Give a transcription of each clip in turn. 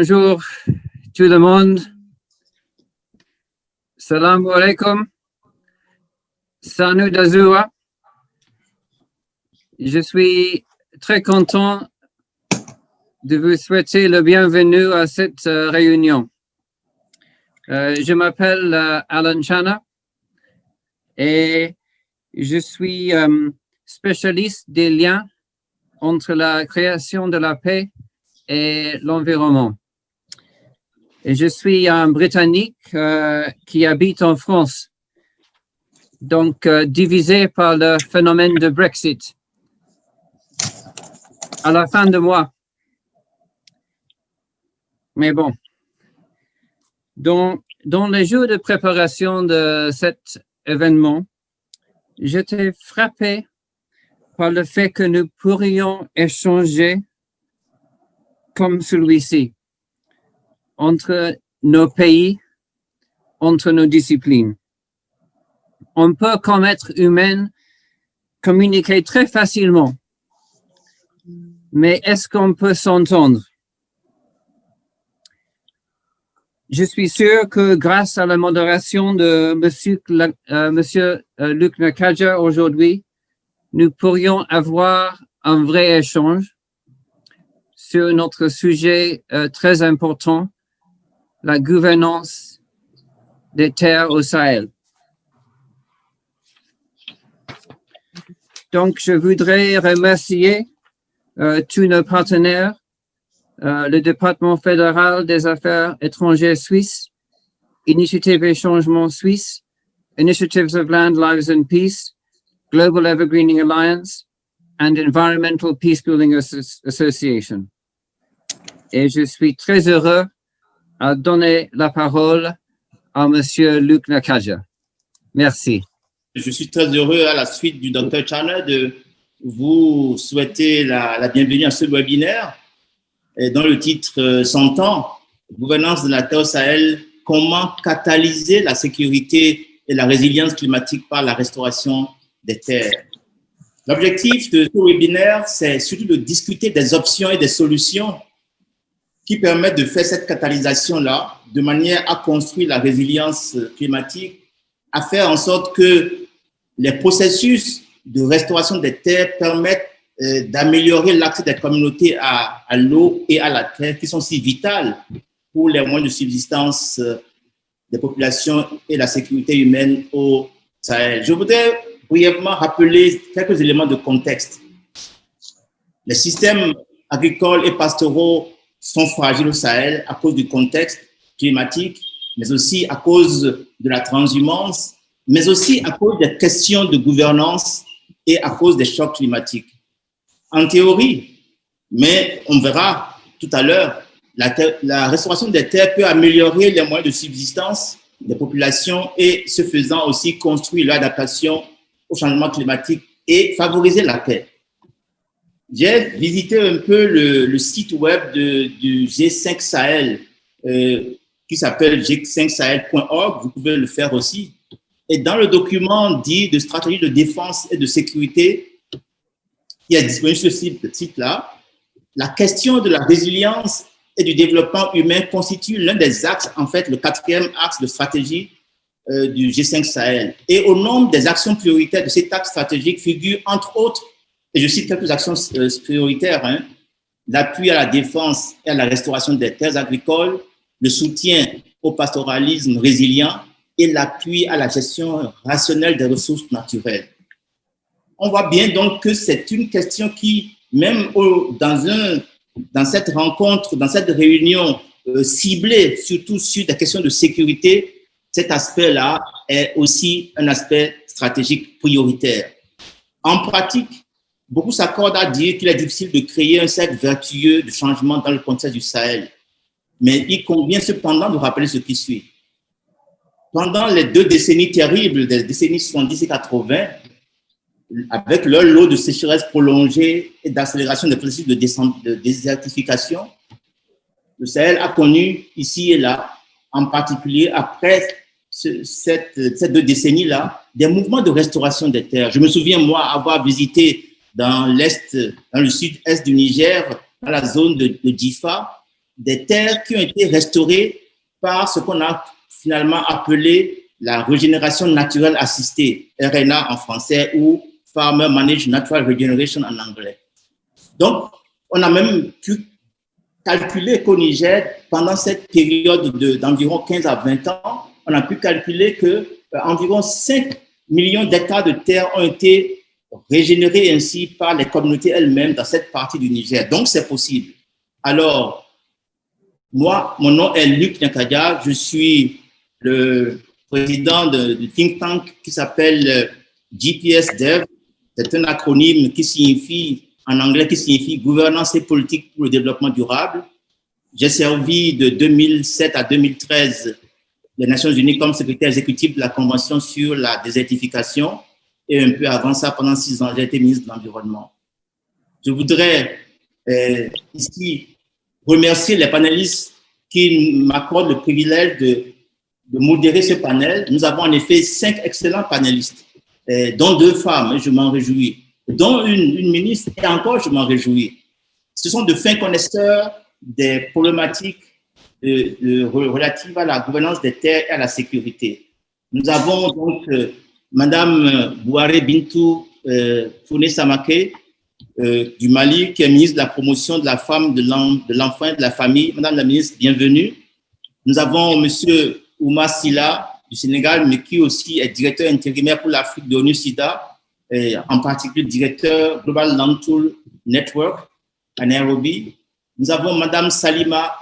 Bonjour tout le monde. Salam alaikum. Sanu Dazua. Je suis très content de vous souhaiter le bienvenue à cette réunion. Je m'appelle Alan Chana et je suis spécialiste des liens entre la création de la paix et l'environnement. Et je suis un Britannique qui habite en France, donc divisé par le phénomène de Brexit. À la fin de mois. Mais bon, dans les jours de préparation de cet événement, j'étais frappé par le fait que nous pourrions échanger comme celui-ci, entre nos pays, entre nos disciplines. On peut, comme être humain, communiquer très facilement. Mais est-ce qu'on peut s'entendre? Je suis sûr que grâce à la modération de Monsieur Luc Nakaja aujourd'hui, nous pourrions avoir un vrai échange sur notre sujet très important, la gouvernance des terres au Sahel. Donc, je voudrais remercier tous nos partenaires, le département fédéral des affaires étrangères suisse, Initiative et Changement Suisse, Initiatives of Land, Lives and Peace, Global Evergreening Alliance, and Environmental Peacebuilding Association. Et je suis très heureux à donner la parole à Monsieur Luc Nakaja. Merci. Je suis très heureux à la suite du Dr Chana de vous souhaiter la bienvenue à ce webinaire dont le titre s'entend « Gouvernance de la terre au Sahel, comment catalyser la sécurité et la résilience climatique par la restauration des terres ». L'objectif de ce webinaire, c'est surtout de discuter des options et des solutions qui permettent de faire cette catalysation-là de manière à construire la résilience climatique, à faire en sorte que les processus de restauration des terres permettent d'améliorer l'accès des communautés à l'eau et à la terre qui sont si vitales pour les moyens de subsistance des populations et la sécurité humaine au Sahel. Je voudrais brièvement rappeler quelques éléments de contexte. Les systèmes agricoles et pastoraux sont fragiles au Sahel à cause du contexte climatique, mais aussi à cause de la transhumance, mais aussi à cause des questions de gouvernance et à cause des chocs climatiques. En théorie, mais on verra tout à l'heure, la restauration des terres peut améliorer les moyens de subsistance des populations et, ce faisant, aussi construire l'adaptation au changement climatique et favoriser la paix. J'ai visité un peu le site web du G5 Sahel qui s'appelle g5sahel.org, vous pouvez le faire aussi. Et dans le document dit de stratégie de défense et de sécurité qui est disponible sur ce site-là, la question de la résilience et du développement humain constitue l'un des axes, en fait, le 4e axe de stratégie du G5 Sahel. Et au nombre des actions prioritaires de cet axe stratégique figure, entre autres, et je cite quelques actions prioritaires, l'appui à la défense et à la restauration des terres agricoles, le soutien au pastoralisme résilient et l'appui à la gestion rationnelle des ressources naturelles. On voit bien donc que c'est une question qui, même dans cette rencontre, dans cette réunion ciblée surtout sur des questions de sécurité, cet aspect-là est aussi un aspect stratégique prioritaire. En pratique, beaucoup s'accordent à dire qu'il est difficile de créer un cercle vertueux de changement dans le contexte du Sahel. Mais il convient cependant de rappeler ce qui suit. Pendant les 2 décennies terribles, des décennies 70 et 80, avec leur lot de sécheresse prolongée et d'accélération des processus de désertification, le Sahel a connu ici et là, en particulier après ces 2 décennies-là, des mouvements de restauration des terres. Je me souviens, moi, avoir visité dans le sud-est du Niger, dans la zone de Difa, des terres qui ont été restaurées par ce qu'on a finalement appelé la régénération naturelle assistée, RNA en français, ou Farmer Managed Natural Regeneration en anglais. Donc, on a même pu calculer qu'au Niger, pendant cette période d'environ 15 à 20 ans, on a pu calculer que environ 5 millions d'hectares de terre ont été régénérés ainsi par les communautés elles-mêmes dans cette partie du Niger. Donc, c'est possible. Alors, moi, mon nom est Luc Nyakadia, je suis le président du think tank qui s'appelle GPS Dev. C'est un acronyme qui signifie, en anglais, qui signifie Gouvernance et politique pour le développement durable. J'ai servi de 2007 à 2013 les Nations Unies comme secrétaire exécutif de la Convention sur la désertification. Et un peu avant ça, pendant 6 ans, j'ai été ministre de l'Environnement. Je voudrais ici remercier les panélistes qui m'accordent le privilège de modérer ce panel. Nous avons en effet 5 excellents panélistes, dont 2 femmes, je m'en réjouis, dont une ministre, et encore je m'en réjouis. Ce sont de fins connaisseurs des problématiques relatives à la gouvernance des terres et à la sécurité. Nous avons donc Madame Bouare Bintou Founé Samake du Mali, qui est ministre de la promotion de la femme, de l'enfant et de la famille. Madame la ministre, bienvenue. Nous avons Monsieur Ouma Silla du Sénégal, mais qui aussi est directeur intérimaire pour l'Afrique de l'ONU-SIDA, en particulier directeur Global Land Tool Network à Nairobi. Nous avons Madame Salima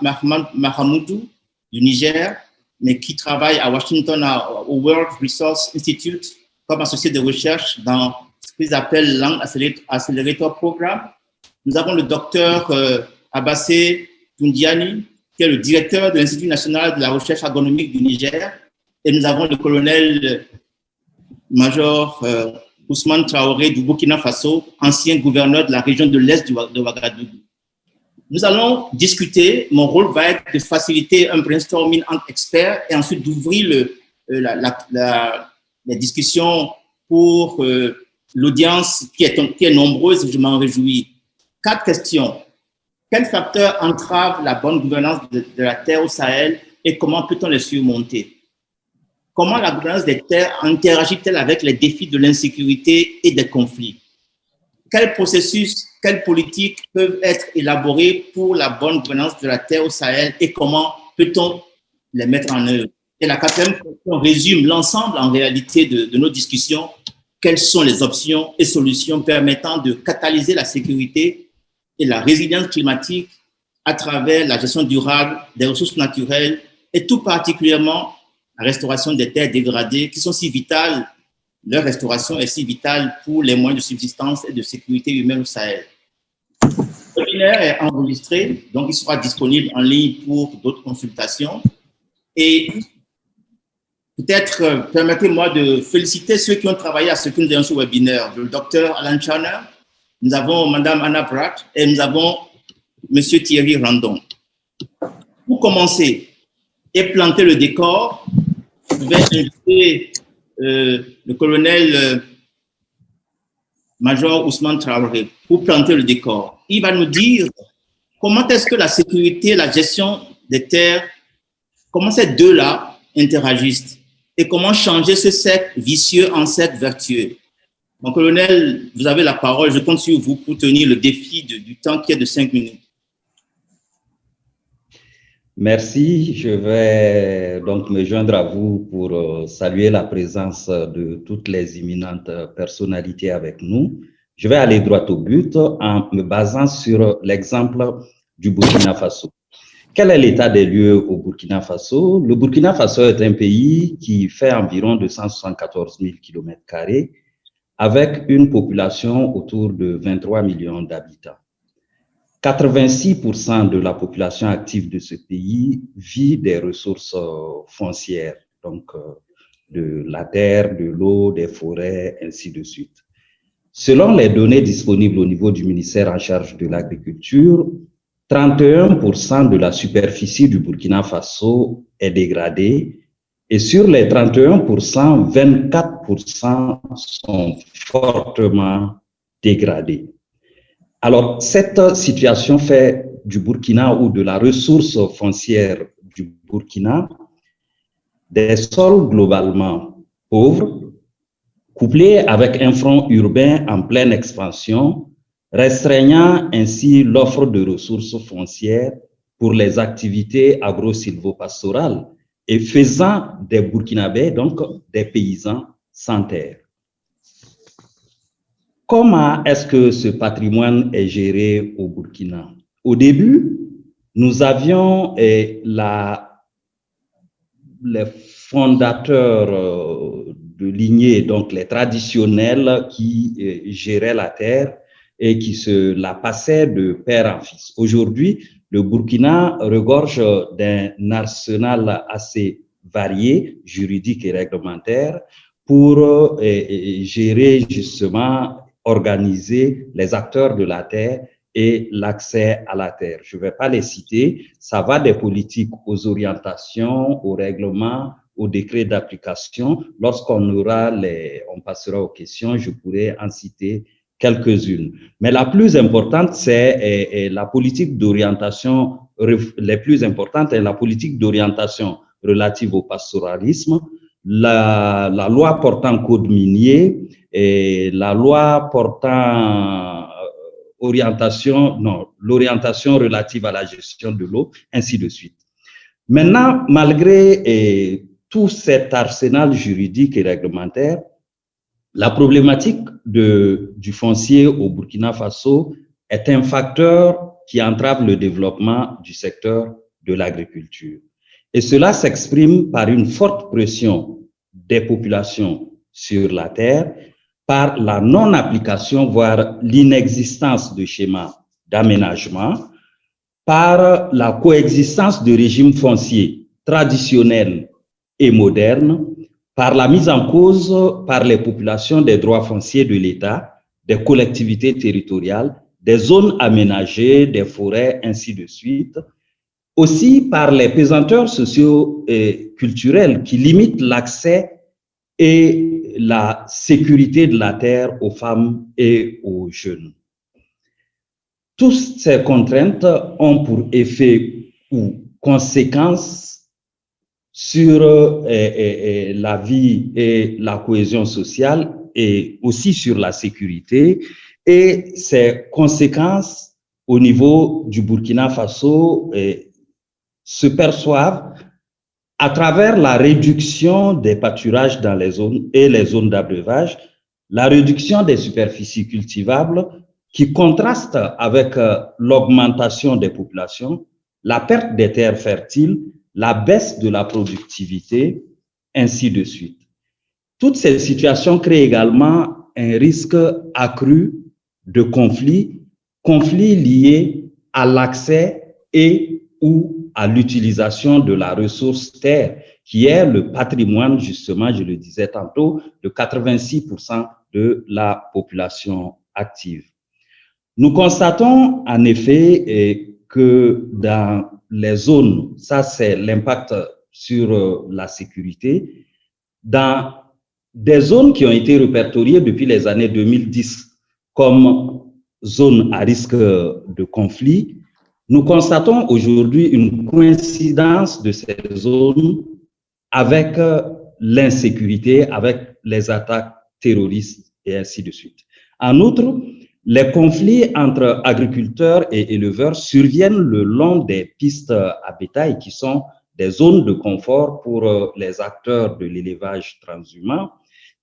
Mahamoudou du Niger, mais qui travaille à Washington au World Resource Institute comme associé de recherche dans ce qu'ils appellent Land Accelerator Program. Nous avons le docteur Abassé Toundiani, qui est le directeur de l'Institut national de la recherche agronomique du Niger. Et nous avons le colonel-major Ousmane Traoré du Burkina Faso, ancien gouverneur de la région de l'Est de Ouagadougou. Nous allons discuter. Mon rôle va être de faciliter un brainstorming entre experts et ensuite d'ouvrir les discussions pour l'audience qui est nombreuse, je m'en réjouis. 4 questions. Quels facteurs entravent la bonne gouvernance de la terre au Sahel et comment peut-on les surmonter? Comment la gouvernance des terres interagit-elle avec les défis de l'insécurité et des conflits? Quels processus, quelles politiques peuvent être élaborées pour la bonne gouvernance de la terre au Sahel et comment peut-on les mettre en œuvre? Et la 4e question résume l'ensemble en réalité de nos discussions. Quelles sont les options et solutions permettant de catalyser la sécurité et la résilience climatique à travers la gestion durable des ressources naturelles et tout particulièrement la restauration des terres dégradées qui sont si vitales. Leur restauration est si vitale pour les moyens de subsistance et de sécurité humaine au Sahel. Le webinaire est enregistré, donc il sera disponible en ligne pour d'autres consultations. Et peut-être, permettez-moi de féliciter ceux qui ont travaillé à ce que nous avons sur le webinaire. Le docteur Alan Chana, nous avons Madame Anna Pratt et nous avons Monsieur Thierry Randon. Pour commencer et planter le décor, je vais inviter le colonel-major Ousmane Traoré pour planter le décor. Il va nous dire comment est-ce que la sécurité et la gestion des terres, comment ces deux-là interagissent et comment changer ce cercle vicieux en cercle vertueux. Mon colonel, vous avez la parole. Je compte sur vous pour tenir le défi du temps qui est de 5 minutes. Merci. Je vais donc me joindre à vous pour saluer la présence de toutes les éminentes personnalités avec nous. Je vais aller droit au but en me basant sur l'exemple du Burkina Faso. Quel est l'état des lieux au Burkina Faso? Le Burkina Faso est un pays qui fait environ 274 000 km² avec une population autour de 23 millions d'habitants. 86% de la population active de ce pays vit des ressources foncières, donc de la terre, de l'eau, des forêts, ainsi de suite. Selon les données disponibles au niveau du ministère en charge de l'agriculture, 31% de la superficie du Burkina Faso est dégradée et sur les 31%, 24% sont fortement dégradés. Alors, cette situation fait du Burkina ou de la ressource foncière du Burkina, des sols globalement pauvres, couplés avec un front urbain en pleine expansion, restreignant ainsi l'offre de ressources foncières pour les activités agro-sylvopastorales et faisant des Burkinabés, donc des paysans sans terre. Comment est-ce que ce patrimoine est géré au Burkina? Au début, nous avions les fondateurs de lignée, donc les traditionnels qui géraient la terre et qui se la passaient de père en fils. Aujourd'hui, le Burkina regorge d'un arsenal assez varié, juridique et réglementaire, pour gérer justement, organiser les acteurs de la terre et l'accès à la terre. Je ne vais pas les citer, ça va des politiques aux orientations, aux règlements, aux décrets d'application. Lorsqu'on aura on passera aux questions, je pourrai en citer quelques-unes. Mais la plus importante, c'est la politique d'orientation, les plus importantes est la politique d'orientation relative au pastoralisme, la loi portant code minier et la loi portant l'orientation relative à la gestion de l'eau, ainsi de suite. Maintenant, malgré tout cet arsenal juridique et réglementaire, la problématique du foncier au Burkina Faso est un facteur qui entrave le développement du secteur de l'agriculture. Et cela s'exprime par une forte pression des populations sur la terre, par la non-application, voire l'inexistence de schémas d'aménagement, par la coexistence de régimes fonciers traditionnels et modernes, par la mise en cause par les populations des droits fonciers de l'État, des collectivités territoriales, des zones aménagées, des forêts, ainsi de suite. Aussi par les pesanteurs sociaux et culturels qui limitent l'accès et la sécurité de la terre aux femmes et aux jeunes. Toutes ces contraintes ont pour effet ou conséquence sur la vie et la cohésion sociale et aussi sur la sécurité. Et ces conséquences au niveau du Burkina Faso se perçoivent à travers la réduction des pâturages dans les zones et les zones d'abreuvage, la réduction des superficies cultivables qui contraste avec l'augmentation des populations, la perte des terres fertiles, la baisse de la productivité, ainsi de suite. Toutes ces situations créent également un risque accru de conflits liés à l'accès et ou à l'utilisation de la ressource terre, qui est le patrimoine, justement, je le disais tantôt, de 86% de la population active. Nous constatons en effet que dans les zones, ça c'est l'impact sur la sécurité, dans des zones qui ont été répertoriées depuis les années 2010 comme zones à risque de conflit, nous constatons aujourd'hui une coïncidence de ces zones avec l'insécurité, avec les attaques terroristes et ainsi de suite. En outre, les conflits entre agriculteurs et éleveurs surviennent le long des pistes à bétail qui sont des zones de confort pour les acteurs de l'élevage transhumant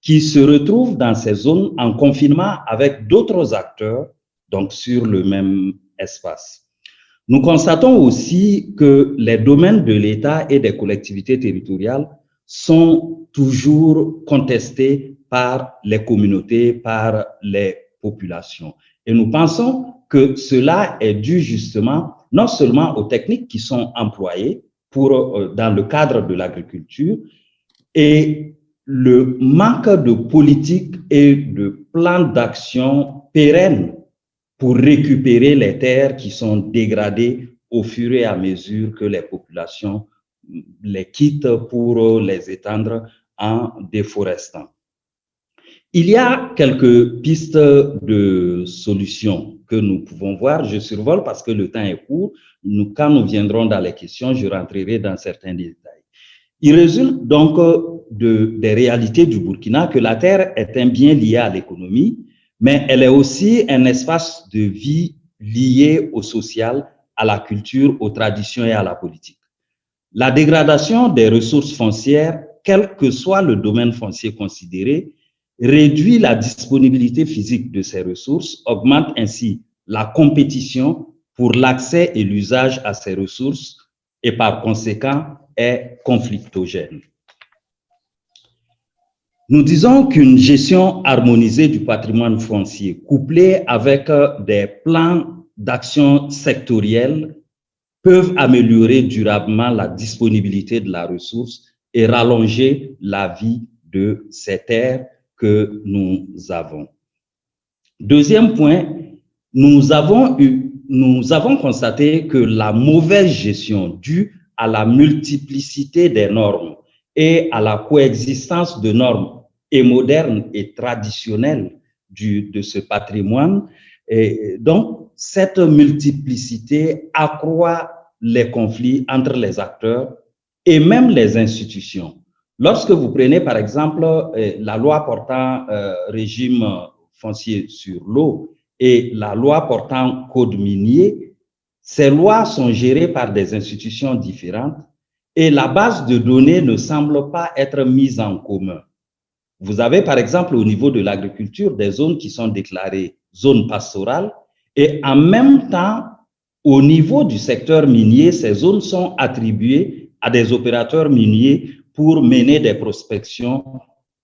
qui se retrouvent dans ces zones en confinement avec d'autres acteurs, donc sur le même espace. Nous constatons aussi que les domaines de l'État et des collectivités territoriales sont toujours contestés par les communautés, par les populations. Et nous pensons que cela est dû justement non seulement aux techniques qui sont employées dans le cadre de l'agriculture et le manque de politique et de plans d'action pérennes pour récupérer les terres qui sont dégradées au fur et à mesure que les populations les quittent pour les étendre en déforestant. Il y a quelques pistes de solutions que nous pouvons voir. Je survole parce que le temps est court. Quand nous viendrons dans les questions, je rentrerai dans certains détails. Il résulte donc des réalités du Burkina que la terre est un bien lié à l'économie, mais elle est aussi un espace de vie lié au social, à la culture, aux traditions et à la politique. La dégradation des ressources foncières, quel que soit le domaine foncier considéré, réduit la disponibilité physique de ces ressources, augmente ainsi la compétition pour l'accès et l'usage à ces ressources et par conséquent est conflictogène. Nous disons qu'une gestion harmonisée du patrimoine foncier, couplée avec des plans d'action sectoriels, peuvent améliorer durablement la disponibilité de la ressource et rallonger la vie de ces terres que nous avons. Deuxième point, nous avons constaté que la mauvaise gestion due à la multiplicité des normes et à la coexistence de normes et modernes et traditionnelles de ce patrimoine. Et donc, cette multiplicité accroît les conflits entre les acteurs et même les institutions. Lorsque vous prenez, par exemple, la loi portant régime foncier sur l'eau et la loi portant code minier, ces lois sont gérées par des institutions différentes et la base de données ne semble pas être mise en commun. Vous avez, par exemple, au niveau de l'agriculture, des zones qui sont déclarées zones pastorales et en même temps, au niveau du secteur minier, ces zones sont attribuées à des opérateurs miniers pour mener des prospections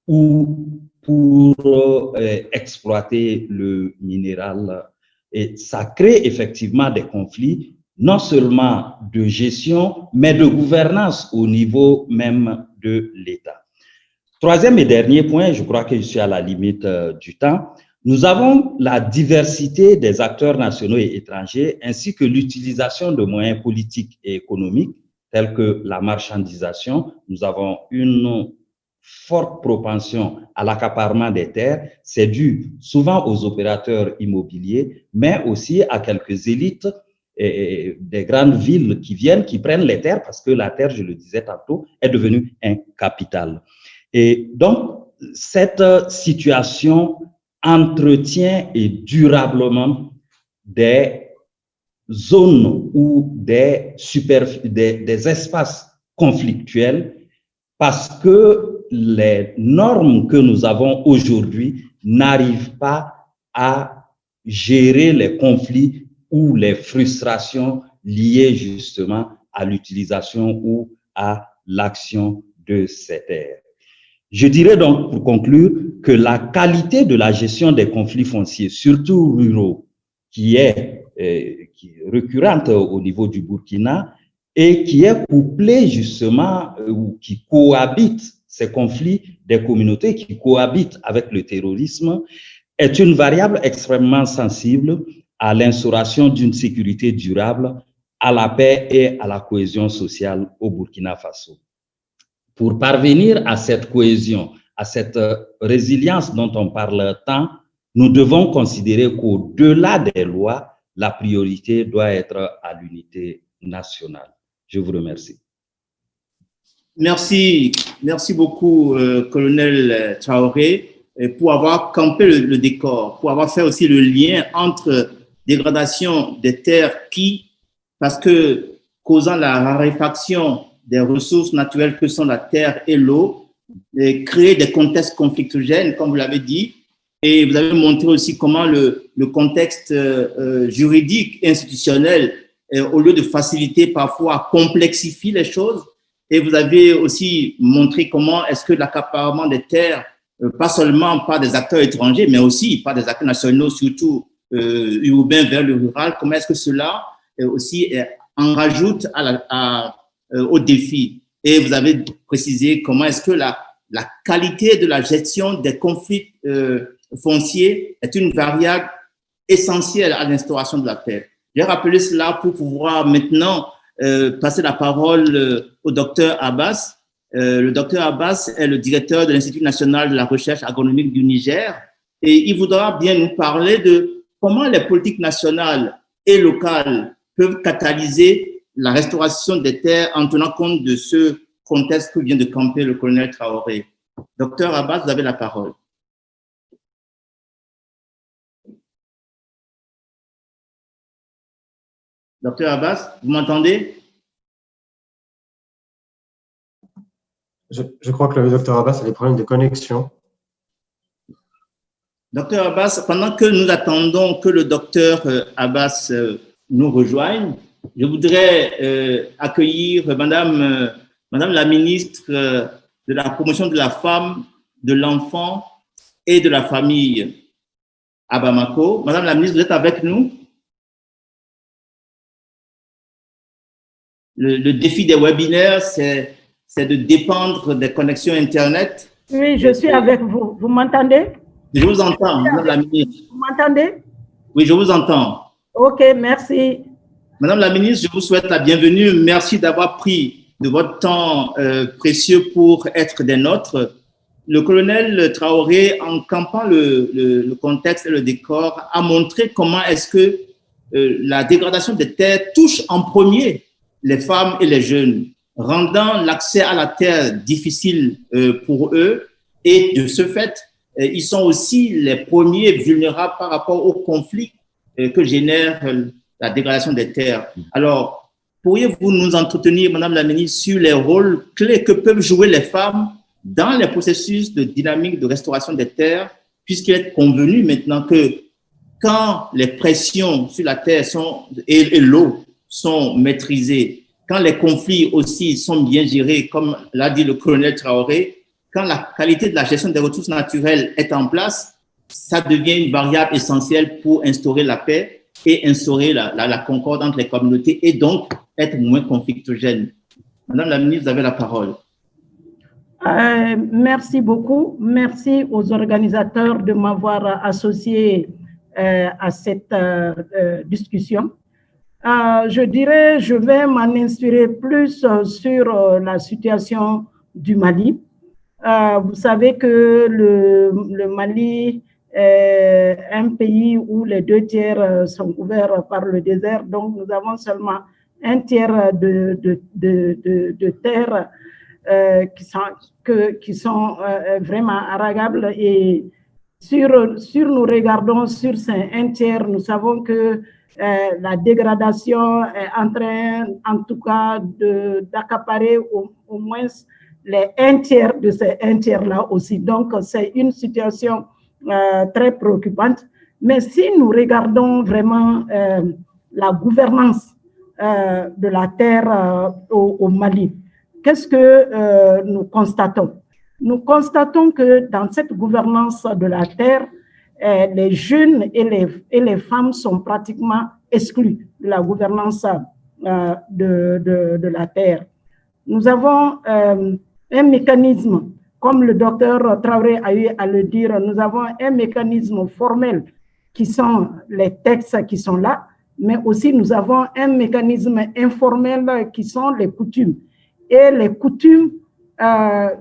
ou pour exploiter le minéral. Et ça crée effectivement des conflits, non seulement de gestion, mais de gouvernance au niveau même de l'État. Troisième et dernier point, je crois que je suis à la limite du temps, nous avons la diversité des acteurs nationaux et étrangers, ainsi que l'utilisation de moyens politiques et économiques, tels que la marchandisation. Nous avons une forte propension à l'accaparement des terres. C'est dû souvent aux opérateurs immobiliers, mais aussi à quelques élites des grandes villes qui viennent, qui prennent les terres, parce que la terre, je le disais tantôt, est devenue un capital. Et donc, cette situation entretient et durablement des zones ou des espaces conflictuels parce que les normes que nous avons aujourd'hui n'arrivent pas à gérer les conflits ou les frustrations liées justement à l'utilisation ou à l'action de ces terres. Je dirais donc, pour conclure, que la qualité de la gestion des conflits fonciers, surtout ruraux, qui est récurrente au niveau du Burkina et qui est couplée justement, ou qui cohabite ces conflits des communautés, qui cohabitent avec le terrorisme, est une variable extrêmement sensible à l'instauration d'une sécurité durable, à la paix et à la cohésion sociale au Burkina Faso. Pour parvenir à cette cohésion, à cette résilience dont on parle tant, nous devons considérer qu'au-delà des lois, la priorité doit être à l'unité nationale. Je vous remercie. Merci beaucoup, colonel Traoré, pour avoir campé le décor, pour avoir fait aussi le lien entre dégradation des terres parce que causant la raréfaction des ressources naturelles que sont la terre et l'eau, créer des contextes conflictogènes, comme vous l'avez dit, et vous avez montré aussi comment le contexte juridique et institutionnel, au lieu de faciliter, parfois complexifie les choses. Et vous avez aussi montré comment est-ce que l'accaparement des terres, pas seulement par des acteurs étrangers, mais aussi par des acteurs nationaux, surtout urbains vers le rural, comment est-ce que cela aussi en rajoute au défi. Et vous avez précisé comment est-ce que la qualité de la gestion des conflits fonciers est une variable essentielle à l'instauration de la paix. J'ai rappelé cela pour pouvoir maintenant passer la parole au docteur Abbas. Le docteur Abbas est le directeur de l'Institut national de la recherche agronomique du Niger et il voudra bien nous parler de comment les politiques nationales et locales peuvent catalyser la restauration des terres en tenant compte de ce contexte que vient de camper le colonel Traoré. Docteur Abbas, vous avez la parole. Docteur Abbas, vous m'entendez? Je crois que le docteur Abbas a des problèmes de connexion. Docteur Abbas, pendant que nous attendons que le docteur Abbas nous rejoigne, je voudrais accueillir Madame la ministre de la Promotion de la Femme, de l'Enfant et de la Famille à Bamako. Madame la ministre, vous êtes avec nous? Le défi des webinaires, c'est de dépendre des connexions Internet. Oui, je suis avec vous. Vous m'entendez? Je vous entends, Madame la ministre. Vous m'entendez? Oui, je vous entends. OK, merci. Madame la ministre, je vous souhaite la bienvenue. Merci d'avoir pris de votre temps précieux pour être des nôtres. Le colonel Traoré, en campant le contexte et le décor, a montré comment est-ce que la dégradation des terres touche en premier les femmes et les jeunes, rendant l'accès à la terre difficile pour eux. Et de ce fait, ils sont aussi les premiers vulnérables par rapport au conflit que génère la dégradation des terres. Alors, pourriez-vous nous entretenir, Madame la ministre, sur les rôles clés que peuvent jouer les femmes dans les processus de dynamique de restauration des terres, puisqu'il est convenu maintenant que quand les pressions sur la terre et l'eau sont maîtrisées, quand les conflits aussi sont bien gérés, comme l'a dit le colonel Traoré, quand la qualité de la gestion des ressources naturelles est en place, ça devient une variable essentielle pour instaurer la paix et instaurer la concorde entre les communautés et donc être moins conflictogène. Madame la ministre, vous avez la parole. Merci beaucoup. Merci aux organisateurs de m'avoir associé à cette discussion. Je dirais, je vais m'en inspirer plus sur la situation du Mali. Vous savez que le Mali est un pays où les 2 tiers sont couverts par le désert, donc nous avons seulement 1 tiers de terres qui sont vraiment aragables. Et nous regardons sur ces 1 tiers, nous savons que la dégradation est en train, en tout cas, d'accaparer au moins les 1 tiers de ces 1 tiers-là aussi. Donc, c'est une situation très préoccupante. Mais si nous regardons vraiment la gouvernance de la terre au Mali, qu'est-ce que nous constatons? Nous constatons que dans cette gouvernance de la terre, les jeunes et les femmes sont pratiquement exclus de la gouvernance de la terre. Nous avons un mécanisme, comme le docteur Traoré a eu à le dire, nous avons un mécanisme formel qui sont les textes qui sont là, mais aussi nous avons un mécanisme informel qui sont les coutumes. Et les coutumes,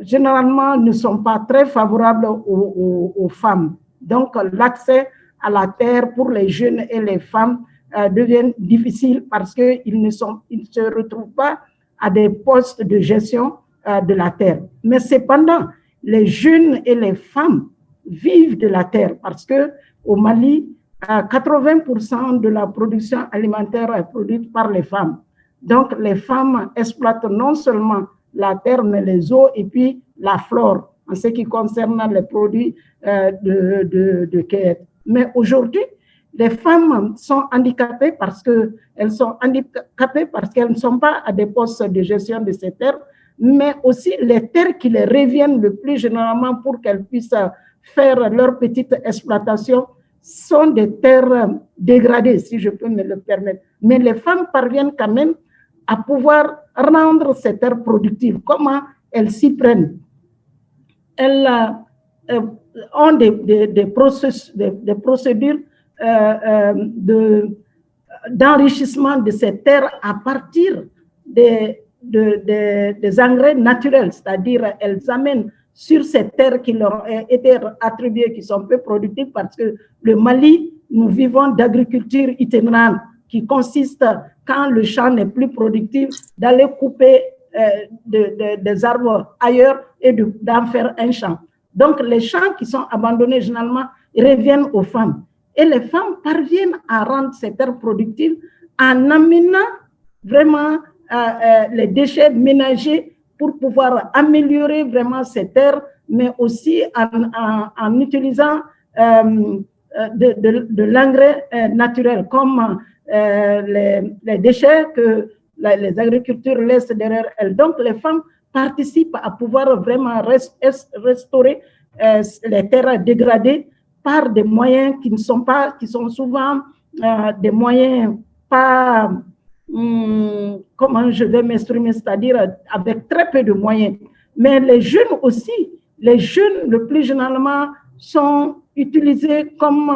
généralement, ne sont pas très favorables aux femmes. Donc, l'accès à la terre pour les jeunes et les femmes devient difficile parce qu'ils ne se retrouvent pas à des postes de gestion de la terre. Mais cependant, les jeunes et les femmes vivent de la terre parce qu'au Mali, 80% de la production alimentaire est produite par les femmes. Donc, les femmes exploitent non seulement la terre, mais les eaux et puis la flore en ce qui concerne les produits de cueillette. Mais aujourd'hui, les femmes sont handicapées parce qu'elles ne sont pas à des postes de gestion de ces terres, mais aussi les terres qui les reviennent le plus généralement pour qu'elles puissent faire leur petite exploitation sont des terres dégradées, si je peux me le permettre. Mais les femmes parviennent quand même à pouvoir rendre ces terres productives. Comment elles s'y prennent? Elles ont des procédures d'enrichissement de ces terres à partir des engrais naturels, c'est-à-dire elles amènent sur ces terres qui leur ont été attribuées, qui sont peu productives, parce que le Mali, nous vivons d'agriculture itinérante, qui consiste, quand le champ n'est plus productif, d'aller couper des arbres ailleurs et d'en faire un champ. Donc, les champs qui sont abandonnés, généralement, reviennent aux femmes. Et les femmes parviennent à rendre ces terres productives en amenant vraiment les déchets ménagers pour pouvoir améliorer vraiment ces terres, mais aussi en utilisant de l'engrais naturel, comme les déchets que les agriculteurs laissent derrière elles. Donc, les femmes participent à pouvoir vraiment restaurer les terres dégradées par des moyens qui sont souvent des moyens pas, comment je vais m'exprimer, c'est-à-dire avec très peu de moyens. Mais les jeunes aussi, les jeunes le plus généralement sont utilisés comme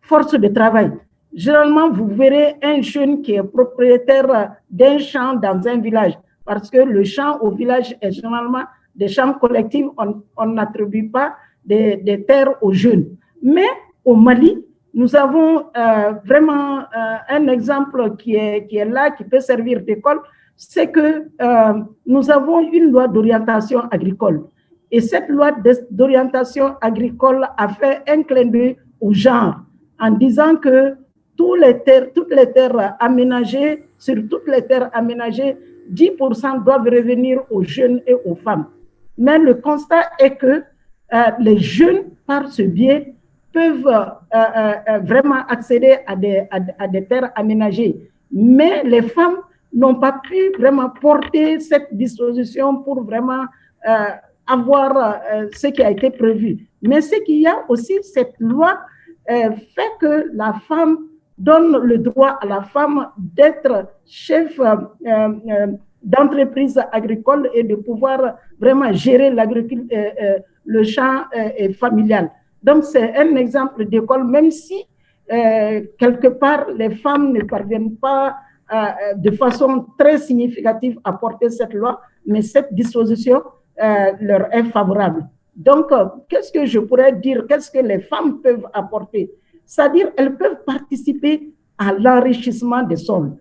force de travail. Généralement, vous verrez un jeune qui est propriétaire d'un champ dans un village, parce que le champ au village est généralement des champs collectifs, on n'attribue pas des terres aux jeunes. Mais au Mali, nous avons vraiment un exemple qui est là, qui peut servir d'école, c'est que nous avons une loi d'orientation agricole. Et cette loi d'orientation agricole a fait un clin d'œil au genre, en disant que toutes les terres aménagées, sur toutes les terres aménagées, 10% doivent revenir aux jeunes et aux femmes. Mais le constat est que les jeunes, par ce biais, peuvent vraiment accéder à des terres aménagées. Mais les femmes n'ont pas pu vraiment porter cette disposition pour vraiment avoir ce qui a été prévu. Mais ce qu'il y a aussi, cette loi fait que la femme donne le droit à la femme d'être chef d'entreprise agricole et de pouvoir vraiment gérer le champ familial. Donc, c'est un exemple d'école, même si quelque part, les femmes ne parviennent pas de façon très significative à porter cette loi, mais cette disposition leur est favorable. Donc, qu'est-ce que je pourrais dire? Qu'est-ce que les femmes peuvent apporter? C'est-à-dire, elles peuvent participer à l'enrichissement des sols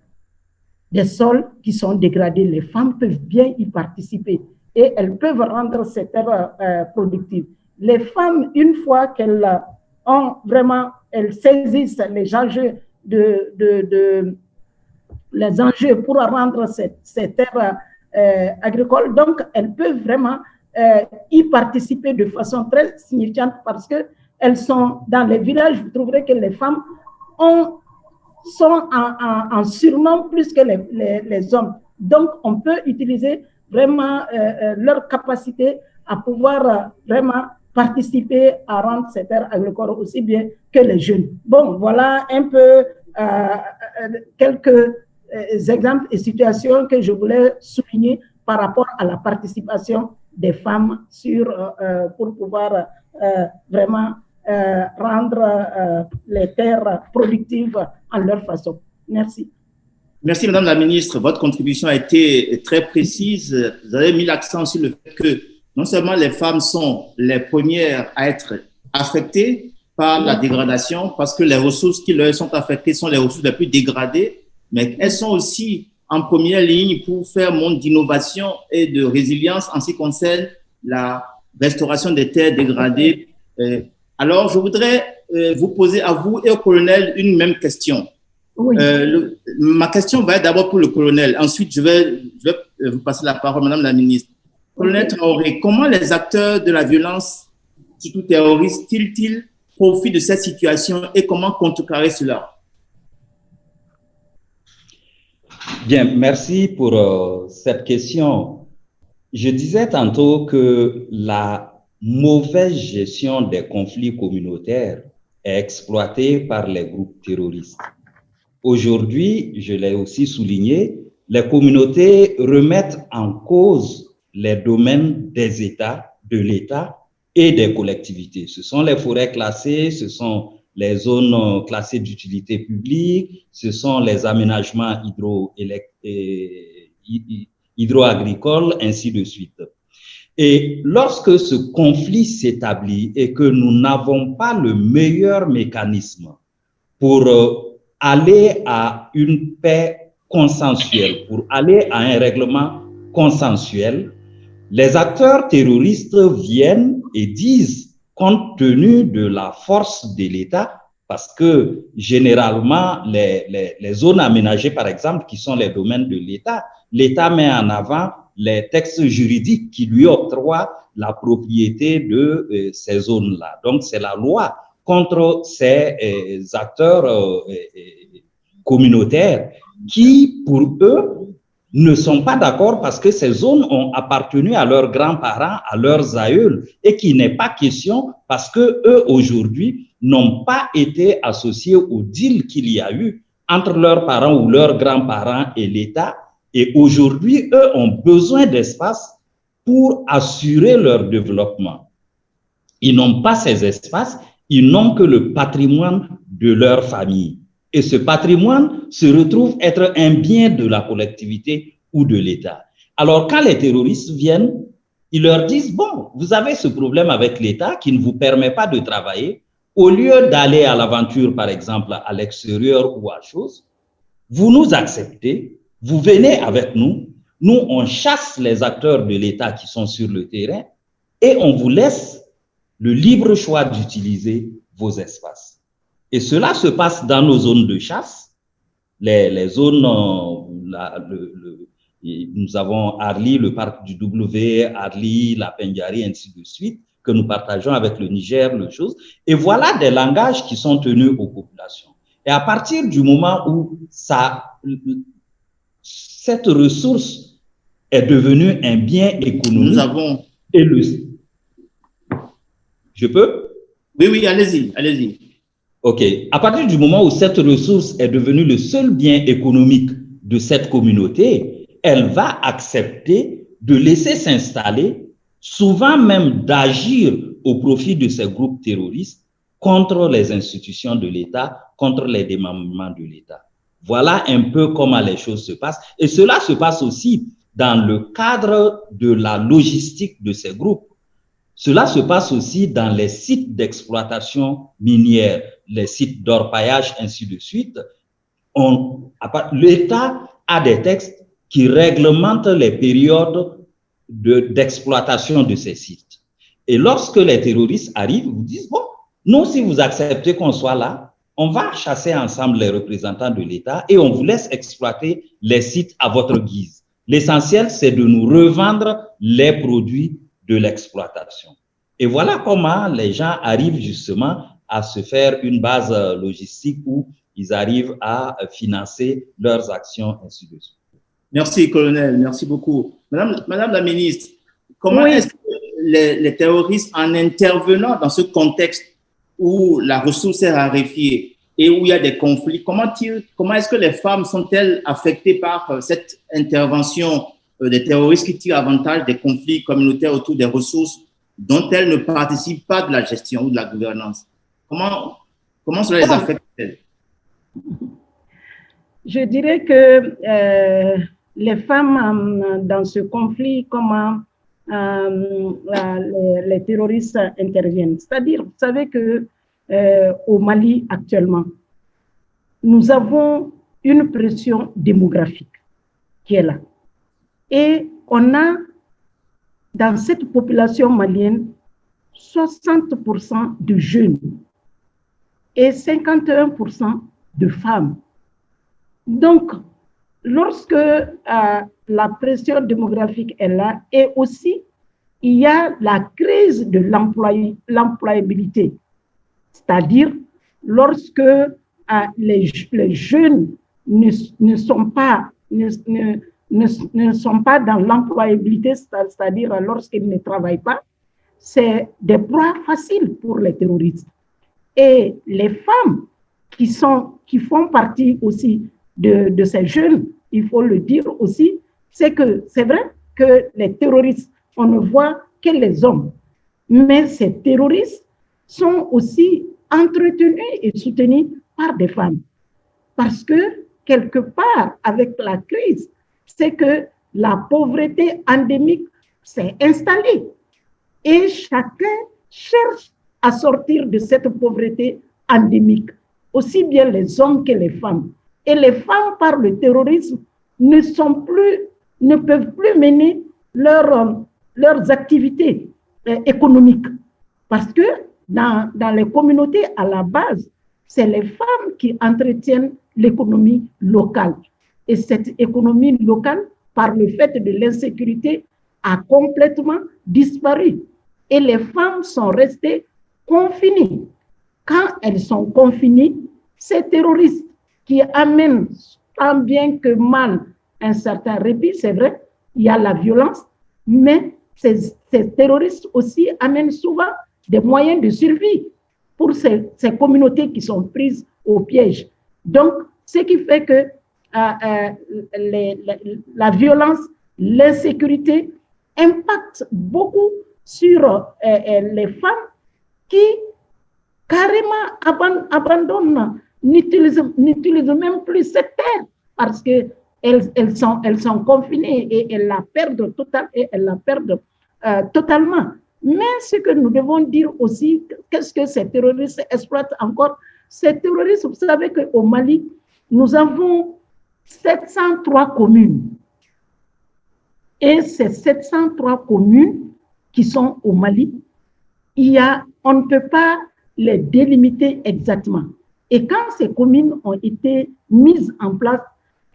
qui sont dégradés. Les femmes peuvent bien y participer et elles peuvent rendre ces terres productives. Les femmes, une fois qu'elles ont vraiment, elles saisissent les enjeux les enjeux pour rendre ces terres agricoles, donc elles peuvent vraiment y participer de façon très significante parce qu'elles sont dans les villages. Vous trouverez que les femmes sont en surnom plus que les hommes. Donc, on peut utiliser vraiment leur capacité à pouvoir vraiment participer à rendre ces terres agricoles aussi bien que les jeunes. Bon, voilà un peu quelques exemples et situations que je voulais souligner par rapport à la participation des femmes pour pouvoir vraiment rendre les terres productives en leur façon. Merci. Merci, Madame la Ministre. Votre contribution a été très précise. Vous avez mis l'accent sur le fait que non seulement les femmes sont les premières à être affectées par la dégradation, parce que les ressources qui leur sont affectées sont les ressources les plus dégradées, mais elles sont aussi en première ligne pour faire montre d'innovation et de résilience en ce qui concerne la restauration des terres dégradées. Alors, je voudrais vous poser à vous et au colonel une même question. Oui. Ma question va être d'abord pour le colonel. Ensuite, je vais vous passer la parole, Madame la Ministre. Colonel Traoré, comment les acteurs de la violence, surtout terroristes, ils profitent de cette situation et comment contrecarrer cela? Bien, merci pour cette question. Je disais tantôt que la mauvaise gestion des conflits communautaires est exploitée par les groupes terroristes. Aujourd'hui, je l'ai aussi souligné, les communautés remettent en cause les domaines des États, de l'État et des collectivités. Ce sont les forêts classées, ce sont les zones classées d'utilité publique, ce sont les aménagements hydro-agricoles, ainsi de suite. Et lorsque ce conflit s'établit et que nous n'avons pas le meilleur mécanisme pour aller à une paix consensuelle, pour aller à un règlement consensuel, les acteurs terroristes viennent et disent, compte tenu de la force de l'État, parce que généralement, les zones aménagées, par exemple, qui sont les domaines de l'État, l'État met en avant les textes juridiques qui lui octroient la propriété de ces zones-là. Donc, c'est la loi contre ces acteurs communautaires qui, pour eux, ne sont pas d'accord parce que ces zones ont appartenu à leurs grands-parents, à leurs aïeuls, et qu'il n'est pas question parce que eux, aujourd'hui, n'ont pas été associés au deal qu'il y a eu entre leurs parents ou leurs grands-parents et l'État. Et aujourd'hui, eux ont besoin d'espace pour assurer leur développement. Ils n'ont pas ces espaces, ils n'ont que le patrimoine de leur famille. Et ce patrimoine se retrouve être un bien de la collectivité ou de l'État. Alors, quand les terroristes viennent, ils leur disent, bon, vous avez ce problème avec l'État qui ne vous permet pas de travailler. Au lieu d'aller à l'aventure, par exemple, à l'extérieur ou à chose, vous nous acceptez, vous venez avec nous, nous, on chasse les acteurs de l'État qui sont sur le terrain et on vous laisse le libre choix d'utiliser vos espaces. Et cela se passe dans nos zones de chasse, les zones, nous avons Arli, le parc du W, Arli, la Pendjari, ainsi de suite, que nous partageons avec le Niger, le chose. Et voilà des langages qui sont tenus aux populations. Et à partir du moment où cette ressource est devenue un bien économique, nous avons... Je peux? Oui, allez-y, allez-y. OK. À partir du moment où cette ressource est devenue le seul bien économique de cette communauté, elle va accepter de laisser s'installer, souvent même d'agir au profit de ces groupes terroristes contre les institutions de l'État, contre les démembrements de l'État. Voilà un peu comment les choses se passent. Et cela se passe aussi dans le cadre de la logistique de ces groupes. Cela se passe aussi dans les sites d'exploitation minière, les sites d'orpaillage, ainsi de suite. L'État a des textes qui réglementent les périodes d'exploitation de ces sites. Et lorsque les terroristes arrivent, ils vous disent, bon, nous, si vous acceptez qu'on soit là, on va chasser ensemble les représentants de l'État et on vous laisse exploiter les sites à votre guise. L'essentiel, c'est de nous revendre les produits de l'exploitation. Et voilà comment les gens arrivent justement à se faire une base logistique où ils arrivent à financer leurs actions, ainsi de suite. Merci, colonel. Merci beaucoup. Madame la ministre, comment est-ce que les terroristes, en intervenant dans ce contexte où la ressource est raréfiée et où il y a des conflits, comment est-ce que les femmes sont-elles affectées par cette intervention des terroristes qui tirent avantage des conflits communautaires autour des ressources dont elles ne participent pas de la gestion ou de la gouvernance? Comment cela les affecte-t-elle? Je dirais que les femmes dans ce conflit, comment les terroristes interviennent. C'est-à-dire, vous savez que au Mali actuellement, nous avons une pression démographique qui est là. Et on a dans cette population malienne 60% de jeunes et 51% de femmes. Donc, lorsque la pression démographique est là, et aussi il y a la crise de l'employabilité, c'est-à-dire lorsque les jeunes ne sont pas dans l'employabilité, c'est-à-dire lorsqu'ils ne travaillent pas, c'est des proies faciles pour les terroristes. Et les femmes qui font partie aussi de ces jeunes, il faut le dire aussi, c'est que c'est vrai que les terroristes, on ne voit que les hommes, mais ces terroristes sont aussi entretenus et soutenus par des femmes. Parce que quelque part, avec la crise, c'est que la pauvreté endémique s'est installé. Et chacun cherche à sortir de cette pauvreté endémique, aussi bien les hommes que les femmes. Et les femmes, par le terrorisme, ne peuvent plus mener leurs activités économiques. Parce que dans les communautés, à la base, c'est les femmes qui entretiennent l'économie locale. Et cette économie locale, par le fait de l'insécurité, a complètement disparu. Et les femmes sont restées confinées. Quand elles sont confinées, ces terroristes qui amènent tant bien que mal un certain répit, c'est vrai, il y a la violence, mais ces terroristes aussi amènent souvent des moyens de survie pour ces communautés qui sont prises au piège. Donc, ce qui fait que la violence, l'insécurité impactent beaucoup sur les femmes qui carrément abandonnent, n'utilisent même plus cette terre parce qu'elles sont confinées et elles la perdent totalement. Mais ce que nous devons dire aussi, qu'est-ce que ces terroristes exploitent encore? Ces terroristes, vous savez qu'au Mali, nous avons 703 communes. Et ces 703 communes qui sont au Mali, on ne peut pas les délimiter exactement. Et quand ces communes ont été mises en place,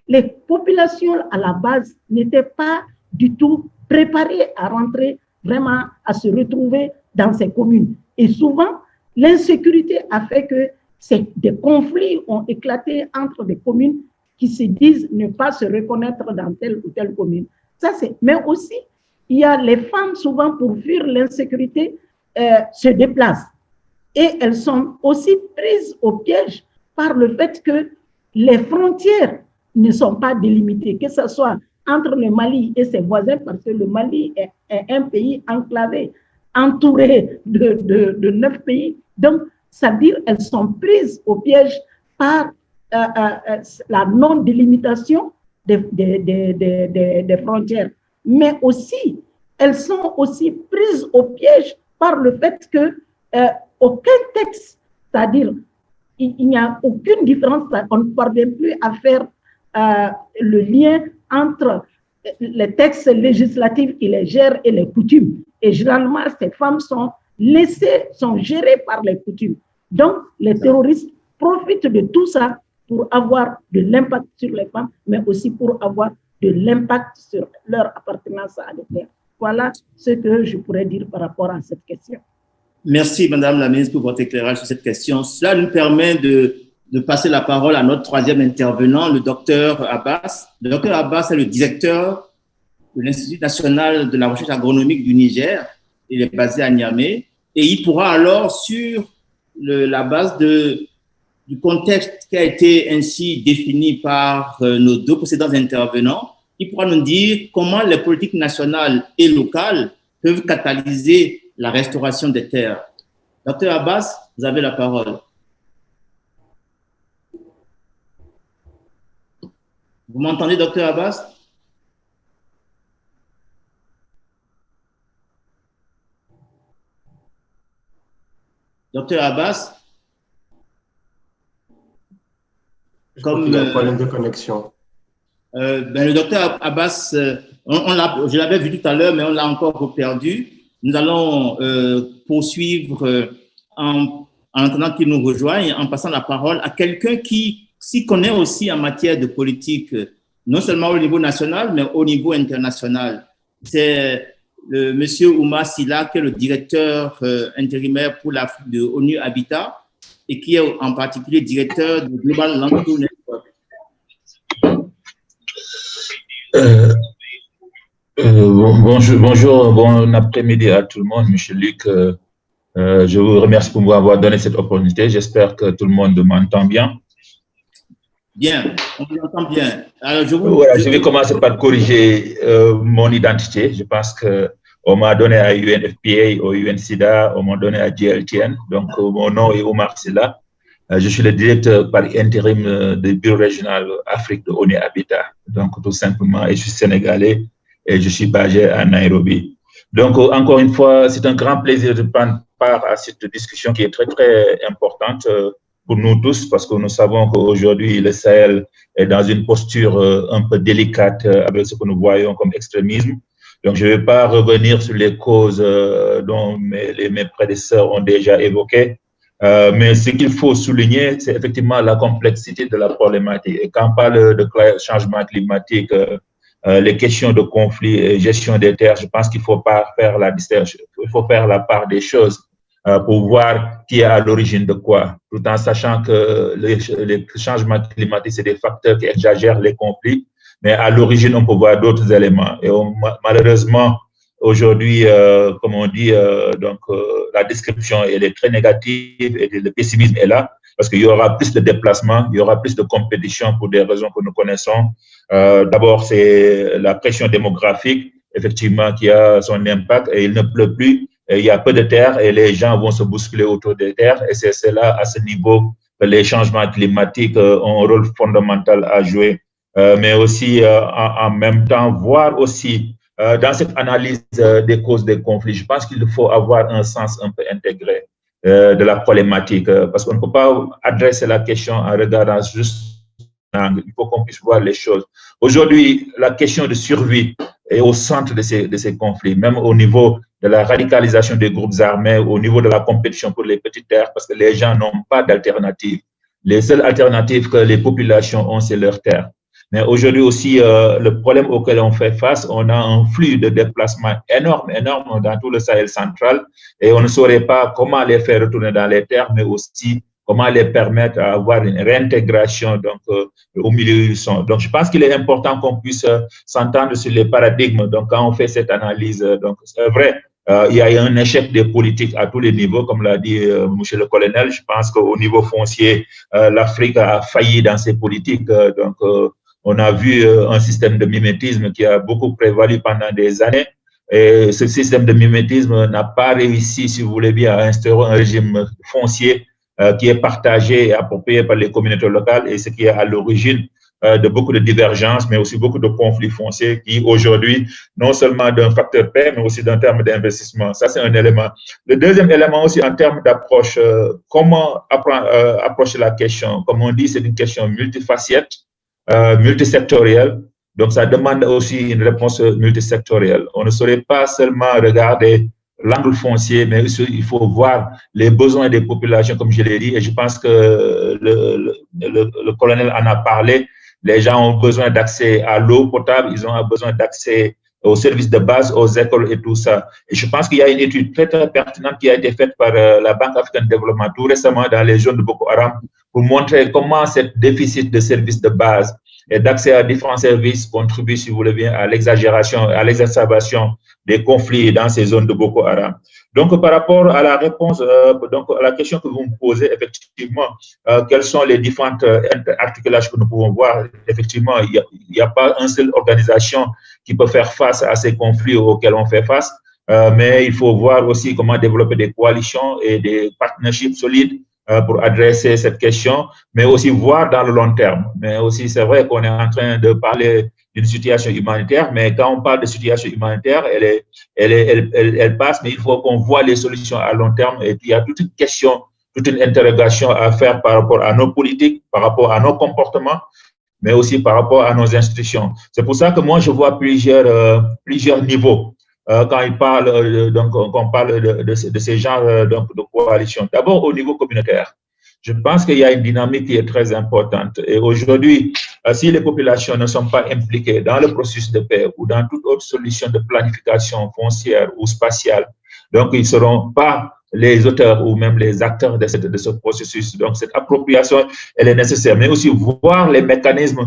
les populations à la base n'étaient pas du tout préparées à rentrer vraiment, à se retrouver dans ces communes. Et souvent, l'insécurité a fait que des conflits ont éclaté entre des communes qui se disent ne pas se reconnaître dans telle ou telle commune. Mais aussi, il y a les femmes, souvent pour fuir l'insécurité, se déplacent. Et elles sont aussi prises au piège par le fait que les frontières ne sont pas délimitées, que ce soit entre le Mali et ses voisins, parce que le Mali est un pays enclavé, entouré de 9 pays. Donc, ça veut dire qu'elles sont prises au piège par la non-délimitation des frontières. Mais aussi, elles sont aussi prises au piège par le fait que aucun texte, c'est-à-dire il n'y a aucune différence, on ne parvient plus à faire le lien entre les textes législatifs qui les gèrent et les coutumes. Et généralement, ces femmes sont gérées par les coutumes. Donc, les terroristes profitent de tout ça pour avoir de l'impact sur les femmes, mais aussi pour avoir de l'impact sur leur appartenance à la terre. Voilà ce que je pourrais dire par rapport à cette question. Merci, Madame la Ministre, pour votre éclairage sur cette question. Cela nous permet de passer la parole à notre troisième intervenant, le docteur Abbas. Le docteur Abbas est le directeur de l'Institut national de la recherche agronomique du Niger. Il est basé à Niamey. Et il pourra alors, sur la base du contexte qui a été ainsi défini par nos deux précédents intervenants, il pourra nous dire comment les politiques nationales et locales peuvent catalyser la restauration des terres. Docteur Abbas, vous avez la parole. Vous m'entendez, docteur Abbas? Docteur Abbas? Comme il y a un problème de connexion. Le docteur Abbas, je l'avais vu tout à l'heure, mais on l'a encore perdu. Nous allons poursuivre en attendant qu'il nous rejoigne, en passant la parole à quelqu'un qui s'y connaît aussi en matière de politique, non seulement au niveau national, mais au niveau international. C'est le monsieur Oumar Silla, qui est le directeur intérimaire pour l'Afrique de ONU Habitat et qui est en particulier directeur du Global Land Network. Bonjour, bon après-midi à tout le monde, M. Luc. Je vous remercie pour m'avoir donné cette opportunité. J'espère que tout le monde m'entend bien. Bien, on vous entend bien. Alors, je vais commencer par corriger mon identité. Je pense qu'on m'a donné à UNFPA, au UNSIDA, on m'a donné à GLTN. Donc, mon nom est Oumar Silla. Je suis le directeur par intérim du bureau régional Afrique de ONU Habitat. Donc, tout simplement, et je suis sénégalais et je suis basé à Nairobi. Donc, encore une fois, c'est un grand plaisir de prendre part à cette discussion qui est très, très importante pour nous tous, parce que nous savons qu'aujourd'hui, le Sahel est dans une posture un peu délicate avec ce que nous voyons comme extrémisme. Donc, je ne vais pas revenir sur les causes dont mes prédécesseurs ont déjà évoqué, mais ce qu'il faut souligner, c'est effectivement la complexité de la problématique. Et quand on parle de changement climatique, les questions de conflit et gestion des terres, je pense qu'il faut pas faire la distinction, il faut faire la part des choses pour voir qui est à l'origine de quoi, tout en sachant que les changements climatiques, c'est des facteurs qui exagèrent les conflits, mais à l'origine, on peut voir d'autres éléments. Et malheureusement, aujourd'hui, comme on dit, la description elle est très négative et le pessimisme est là, parce qu'il y aura plus de déplacements, il y aura plus de compétition pour des raisons que nous connaissons. D'abord, c'est la pression démographique, effectivement, qui a son impact et il ne pleut plus. Il y a peu de terres et les gens vont se bousculer autour des terres. Et c'est là, à ce niveau, que les changements climatiques ont un rôle fondamental à jouer. Mais aussi, en même temps, voir aussi, dans cette analyse des causes des conflits, je pense qu'il faut avoir un sens un peu intégré de la problématique, parce qu'on ne peut pas adresser la question en regardant juste un angle. Il faut qu'on puisse voir les choses. Aujourd'hui, la question de survie est au centre de ces conflits, même au niveau de la radicalisation des groupes armés, au niveau de la compétition pour les petites terres, parce que les gens n'ont pas d'alternative. Les seules alternatives que les populations ont, c'est leurs terres. Mais aujourd'hui aussi, le problème auquel on fait face, on a un flux de déplacement énorme dans tout le Sahel central et on ne saurait pas comment les faire retourner dans les terres, mais aussi comment les permettre d'avoir une réintégration donc, au milieu où ils sont. Donc, je pense qu'il est important qu'on puisse s'entendre sur les paradigmes. Donc, quand on fait cette analyse, donc c'est vrai, il y a un échec des politiques à tous les niveaux, comme l'a dit monsieur le colonel. Je pense qu'au niveau foncier, l'Afrique a failli dans ses politiques. On a vu un système de mimétisme qui a beaucoup prévalu pendant des années. Et ce système de mimétisme n'a pas réussi, si vous voulez bien, à instaurer un régime foncier qui est partagé et approprié par les communautés locales et ce qui est à l'origine de beaucoup de divergences, mais aussi beaucoup de conflits fonciers qui, aujourd'hui, non seulement d'un facteur paix, mais aussi d'un terme d'investissement. Ça, c'est un élément. Le deuxième élément aussi, en termes d'approche, comment approcher la question? Comme on dit, c'est une question multifacette, multisectorielle. Donc, ça demande aussi une réponse multisectorielle. On ne saurait pas seulement regarder l'angle foncier, mais il faut voir les besoins des populations, comme je l'ai dit, et je pense que le colonel en a parlé. Les gens ont besoin d'accès à l'eau potable, ils ont besoin d'accès aux services de base, aux écoles et tout ça. Et je pense qu'il y a une étude très, très pertinente qui a été faite par la Banque africaine de développement tout récemment dans les zones de Boko Haram pour montrer comment ce déficit de services de base et d'accès à différents services contribue, si vous voulez bien, à l'exagération, à l'exacerbation des conflits dans ces zones de Boko Haram. Donc, par rapport à la réponse, donc à la question que vous me posez, effectivement, quelles sont les différentes articulations que nous pouvons voir? Effectivement, il n'y a pas une seule organisation qui peut faire face à ces conflits auxquels on fait face, mais il faut voir aussi comment développer des coalitions et des partnerships solides pour adresser cette question, mais aussi voir dans le long terme. Mais aussi, c'est vrai qu'on est en train de parler d'une situation humanitaire, mais quand on parle de situation humanitaire, elle passe, mais il faut qu'on voit les solutions à long terme. Et puis, il y a toute une question, toute une interrogation à faire par rapport à nos politiques, par rapport à nos comportements, mais aussi par rapport à nos institutions. C'est pour ça que moi, je vois plusieurs niveaux. Quand il parle, donc, on parle de ces genres donc, de coalition. D'abord, au niveau communautaire, je pense qu'il y a une dynamique qui est très importante. Et aujourd'hui, si les populations ne sont pas impliquées dans le processus de paix ou dans toute autre solution de planification foncière ou spatiale, donc ils ne seront pas les auteurs ou même les acteurs de ce processus. Donc, cette appropriation, elle est nécessaire, mais aussi voir les mécanismes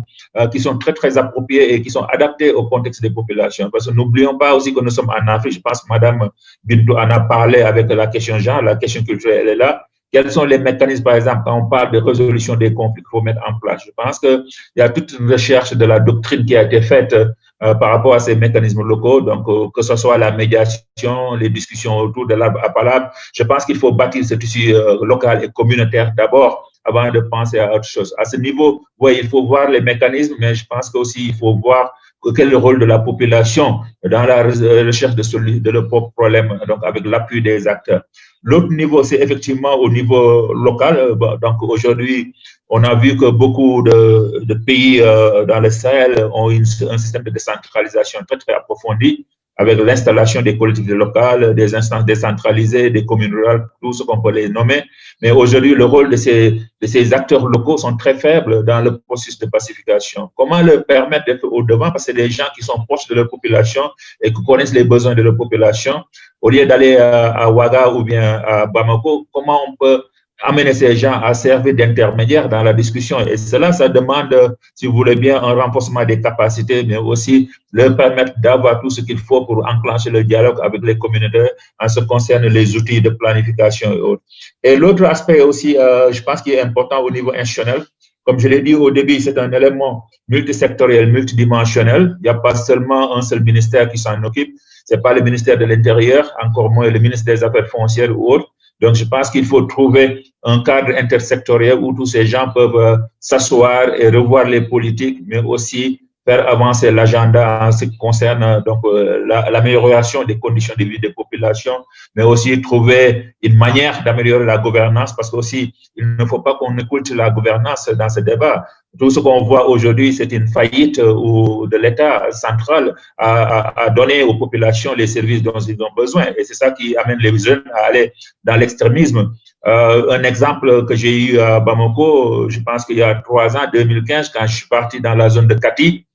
qui sont très, très appropriés et qui sont adaptés au contexte des populations. Parce que n'oublions pas aussi que nous sommes en Afrique. Je pense que Mme Bintou en a parlé avec la question genre, la question culturelle, elle est là. Quels sont les mécanismes, par exemple, quand on parle de résolution des conflits qu'il faut mettre en place? Je pense qu'il y a toute une recherche de la doctrine qui a été faite par rapport à ces mécanismes locaux, donc que ce soit la médiation, les discussions autour de l'arbre à palabre. Je pense qu'il faut bâtir ce tissu local et communautaire d'abord avant de penser à autre chose. À ce niveau, oui, il faut voir les mécanismes, mais je pense qu'aussi il faut voir quel est le rôle de la population dans la recherche de leurs propres problèmes, donc avec l'appui des acteurs. L'autre niveau, c'est effectivement au niveau local. Donc aujourd'hui, on a vu que beaucoup de pays dans le Sahel ont un système de décentralisation très, très approfondi, avec l'installation des collectivités locales, des instances décentralisées, des communes rurales, tout ce qu'on peut les nommer. Mais aujourd'hui, le rôle de ces acteurs locaux sont très faibles dans le processus de pacification. Comment leur permettre d'être au devant? Parce que c'est des gens qui sont proches de leur population et qui connaissent les besoins de leur population. Au lieu d'aller à Ouaga ou bien à Bamako, comment on peut amener ces gens à servir d'intermédiaires dans la discussion? Et cela, ça demande, si vous voulez bien, un renforcement des capacités, mais aussi leur permettre d'avoir tout ce qu'il faut pour enclencher le dialogue avec les communautés en ce qui concerne les outils de planification et autres. Et l'autre aspect aussi, je pense qu'il est important au niveau institutionnel. Comme je l'ai dit au début, c'est un élément multisectoriel, multidimensionnel. Il n'y a pas seulement un seul ministère qui s'en occupe. Ce n'est pas le ministère de l'Intérieur, encore moins le ministère des Affaires foncières ou autre. Donc, je pense qu'il faut trouver un cadre intersectoriel où tous ces gens peuvent s'asseoir et revoir les politiques, mais aussi faire avancer l'agenda en ce qui concerne donc l'amélioration des conditions de vie des populations, mais aussi trouver une manière d'améliorer la gouvernance, parce qu'aussi, il ne faut pas qu'on écoute la gouvernance dans ce débat. Tout ce qu'on voit aujourd'hui, c'est une faillite de l'État central à donner aux populations les services dont ils ont besoin. Et c'est ça qui amène les jeunes à aller dans l'extrémisme. Un exemple que j'ai eu à Bamako, je pense qu'il y a 3 ans, 2015, quand je suis parti dans la zone de Kati,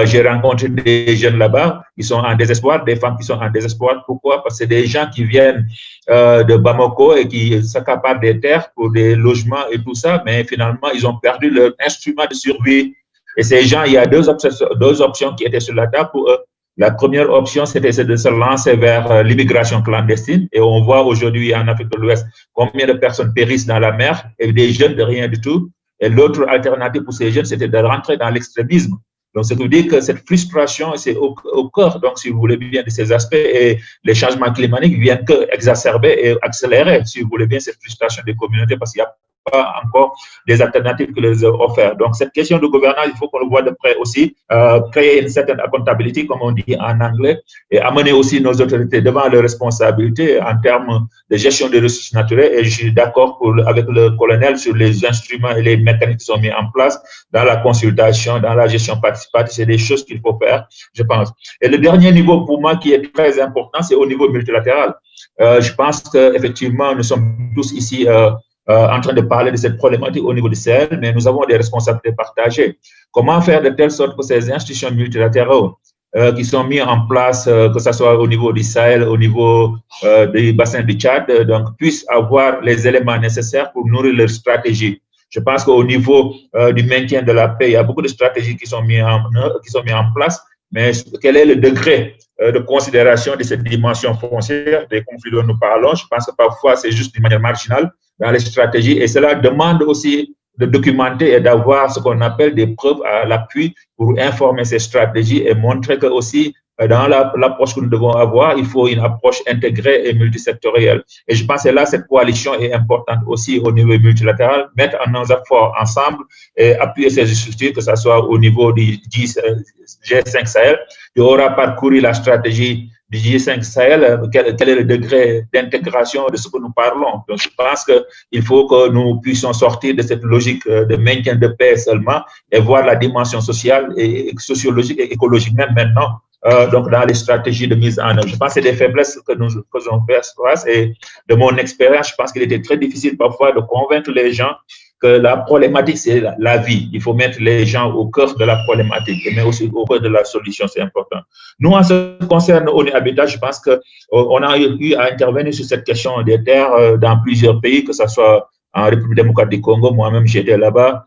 j'ai rencontré des jeunes là-bas qui sont en désespoir, des femmes qui sont en désespoir. Pourquoi? Parce que c'est des gens qui viennent de Bamako et qui s'accaparent des terres pour des logements et tout ça, mais finalement, ils ont perdu leur instrument de survie. Et ces gens, il y a deux options qui étaient sur la table pour eux. La première option, c'était de se lancer vers l'immigration clandestine. Et on voit aujourd'hui en Afrique de l'Ouest combien de personnes périssent dans la mer et des jeunes de rien du tout. Et l'autre alternative pour ces jeunes, c'était de rentrer dans l'extrémisme. Donc, ça veut dire que cette frustration, c'est au cœur, donc, si vous voulez bien, de ces aspects, et les changements climatiques viennent que exacerber et accélérer, si vous voulez bien, cette frustration des communautés, parce qu'il n'y a pas encore des alternatives que les offert. Donc, cette question de gouvernance, il faut qu'on le voit de près aussi, créer une certaine accountability, comme on dit en anglais, et amener aussi nos autorités devant leurs responsabilités en termes de gestion des ressources naturelles. Et je suis d'accord avec le colonel sur les instruments et les mécanismes qui sont mis en place dans la consultation, dans la gestion participative. C'est des choses qu'il faut faire, je pense. Et le dernier niveau pour moi qui est très important, c'est au niveau multilatéral. Je pense qu'effectivement, nous sommes tous ici en train de parler de cette problématique au niveau du Sahel, mais nous avons des responsabilités partagées. Comment faire de telle sorte que ces institutions multilatérales qui sont mises en place, que ce soit au niveau du Sahel, au niveau du bassin du Tchad, donc puissent avoir les éléments nécessaires pour nourrir leur stratégie. Je pense qu'au niveau du maintien de la paix, il y a beaucoup de stratégies qui sont mises en place, mais quel est le degré de considération de cette dimension foncière des conflits dont nous parlons? Je pense que parfois, c'est juste d'une manière marginale dans les stratégies, et cela demande aussi de documenter et d'avoir ce qu'on appelle des preuves à l'appui pour informer ces stratégies et montrer que aussi dans l'approche que nous devons avoir, il faut une approche intégrée et multisectorielle. Et je pense que là, cette coalition est importante aussi au niveau multilatéral, mettre nos efforts ensemble et appuyer ces structures, que ce soit au niveau du G5 Sahel, qui aura parcouru la stratégie du G5 Sahel, quel est le degré d'intégration de ce que nous parlons. Donc, je pense qu'il faut que nous puissions sortir de cette logique de maintien de paix seulement et voir la dimension sociale et sociologique et écologique même maintenant. Donc, dans les stratégies de mise en œuvre. Je pense que c'est des faiblesses que nous faisons face, et de mon expérience, je pense qu'il était très difficile parfois de convaincre les gens que la problématique, c'est la vie. Il faut mettre les gens au cœur de la problématique, mais aussi au cœur de la solution, c'est important. Nous, en ce qui concerne ONU Habitat, je pense qu'on a eu à intervenir sur cette question des terres dans plusieurs pays, que ce soit en République démocratique du Congo, moi-même j'étais là-bas.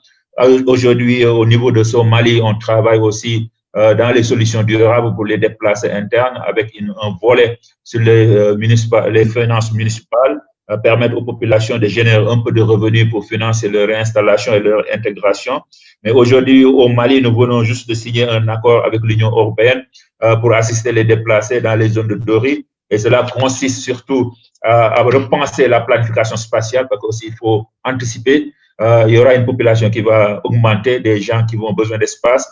Aujourd'hui, au niveau de Somalie, on travaille aussi dans les solutions durables pour les déplacés internes, avec un volet sur les finances municipales, permettre aux populations de générer un peu de revenus pour financer leur réinstallation et leur intégration. Mais aujourd'hui, au Mali, nous venons juste de signer un accord avec l'Union européenne pour assister les déplacés dans les zones de Dori. Et cela consiste surtout à repenser la planification spatiale, parce qu'il faut anticiper. Il y aura une population qui va augmenter, des gens qui vont besoin d'espace.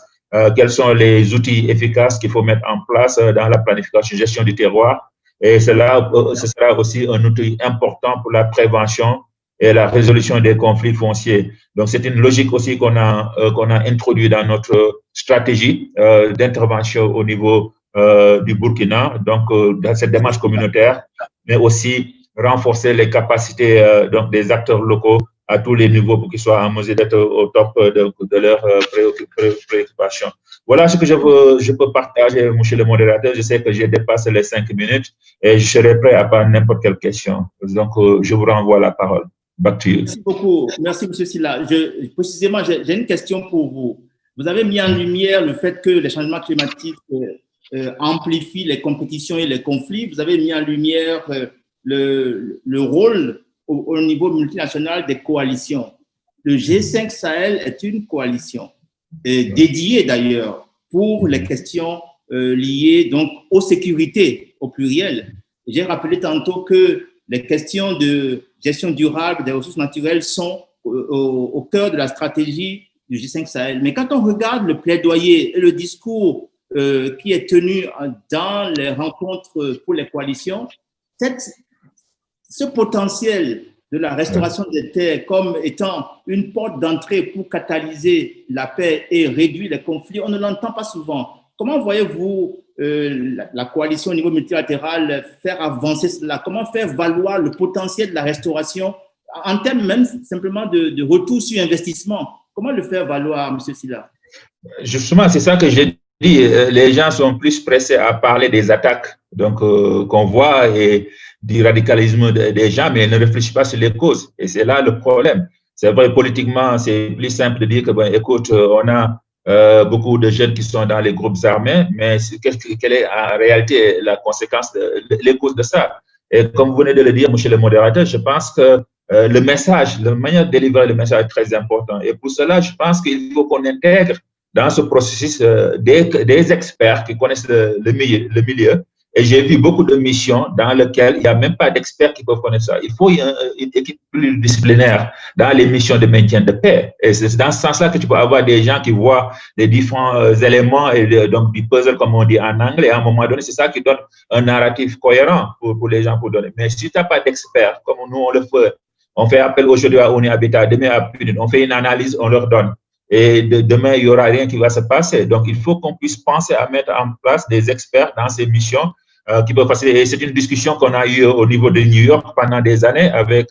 quels sont les outils efficaces qu'il faut mettre en place dans la planification, gestion du terroir. Et ce sera aussi un outil important pour la prévention et la résolution des conflits fonciers. Donc, c'est une logique aussi qu'on a introduit dans notre stratégie d'intervention au niveau du Burkina, donc dans cette démarche communautaire, mais aussi renforcer les capacités donc des acteurs locaux à tous les niveaux pour qu'ils soient en mesure d'être au top de leurs préoccupations. Voilà ce que je peux partager, monsieur le modérateur. Je sais que j'ai dépassé les 5 minutes et je serai prêt à prendre n'importe quelle question. Donc, je vous renvoie la parole. Back to you. Merci beaucoup. Merci, monsieur Sylla. Précisément, j'ai une question pour vous. Vous avez mis en lumière le fait que les changements climatiques amplifient les compétitions et les conflits. Vous avez mis en lumière le rôle au niveau multinational des coalitions. Le G5 Sahel est une coalition dédiée d'ailleurs pour les questions liées donc aux sécurités au pluriel. J'ai rappelé tantôt que les questions de gestion durable des ressources naturelles sont au cœur de la stratégie du G5 Sahel. Mais quand on regarde le plaidoyer et le discours qui est tenu dans les rencontres pour les coalitions, ce potentiel de la restauration des terres comme étant une porte d'entrée pour catalyser la paix et réduire les conflits, on ne l'entend pas souvent. Comment voyez-vous la coalition au niveau multilatéral faire avancer cela? Comment faire valoir le potentiel de la restauration en termes même simplement de retour sur investissement? Comment le faire valoir, M. Sylla? Justement, c'est ça que j'ai dit. Les gens sont plus pressés à parler des attaques qu'on voit et du radicalisme des gens, mais ils ne réfléchissent pas sur les causes. Et c'est là le problème. C'est vrai, politiquement, c'est plus simple de dire que, ben, écoute, on a beaucoup de jeunes qui sont dans les groupes armés, mais quelle est en réalité la conséquence, les causes de ça? Et comme vous venez de le dire, monsieur le modérateur, je pense que le message, la manière de délivrer le message est très important. Et pour cela, je pense qu'il faut qu'on intègre dans ce processus des experts qui connaissent le milieu. Et j'ai vu beaucoup de missions dans lesquelles il n'y a même pas d'experts qui peuvent connaître ça. Il faut une équipe pluridisciplinaire dans les missions de maintien de paix. Et c'est dans ce sens-là que tu peux avoir des gens qui voient les différents éléments et donc du puzzle, comme on dit en anglais. À un moment donné, c'est ça qui donne un narratif cohérent pour les gens pour donner. Mais si tu n'as pas d'experts, comme nous on le fait, on fait appel aujourd'hui à ONU Habitat, demain à PNUD, on fait une analyse, on leur donne. Et demain, il n'y aura rien qui va se passer. Donc, il faut qu'on puisse penser à mettre en place des experts dans ces missions qui peuvent faciliter. Et c'est une discussion qu'on a eue au niveau de New York pendant des années avec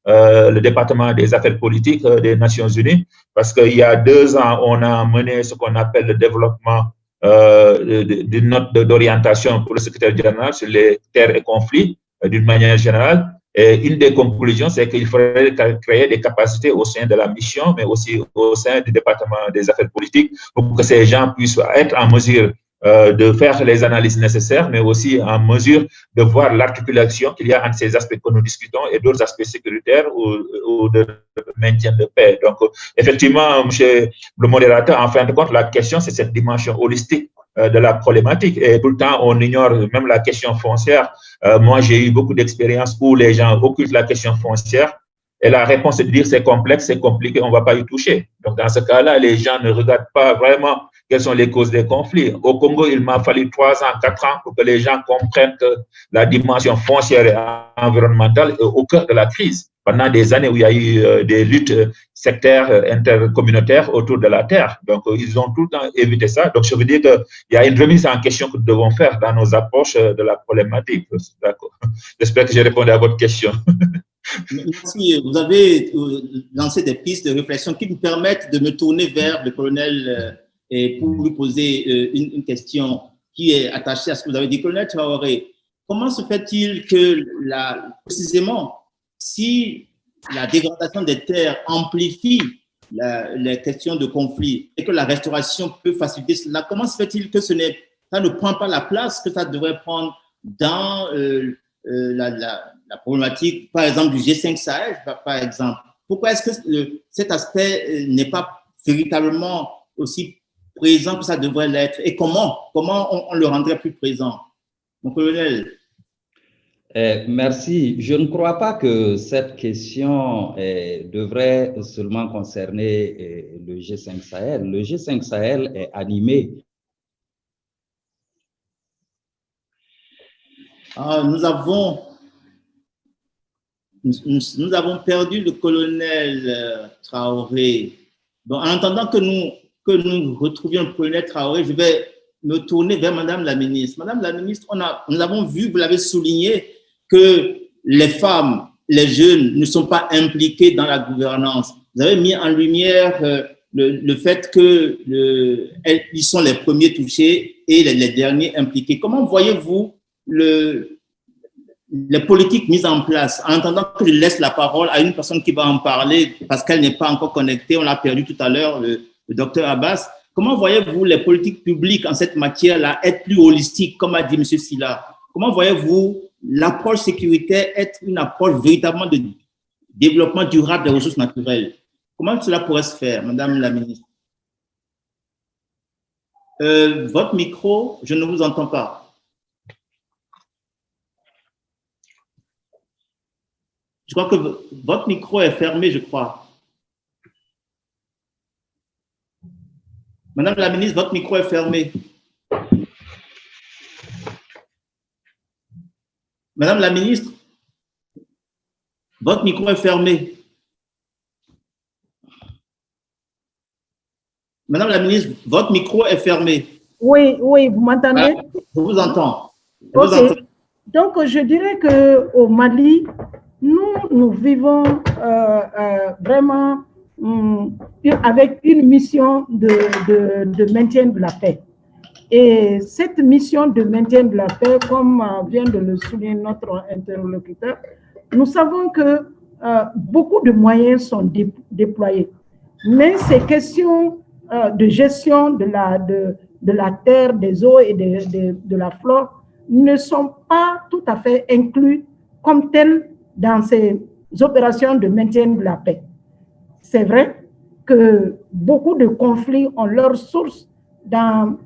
le département des affaires politiques des Nations Unies, parce qu'il y a 2 ans, on a mené ce qu'on appelle le développement d'une note d'orientation pour le secrétaire général sur les terres et conflits d'une manière générale. Et une des conclusions, c'est qu'il faudrait créer des capacités au sein de la mission, mais aussi au sein du département des affaires politiques pour que ces gens puissent être en mesure de faire les analyses nécessaires, mais aussi en mesure de voir l'articulation qu'il y a entre ces aspects que nous discutons et d'autres aspects sécuritaires ou de maintien de paix. Donc, effectivement, monsieur le modérateur, en fin de compte, la question, c'est cette dimension holistique de la problématique. Et tout le temps, on ignore même la question foncière. Moi, j'ai eu beaucoup d'expériences où les gens occultent la question foncière et la réponse est de dire c'est complexe, c'est compliqué, on ne va pas y toucher. Donc, dans ce cas-là, les gens ne regardent pas vraiment quelles sont les causes des conflits. Au Congo, il m'a fallu 3 ans, 4 ans pour que les gens comprennent que la dimension foncière et environnementale est au cœur de la crise. Pendant des années où il y a eu des luttes sectaires, intercommunautaires autour de la terre. Donc, ils ont tout le temps évité ça. Donc, je veux dire qu'il y a une remise en question que nous devons faire dans nos approches de la problématique. D'accord. J'espère que j'ai répondu à votre question. Merci. Vous avez lancé des pistes de réflexion qui me permettent de me tourner vers le colonel et pour lui poser une question qui est attachée à ce que vous avez dit. Colonel Traoré, comment se fait-il que, précisément, si la dégradation des terres amplifie les questions de conflit et que la restauration peut faciliter cela, comment se fait-il que ça ne prend pas la place que ça devrait prendre dans la problématique, par exemple, du G5 Sahel, par exemple? Pourquoi est-ce que cet aspect n'est pas véritablement aussi présent que ça devrait l'être? Et comment on le rendrait plus présent? Mon colonel. Merci. Je ne crois pas que cette question devrait seulement concerner le G5 Sahel. Le G5 Sahel est animé. Nous avons perdu le colonel Traoré. Donc, en attendant que nous retrouvions le colonel Traoré, je vais me tourner vers Madame la ministre. Madame la ministre, nous avons vu, vous l'avez souligné, que les femmes, les jeunes ne sont pas impliqués dans la gouvernance. Vous avez mis en lumière le fait qu'ils sont les premiers touchés et les derniers impliqués. Comment voyez-vous les politiques mises en place, en attendant que je laisse la parole à une personne qui va en parler parce qu'elle n'est pas encore connectée, on l'a perdu tout à l'heure, le docteur Abbas. Comment voyez-vous les politiques publiques en cette matière-là être plus holistiques, comme a dit M. Sylla? Comment voyez-vous l'approche sécuritaire être une approche véritablement de développement durable des ressources naturelles? Comment cela pourrait se faire, Madame la ministre? Votre micro, je ne vous entends pas. Je crois que votre micro est fermé, je crois. Madame la ministre, votre micro est fermé. Madame la ministre, votre micro est fermé. Madame la ministre, votre micro est fermé. Oui, vous m'entendez? Je vous entends. Donc, je dirais qu'au Mali, nous vivons vraiment avec une mission de maintien de la paix. Et cette mission de maintien de la paix, comme vient de le souligner notre interlocuteur, nous savons que beaucoup de moyens sont déployés. Mais ces questions de gestion de la terre, des eaux et de la flore ne sont pas tout à fait inclus comme telles dans ces opérations de maintien de la paix. C'est vrai que beaucoup de conflits ont leur source en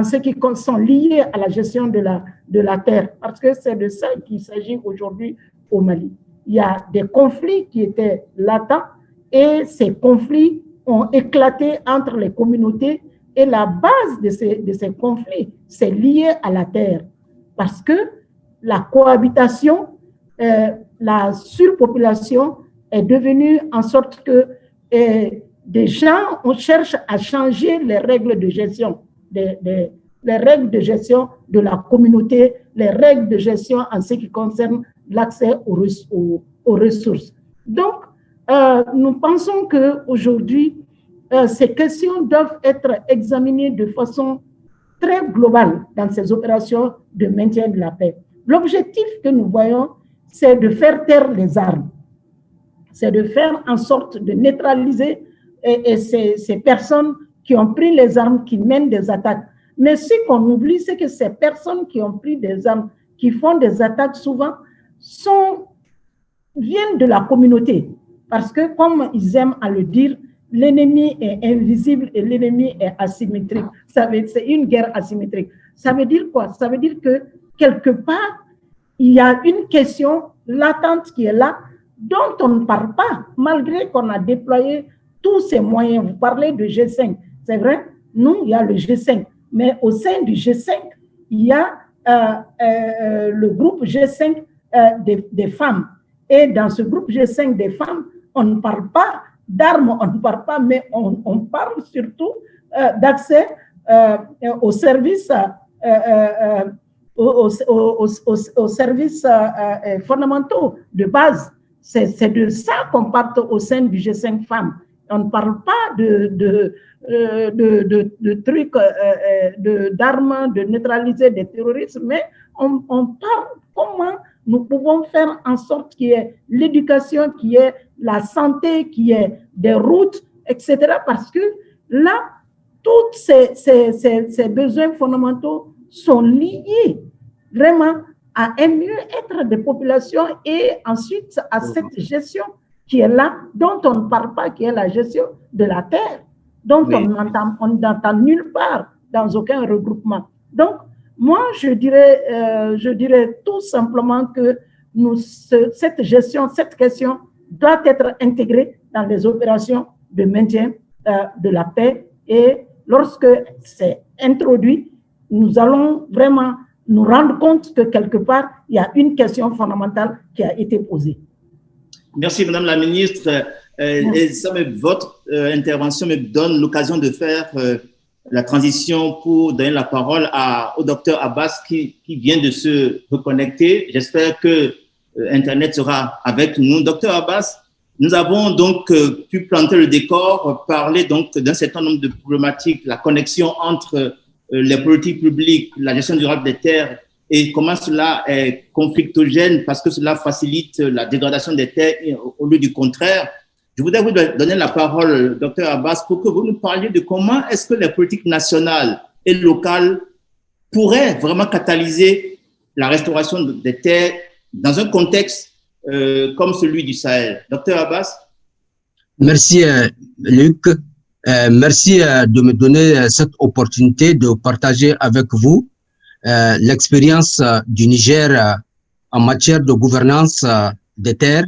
ce qui sont liés à la gestion de la terre, parce que c'est de ça qu'il s'agit aujourd'hui au Mali. Il y a des conflits qui étaient latents et ces conflits ont éclaté entre les communautés et la base de ces conflits, c'est lié à la terre, parce que la cohabitation, la surpopulation est devenue en sorte que des gens cherchent à changer les règles de gestion, les règles de gestion de la communauté, les règles de gestion en ce qui concerne l'accès aux ressources. Donc, nous pensons qu'aujourd'hui, ces questions doivent être examinées de façon très globale dans ces opérations de maintien de la paix. L'objectif que nous voyons, c'est de faire taire les armes. C'est de faire en sorte de neutraliser ces personnes qui ont pris les armes, qui mènent des attaques. Mais ce qu'on oublie, c'est que ces personnes qui ont pris des armes, qui font des attaques souvent, viennent de la communauté. Parce que, comme ils aiment à le dire, l'ennemi est invisible et l'ennemi est asymétrique. C'est une guerre asymétrique. Ça veut dire quoi? Ça veut dire que, quelque part, il y a une question latente qui est là, dont on ne parle pas, malgré qu'on a déployé tous ces moyens. Vous parlez de G5, c'est vrai, nous, il y a le G5, mais au sein du G5, il y a le groupe G5 des femmes. Et dans ce groupe G5 des femmes, on ne parle pas d'armes, on ne parle pas, mais on parle surtout d'accès aux services aux services fondamentaux de base. C'est de ça qu'on parle au sein du G5 femmes. On ne parle pas de trucs, d'armes, de neutraliser des terroristes, mais on parle comment nous pouvons faire en sorte qu'il y ait l'éducation, qu'il y ait la santé, qu'il y ait des routes, etc. Parce que là, tous ces besoins fondamentaux sont liés vraiment à un mieux-être des populations et ensuite à cette gestion qui est là, dont on ne parle pas, qui est la gestion de la terre, dont on n'entend nulle part dans aucun regroupement. Donc, Moi, je dirais tout simplement que cette question doit être intégrée dans les opérations de maintien de la paix. Et lorsque c'est introduit, nous allons vraiment nous rendre compte que quelque part, il y a une question fondamentale qui a été posée. Merci, Madame la Ministre. Votre intervention me donne l'occasion de faire la transition pour donner la parole au docteur Abbas qui vient de se reconnecter. J'espère que Internet sera avec nous. Docteur Abbas, nous avons donc pu planter le décor, parler donc d'un certain nombre de problématiques, la connexion entre les politiques publiques, la gestion durable des terres et comment cela est conflictogène parce que cela facilite la dégradation des terres au lieu du contraire. Je voudrais vous donner la parole, docteur Abbas, pour que vous nous parliez de comment est-ce que les politiques nationales et locales pourraient vraiment catalyser la restauration des terres dans un contexte comme celui du Sahel. Docteur Abbas. Merci, Luc. Merci de me donner cette opportunité de partager avec vous l'expérience du Niger en matière de gouvernance des terres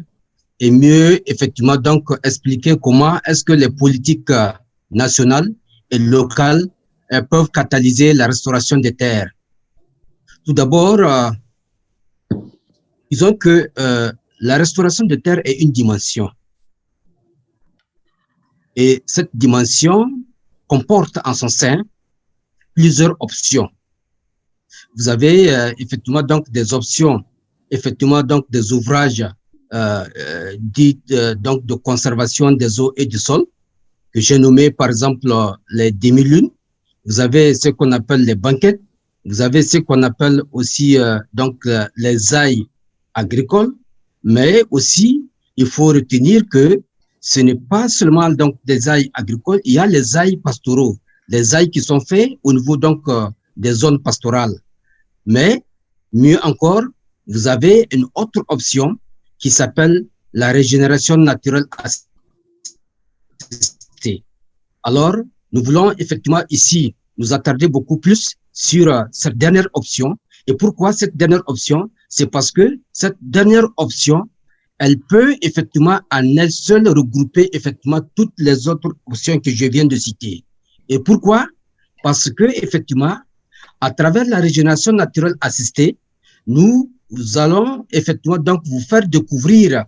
et mieux, effectivement, donc expliquer comment est-ce que les politiques nationales et locales peuvent catalyser la restauration des terres. Tout d'abord, disons que la restauration des terres est une dimension. Et cette dimension comporte en son sein plusieurs options. Vous avez effectivement donc des options, effectivement donc des ouvrages dits donc de conservation des eaux et du sol, que j'ai nommé par exemple les demi-lunes. Vous avez ce qu'on appelle les banquettes. Vous avez ce qu'on appelle aussi donc les ailes agricoles. Mais aussi, il faut retenir que ce n'est pas seulement donc des ailes agricoles, il y a les ailes pastoraux, les ailes qui sont faits au niveau donc des zones pastorales. Mais mieux encore, vous avez une autre option qui s'appelle la régénération naturelle assistée. Alors, nous voulons effectivement ici nous attarder beaucoup plus sur cette dernière option. Et pourquoi cette dernière option? C'est parce que cette dernière option, elle peut effectivement en elle seule regrouper effectivement toutes les autres options que je viens de citer. Et pourquoi? Parce que effectivement, à travers la régénération naturelle assistée, nous allons effectivement donc vous faire découvrir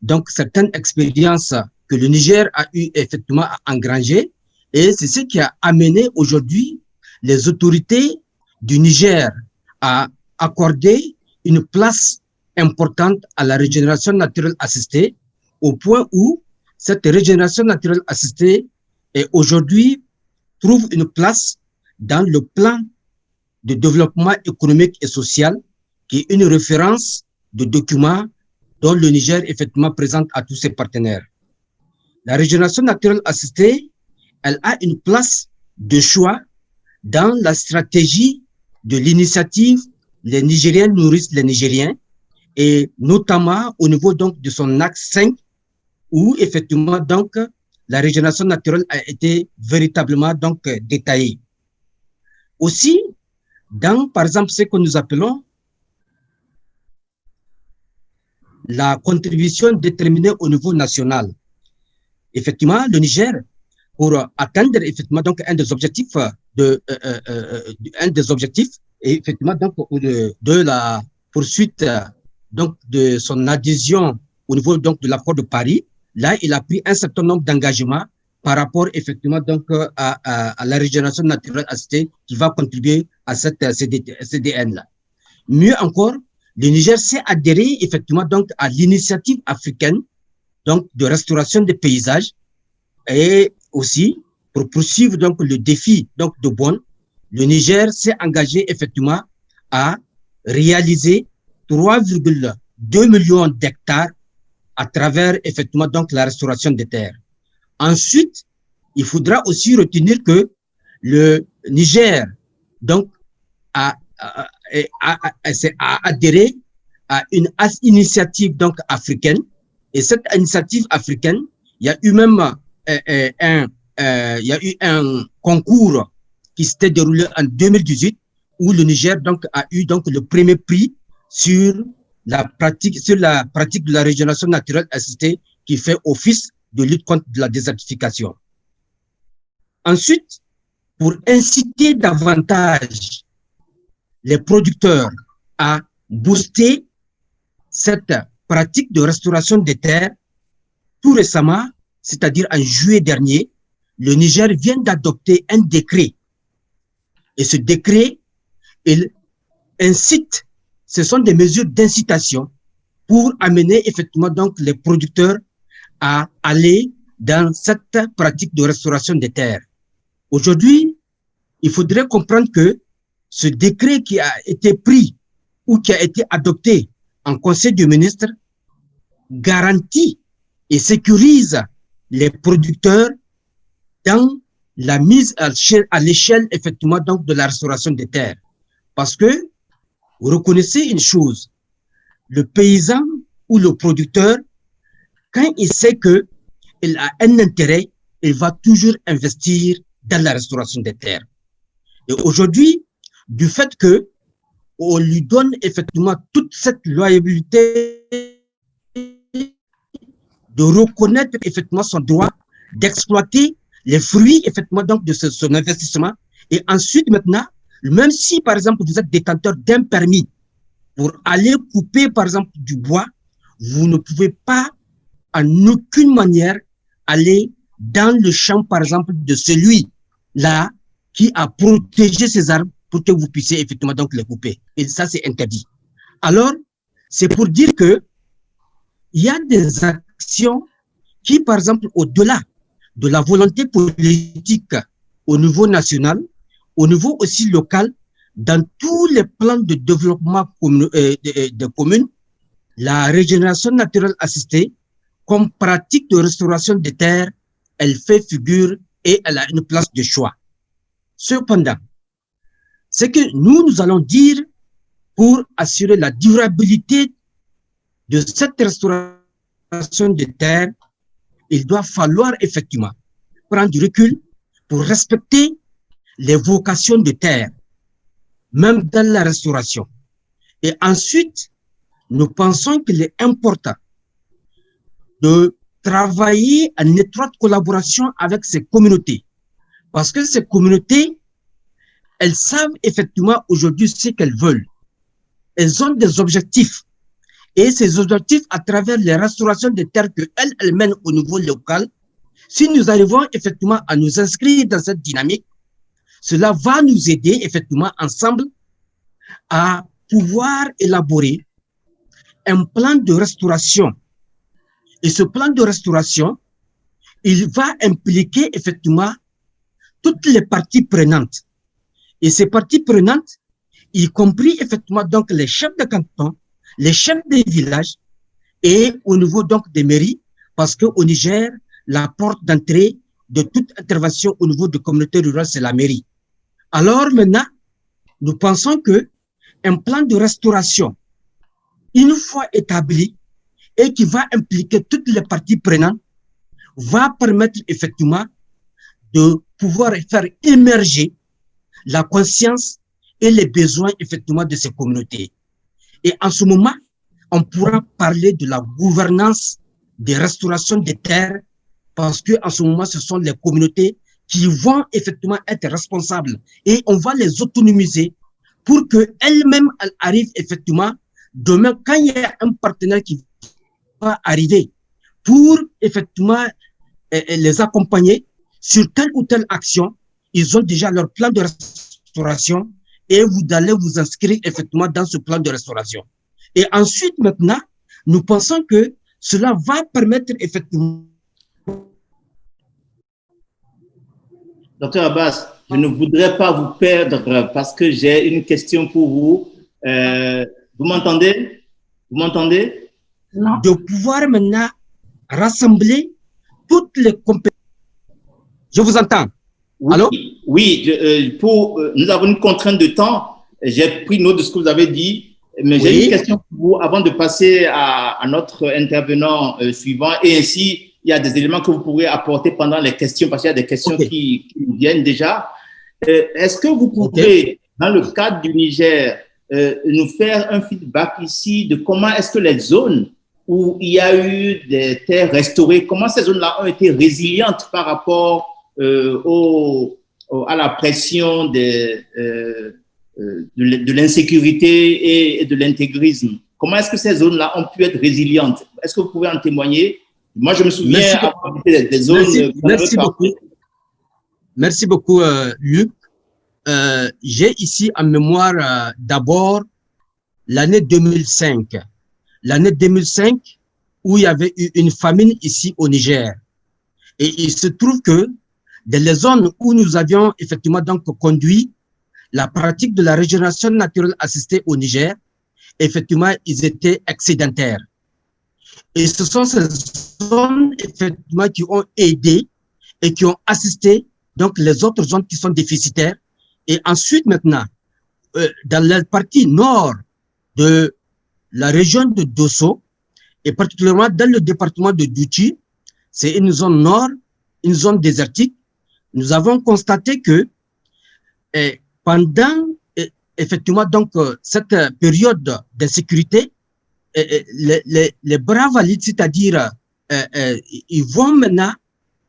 donc certaines expériences que le Niger a eu effectivement à engranger, et c'est ce qui a amené aujourd'hui les autorités du Niger à accorder une place importante à la régénération naturelle assistée, au point où cette régénération naturelle assistée est aujourd'hui trouve une place dans le plan de développement économique et social, qui est une référence de document dont le Niger effectivement présente à tous ses partenaires. La régénération naturelle assistée, elle a une place de choix dans la stratégie de l'initiative Les Nigériens nourrissent les Nigériens, et notamment au niveau donc de son axe 5, où effectivement donc la régénération naturelle a été véritablement donc détaillée. Aussi, dans par exemple ce que nous appelons la contribution déterminée au niveau national. Effectivement, le Niger, pour atteindre effectivement donc un des objectifs et effectivement donc de la poursuite donc de son adhésion au niveau donc de l'accord de Paris, là il a pris un certain nombre d'engagements par rapport effectivement donc à la régénération naturelle assistée qui va contribuer à cette CDN là. Mieux encore, le Niger s'est adhéré effectivement donc à l'initiative africaine donc de restauration des paysages, et aussi pour poursuivre donc le défi donc de Bonn, le Niger s'est engagé effectivement à réaliser 3,2 millions d'hectares à travers effectivement donc la restauration des terres. Ensuite, il faudra aussi retenir que le Niger donc s'est adhéré à une initiative donc africaine, et cette initiative africaine, il y a eu même un concours qui s'était déroulé en 2018 où le Niger donc, a eu donc, le premier prix sur la pratique de la régénération naturelle assistée qui fait office de lutte contre la désertification. Ensuite, pour inciter davantage les producteurs à booster cette pratique de restauration des terres, tout récemment, c'est-à-dire en juillet dernier, le Niger vient d'adopter un décret. Et ce décret, il incite, ce sont des mesures d'incitation pour amener effectivement donc les producteurs à aller dans cette pratique de restauration des terres. Aujourd'hui, il faudrait comprendre que ce décret qui a été pris ou qui a été adopté en Conseil des ministres garantit et sécurise les producteurs dans la mise à l'échelle effectivement donc de la restauration des terres. Parce que vous reconnaissez une chose, le paysan ou le producteur, quand il sait qu'il a un intérêt, il va toujours investir dans la restauration des terres. Et aujourd'hui, du fait que on lui donne effectivement toute cette loyauté de reconnaître effectivement son droit d'exploiter les fruits effectivement donc de son investissement. Et ensuite maintenant, même si par exemple vous êtes détenteur d'un permis pour aller couper par exemple du bois, vous ne pouvez pas en aucune manière aller dans le champ par exemple de celui-là qui a protégé ses arbres pour que vous puissiez effectivement donc les couper. Et ça c'est interdit. Alors, c'est pour dire que il y a des actions qui par exemple au-delà de la volonté politique au niveau national, au niveau aussi local, dans tous les plans de développement de communes, la régénération naturelle assistée, comme pratique de restauration des terres, elle fait figure et elle a une place de choix. Cependant, ce que nous allons dire pour assurer la durabilité de cette restauration des terres, il doit falloir effectivement prendre du recul pour respecter les vocations de terre, même dans la restauration. Et ensuite, nous pensons qu'il est important de travailler en étroite collaboration avec ces communautés. Parce que ces communautés, elles savent effectivement aujourd'hui ce qu'elles veulent. Elles ont des objectifs. Et ces objectifs, à travers les restaurations des terres qu'elles mènent au niveau local, si nous arrivons effectivement à nous inscrire dans cette dynamique, cela va nous aider effectivement ensemble à pouvoir élaborer un plan de restauration. Et ce plan de restauration, il va impliquer effectivement toutes les parties prenantes. Et ces parties prenantes, y compris effectivement donc les chefs de canton, les chefs des villages et au niveau donc des mairies, parce qu'au Niger, la porte d'entrée de toute intervention au niveau de communauté rurale, c'est la mairie. Alors maintenant, nous pensons que un plan de restauration, une fois établi et qui va impliquer toutes les parties prenantes, va permettre effectivement de pouvoir faire émerger la conscience et les besoins effectivement de ces communautés. Et en ce moment, on pourra parler de la gouvernance des restaurations des terres parce que en ce moment, ce sont les communautés qui vont effectivement être responsables et on va les autonomiser pour qu'elles-mêmes arrivent effectivement demain quand il y a un partenaire qui va arriver pour effectivement les accompagner sur telle ou telle action, ils ont déjà leur plan de restauration et vous allez vous inscrire effectivement dans ce plan de restauration. Et ensuite, maintenant, nous pensons que cela va permettre effectivement. Docteur Abbas, je ne voudrais pas vous perdre parce que j'ai une question pour vous. Vous m'entendez? Vous m'entendez? Non. De pouvoir maintenant rassembler toutes les compétences. Je vous entends. Oui, allô? Oui, nous avons une contrainte de temps. J'ai pris note de ce que vous avez dit, mais j'ai une question pour vous avant de passer à notre intervenant suivant. Et ainsi, il y a des éléments que vous pourrez apporter pendant les questions, parce qu'il y a des questions qui viennent déjà. Est-ce que vous pouvez dans le cadre du Niger, nous faire un feedback ici de comment est-ce que les zones où il y a eu des terres restaurées, comment ces zones-là ont été résilientes par rapport à la pression de l'insécurité et de l'intégrisme. Comment est-ce que ces zones-là ont pu être résilientes? Est-ce que vous pouvez en témoigner? Moi, je me souviens avoir visité des zones… Merci beaucoup, Luc. J'ai ici en mémoire d'abord l'année 2005. L'année 2005 où il y avait eu une famine ici au Niger. Et il se trouve que dans les zones où nous avions effectivement donc conduit la pratique de la régénération naturelle assistée au Niger, effectivement, ils étaient excédentaires. Et ce sont ces zones, effectivement, qui ont aidé et qui ont assisté donc les autres zones qui sont déficitaires. Et ensuite, maintenant, dans la partie nord de la région de Dosso, et particulièrement dans le département de Douchi, c'est une zone nord, une zone désertique. Nous avons constaté que pendant effectivement donc cette période d'insécurité, les braves valides, c'est-à-dire ils vont maintenant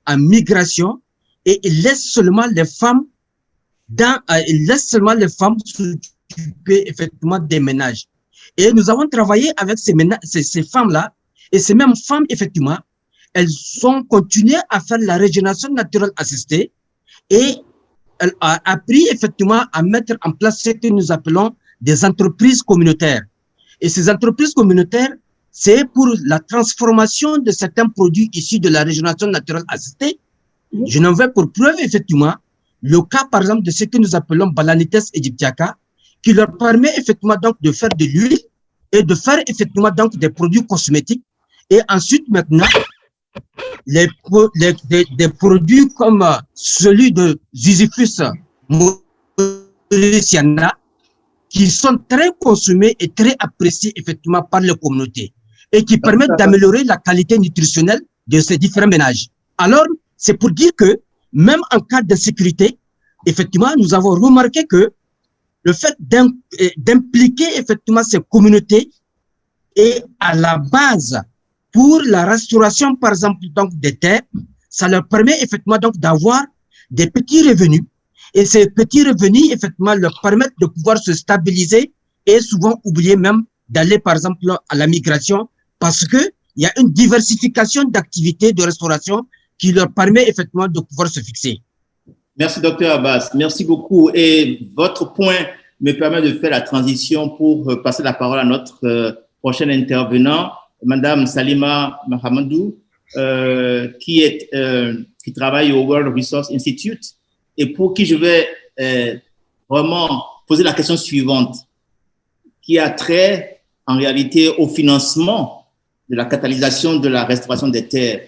en migration et ils laissent seulement les femmes s'occuper effectivement des ménages. Et nous avons travaillé avec ces femmes-là, et ces mêmes femmes, effectivement, elles ont continué à faire la régénération naturelle assistée, et elles ont appris effectivement à mettre en place ce que nous appelons des entreprises communautaires. Et ces entreprises communautaires, c'est pour la transformation de certains produits issus de la régénération naturelle assistée. Je n'en veux pour preuve, effectivement, le cas, par exemple, de ce que nous appelons Balanites aegyptiaca, qui leur permet effectivement donc de faire de l'huile et de faire effectivement donc des produits cosmétiques. Et ensuite, maintenant, des produits comme celui de Ziziphus mauritiana, qui sont très consommés et très appréciés effectivement par les communautés et qui permettent d'améliorer la qualité nutritionnelle de ces différents ménages. Alors, c'est pour dire que même en cas d'insécurité, effectivement, nous avons remarqué que le fait d'impliquer effectivement ces communautés est à la base pour la restauration, par exemple, donc des terres. Ça leur permet effectivement donc d'avoir des petits revenus. Et ces petits revenus, effectivement, leur permettent de pouvoir se stabiliser et souvent oublier même d'aller, par exemple, à la migration parce qu'il y a une diversification d'activités de restauration qui leur permet effectivement de pouvoir se fixer. Merci, Dr Abbas. Merci beaucoup. Et votre point me permet de faire la transition pour passer la parole à notre prochain intervenant, Madame Salima Mahamadou, qui travaille au World Resource Institute et pour qui je vais vraiment poser la question suivante, qui a trait en réalité au financement de la catalysation de la restauration des terres,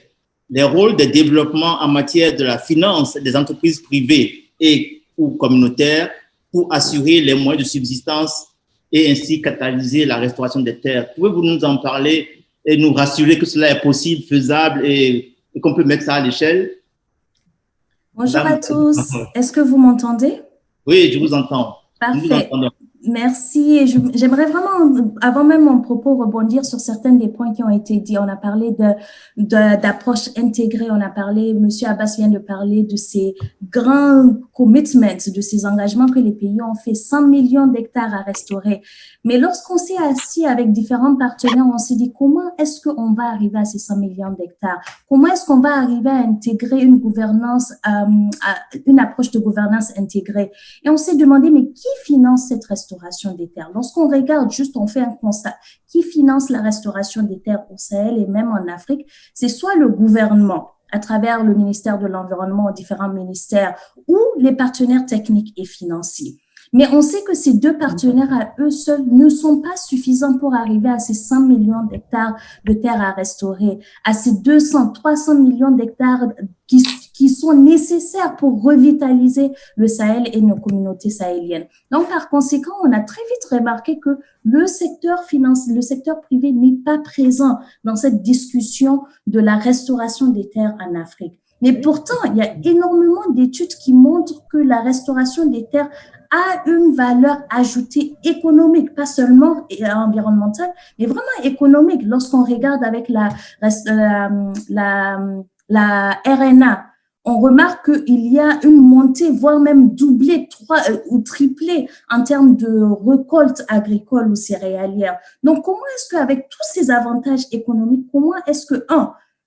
les rôles de développement en matière de la finance des entreprises privées et ou communautaires pour assurer les moyens de subsistance et ainsi catalyser la restauration des terres. Pouvez-vous nous en parler et nous rassurer que cela est possible, faisable et qu'on peut mettre ça à l'échelle? Bonjour à tous. Est-ce que vous m'entendez? Oui, je vous entends. Parfait. Merci. Et j'aimerais vraiment, avant même mon propos, rebondir sur certains des points qui ont été dits. On a parlé d'approche intégrée. On a parlé, Monsieur Abbas vient de parler de ces grands commitments, de ces engagements que les pays ont fait, 100 millions d'hectares à restaurer. Mais lorsqu'on s'est assis avec différents partenaires, on s'est dit comment est-ce qu'on va arriver à ces 100 millions d'hectares? Comment est-ce qu'on va arriver à intégrer une gouvernance, une approche de gouvernance intégrée? Et on s'est demandé, mais qui finance cette restauration des terres? Lorsqu'on regarde juste, on fait un constat. Qui finance la restauration des terres au Sahel et même en Afrique? C'est soit le gouvernement, à travers le ministère de l'Environnement, différents ministères, ou les partenaires techniques et financiers. Mais on sait que ces deux partenaires à eux seuls ne sont pas suffisants pour arriver à ces 100 millions d'hectares de terres à restaurer, à ces 200, 300 millions d'hectares qui sont nécessaires pour revitaliser le Sahel et nos communautés sahéliennes. Donc, par conséquent, on a très vite remarqué que le secteur privé n'est pas présent dans cette discussion de la restauration des terres en Afrique. Mais pourtant, il y a énormément d'études qui montrent que la restauration des terres a une valeur ajoutée économique, pas seulement environnementale, mais vraiment économique. Lorsqu'on regarde avec la RNA, on remarque qu'il y a une montée, voire même doublée, ou triplée en termes de récolte agricole ou céréalière. Donc, comment est-ce qu'avec tous ces avantages économiques, comment est-ce que,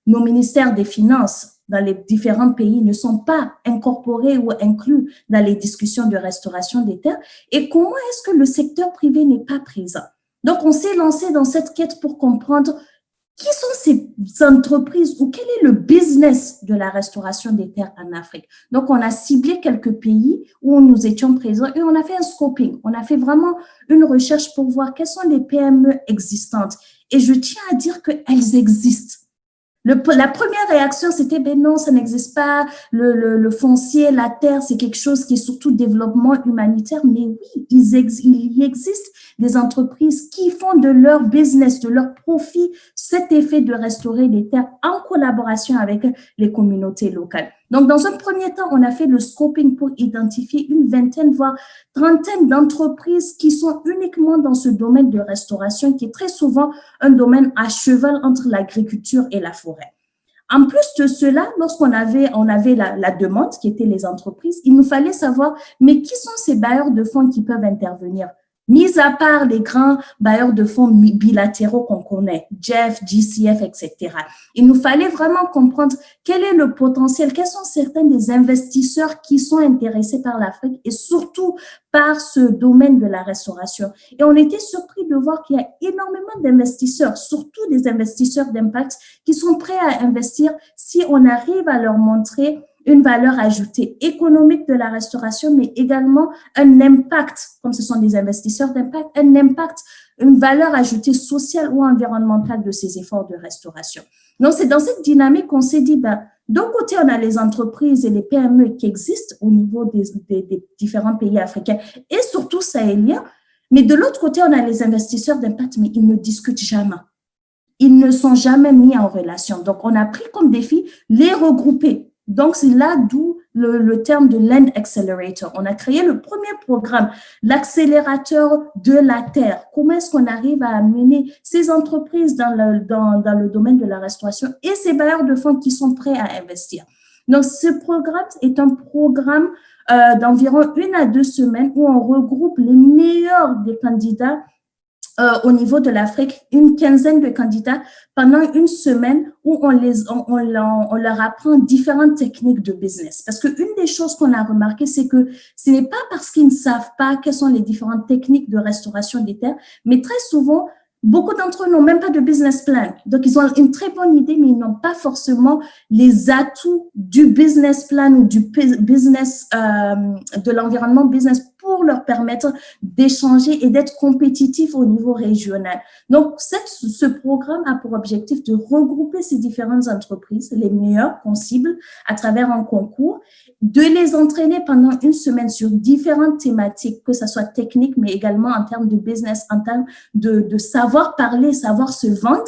nos ministères des Finances dans les différents pays ne sont pas incorporés ou inclus dans les discussions de restauration des terres, et comment est-ce que le secteur privé n'est pas présent? Donc, on s'est lancé dans cette quête pour comprendre qui sont ces entreprises ou quel est le business de la restauration des terres en Afrique. Donc, on a ciblé quelques pays où nous étions présents et on a fait un scoping. On a fait vraiment une recherche pour voir quelles sont les PME existantes. Et je tiens à dire qu'elles existent. La première réaction, c'était, ben non, ça n'existe pas. Le foncier, la terre, c'est quelque chose qui est surtout développement humanitaire. Mais oui, il y existe des entreprises qui font de leur business, de leur profit, cet effet de restaurer les terres en collaboration avec les communautés locales. Donc, dans un premier temps, on a fait le scoping pour identifier une vingtaine, voire trentaine d'entreprises qui sont uniquement dans ce domaine de restauration, qui est très souvent un domaine à cheval entre l'agriculture et la forêt. En plus de cela, lorsqu'on avait la demande, qui était les entreprises, il nous fallait savoir, mais qui sont ces bailleurs de fonds qui peuvent intervenir? Mis à part les grands bailleurs de fonds bilatéraux qu'on connaît, Jeff, GCF, etc. Il nous fallait vraiment comprendre quel est le potentiel, quels sont certains des investisseurs qui sont intéressés par l'Afrique et surtout par ce domaine de la restauration. Et on était surpris de voir qu'il y a énormément d'investisseurs, surtout des investisseurs d'impact, qui sont prêts à investir si on arrive à leur montrer une valeur ajoutée économique de la restauration, mais également un impact, comme ce sont des investisseurs d'impact, un impact, une valeur ajoutée sociale ou environnementale de ces efforts de restauration. Donc, c'est dans cette dynamique qu'on s'est dit, d'un côté, on a les entreprises et les PME qui existent au niveau des différents pays africains et surtout sahéliens, mais de l'autre côté, on a les investisseurs d'impact, mais ils ne discutent jamais. Ils ne sont jamais mis en relation. Donc, on a pris comme défi les regrouper. Donc, c'est là d'où le terme de Land Accelerator. On a créé le premier programme, l'accélérateur de la terre. Comment est-ce qu'on arrive à amener ces entreprises dans le domaine de la restauration et ces bailleurs de fonds qui sont prêts à investir? Donc, ce programme est un programme d'environ 1 à 2 semaines où on regroupe les meilleurs des candidats au niveau de l'Afrique, une quinzaine de candidats pendant 1 semaine où on leur apprend différentes techniques de business. Parce que une des choses qu'on a remarqué, c'est que ce n'est pas parce qu'ils ne savent pas quelles sont les différentes techniques de restauration des terres, mais très souvent, beaucoup d'entre eux n'ont même pas de business plan. Donc, ils ont une très bonne idée, mais ils n'ont pas forcément les atouts du business plan ou du business, de l'environnement business pour leur permettre d'échanger et d'être compétitifs au niveau régional. Donc, ce programme a pour objectif de regrouper ces différentes entreprises, les meilleures qu'on cible à travers un concours, de les entraîner pendant 1 semaine sur différentes thématiques, que ce soit technique, mais également en termes de business, en termes de savoir parler, savoir se vendre.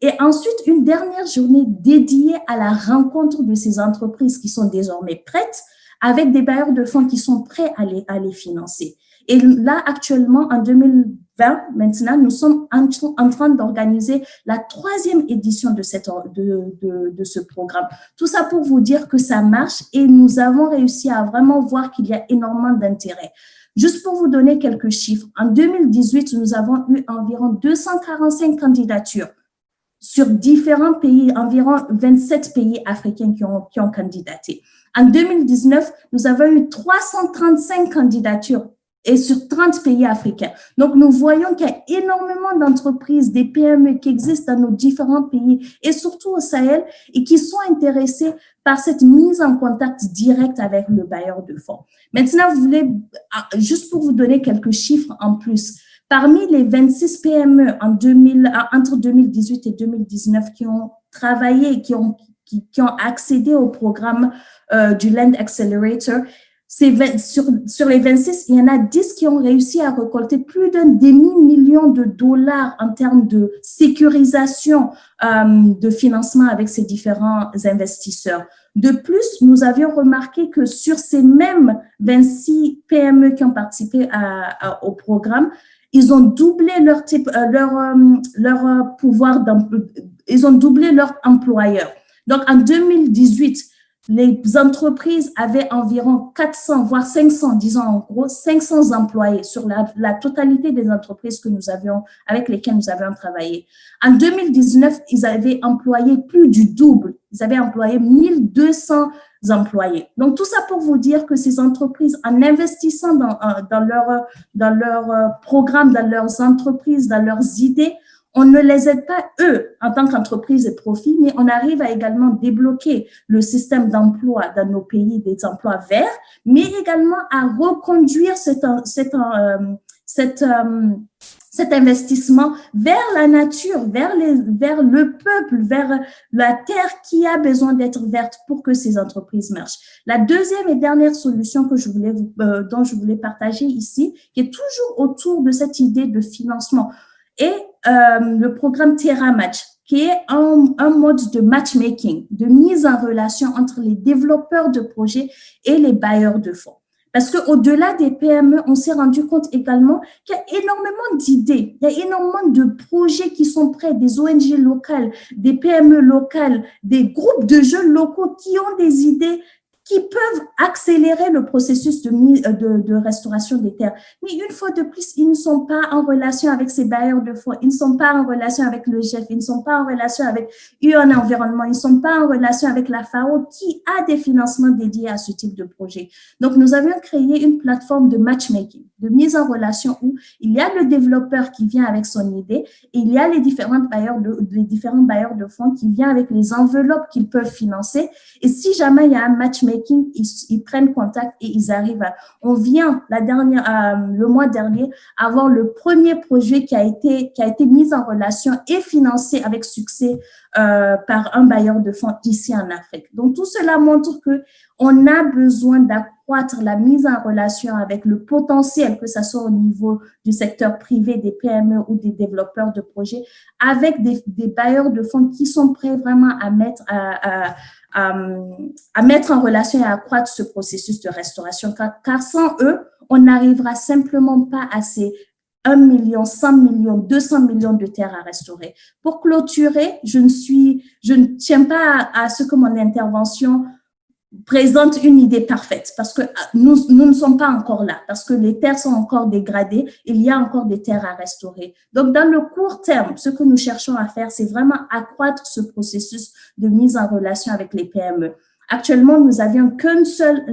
Et ensuite, une dernière journée dédiée à la rencontre de ces entreprises qui sont désormais prêtes avec des bailleurs de fonds qui sont prêts à les financer. Et là, actuellement, en 2020, maintenant, nous sommes en train d'organiser la 3e édition de ce programme. Tout ça pour vous dire que ça marche et nous avons réussi à vraiment voir qu'il y a énormément d'intérêt. Juste pour vous donner quelques chiffres, en 2018, nous avons eu environ 245 candidatures sur différents pays, environ 27 pays africains qui ont candidaté. En 2019, nous avons eu 335 candidatures et sur 30 pays africains. Donc, nous voyons qu'il y a énormément d'entreprises, des PME qui existent dans nos différents pays et surtout au Sahel et qui sont intéressées par cette mise en contact direct avec le bailleur de fonds. Maintenant, juste pour vous donner quelques chiffres en plus, parmi les 26 PME entre 2018 et 2019 qui ont travaillé et qui ont accédé au programme du Land Accelerator, Sur les 26, il y en a 10 qui ont réussi à récolter plus d'un demi-million de dollars en termes de sécurisation de financement avec ces différents investisseurs. De plus, nous avions remarqué que sur ces mêmes 26 PME qui ont participé au programme, ils ont doublé leur pouvoir ils ont doublé leur employeur. Donc, en 2018, les entreprises avaient environ 400, voire 500, disons en gros, 500 employés sur la totalité des entreprises avec lesquelles nous avions travaillé. En 2019, ils avaient employé plus du double. Ils avaient employé 1200 employés. Donc, tout ça pour vous dire que ces entreprises, en investissant dans leur programme, dans leurs entreprises, dans leurs idées, on ne les aide pas, eux, en tant qu'entreprise et profit, mais on arrive à également débloquer le système d'emploi dans nos pays, des emplois verts, mais également à reconduire cet investissement vers la nature, vers le peuple, vers la terre qui a besoin d'être verte pour que ces entreprises marchent. La deuxième et dernière solution dont je voulais partager ici, qui est toujours autour de cette idée de financement, est le programme TerraMatch, qui est un mode de matchmaking, de mise en relation entre les développeurs de projets et les bailleurs de fonds. Parce qu'au-delà des PME, on s'est rendu compte également qu'il y a énormément d'idées, il y a énormément de projets qui sont prêts, des ONG locales, des PME locales, des groupes de jeunes locaux qui ont des idées qui peuvent accélérer le processus de restauration des terres. Mais une fois de plus, ils ne sont pas en relation avec ces bailleurs de fonds, ils ne sont pas en relation avec le GEF, ils ne sont pas en relation avec UN Environnement, ils ne sont pas en relation avec la FAO qui a des financements dédiés à ce type de projet. Donc, nous avions créé une plateforme de matchmaking, de mise en relation où il y a le développeur qui vient avec son idée et il y a les différents bailleurs de fonds qui viennent avec les enveloppes qu'ils peuvent financer. Et si jamais il y a un matchmaking, ils prennent contact et ils arrivent on vient le mois dernier avoir le premier projet qui a été mis en relation et financé avec succès par un bailleur de fonds ici en Afrique. Donc tout cela montre que on a besoin d'accroître la mise en relation avec le potentiel, que ce soit au niveau du secteur privé, des PME ou des développeurs de projets, avec des bailleurs de fonds qui sont prêts vraiment à mettre en relation et à accroître ce processus de restauration. Car sans eux, on n'arrivera simplement pas à ces 1 million, 100 millions, 200 millions de terres à restaurer. Pour clôturer, je ne tiens pas à ce que mon intervention présente une idée parfaite parce que nous ne sommes pas encore là, parce que les terres sont encore dégradées, il y a encore des terres à restaurer. Donc, dans le court terme, ce que nous cherchons à faire, c'est vraiment accroître ce processus de mise en relation avec les PME. Actuellement, nous n'avions qu'un seul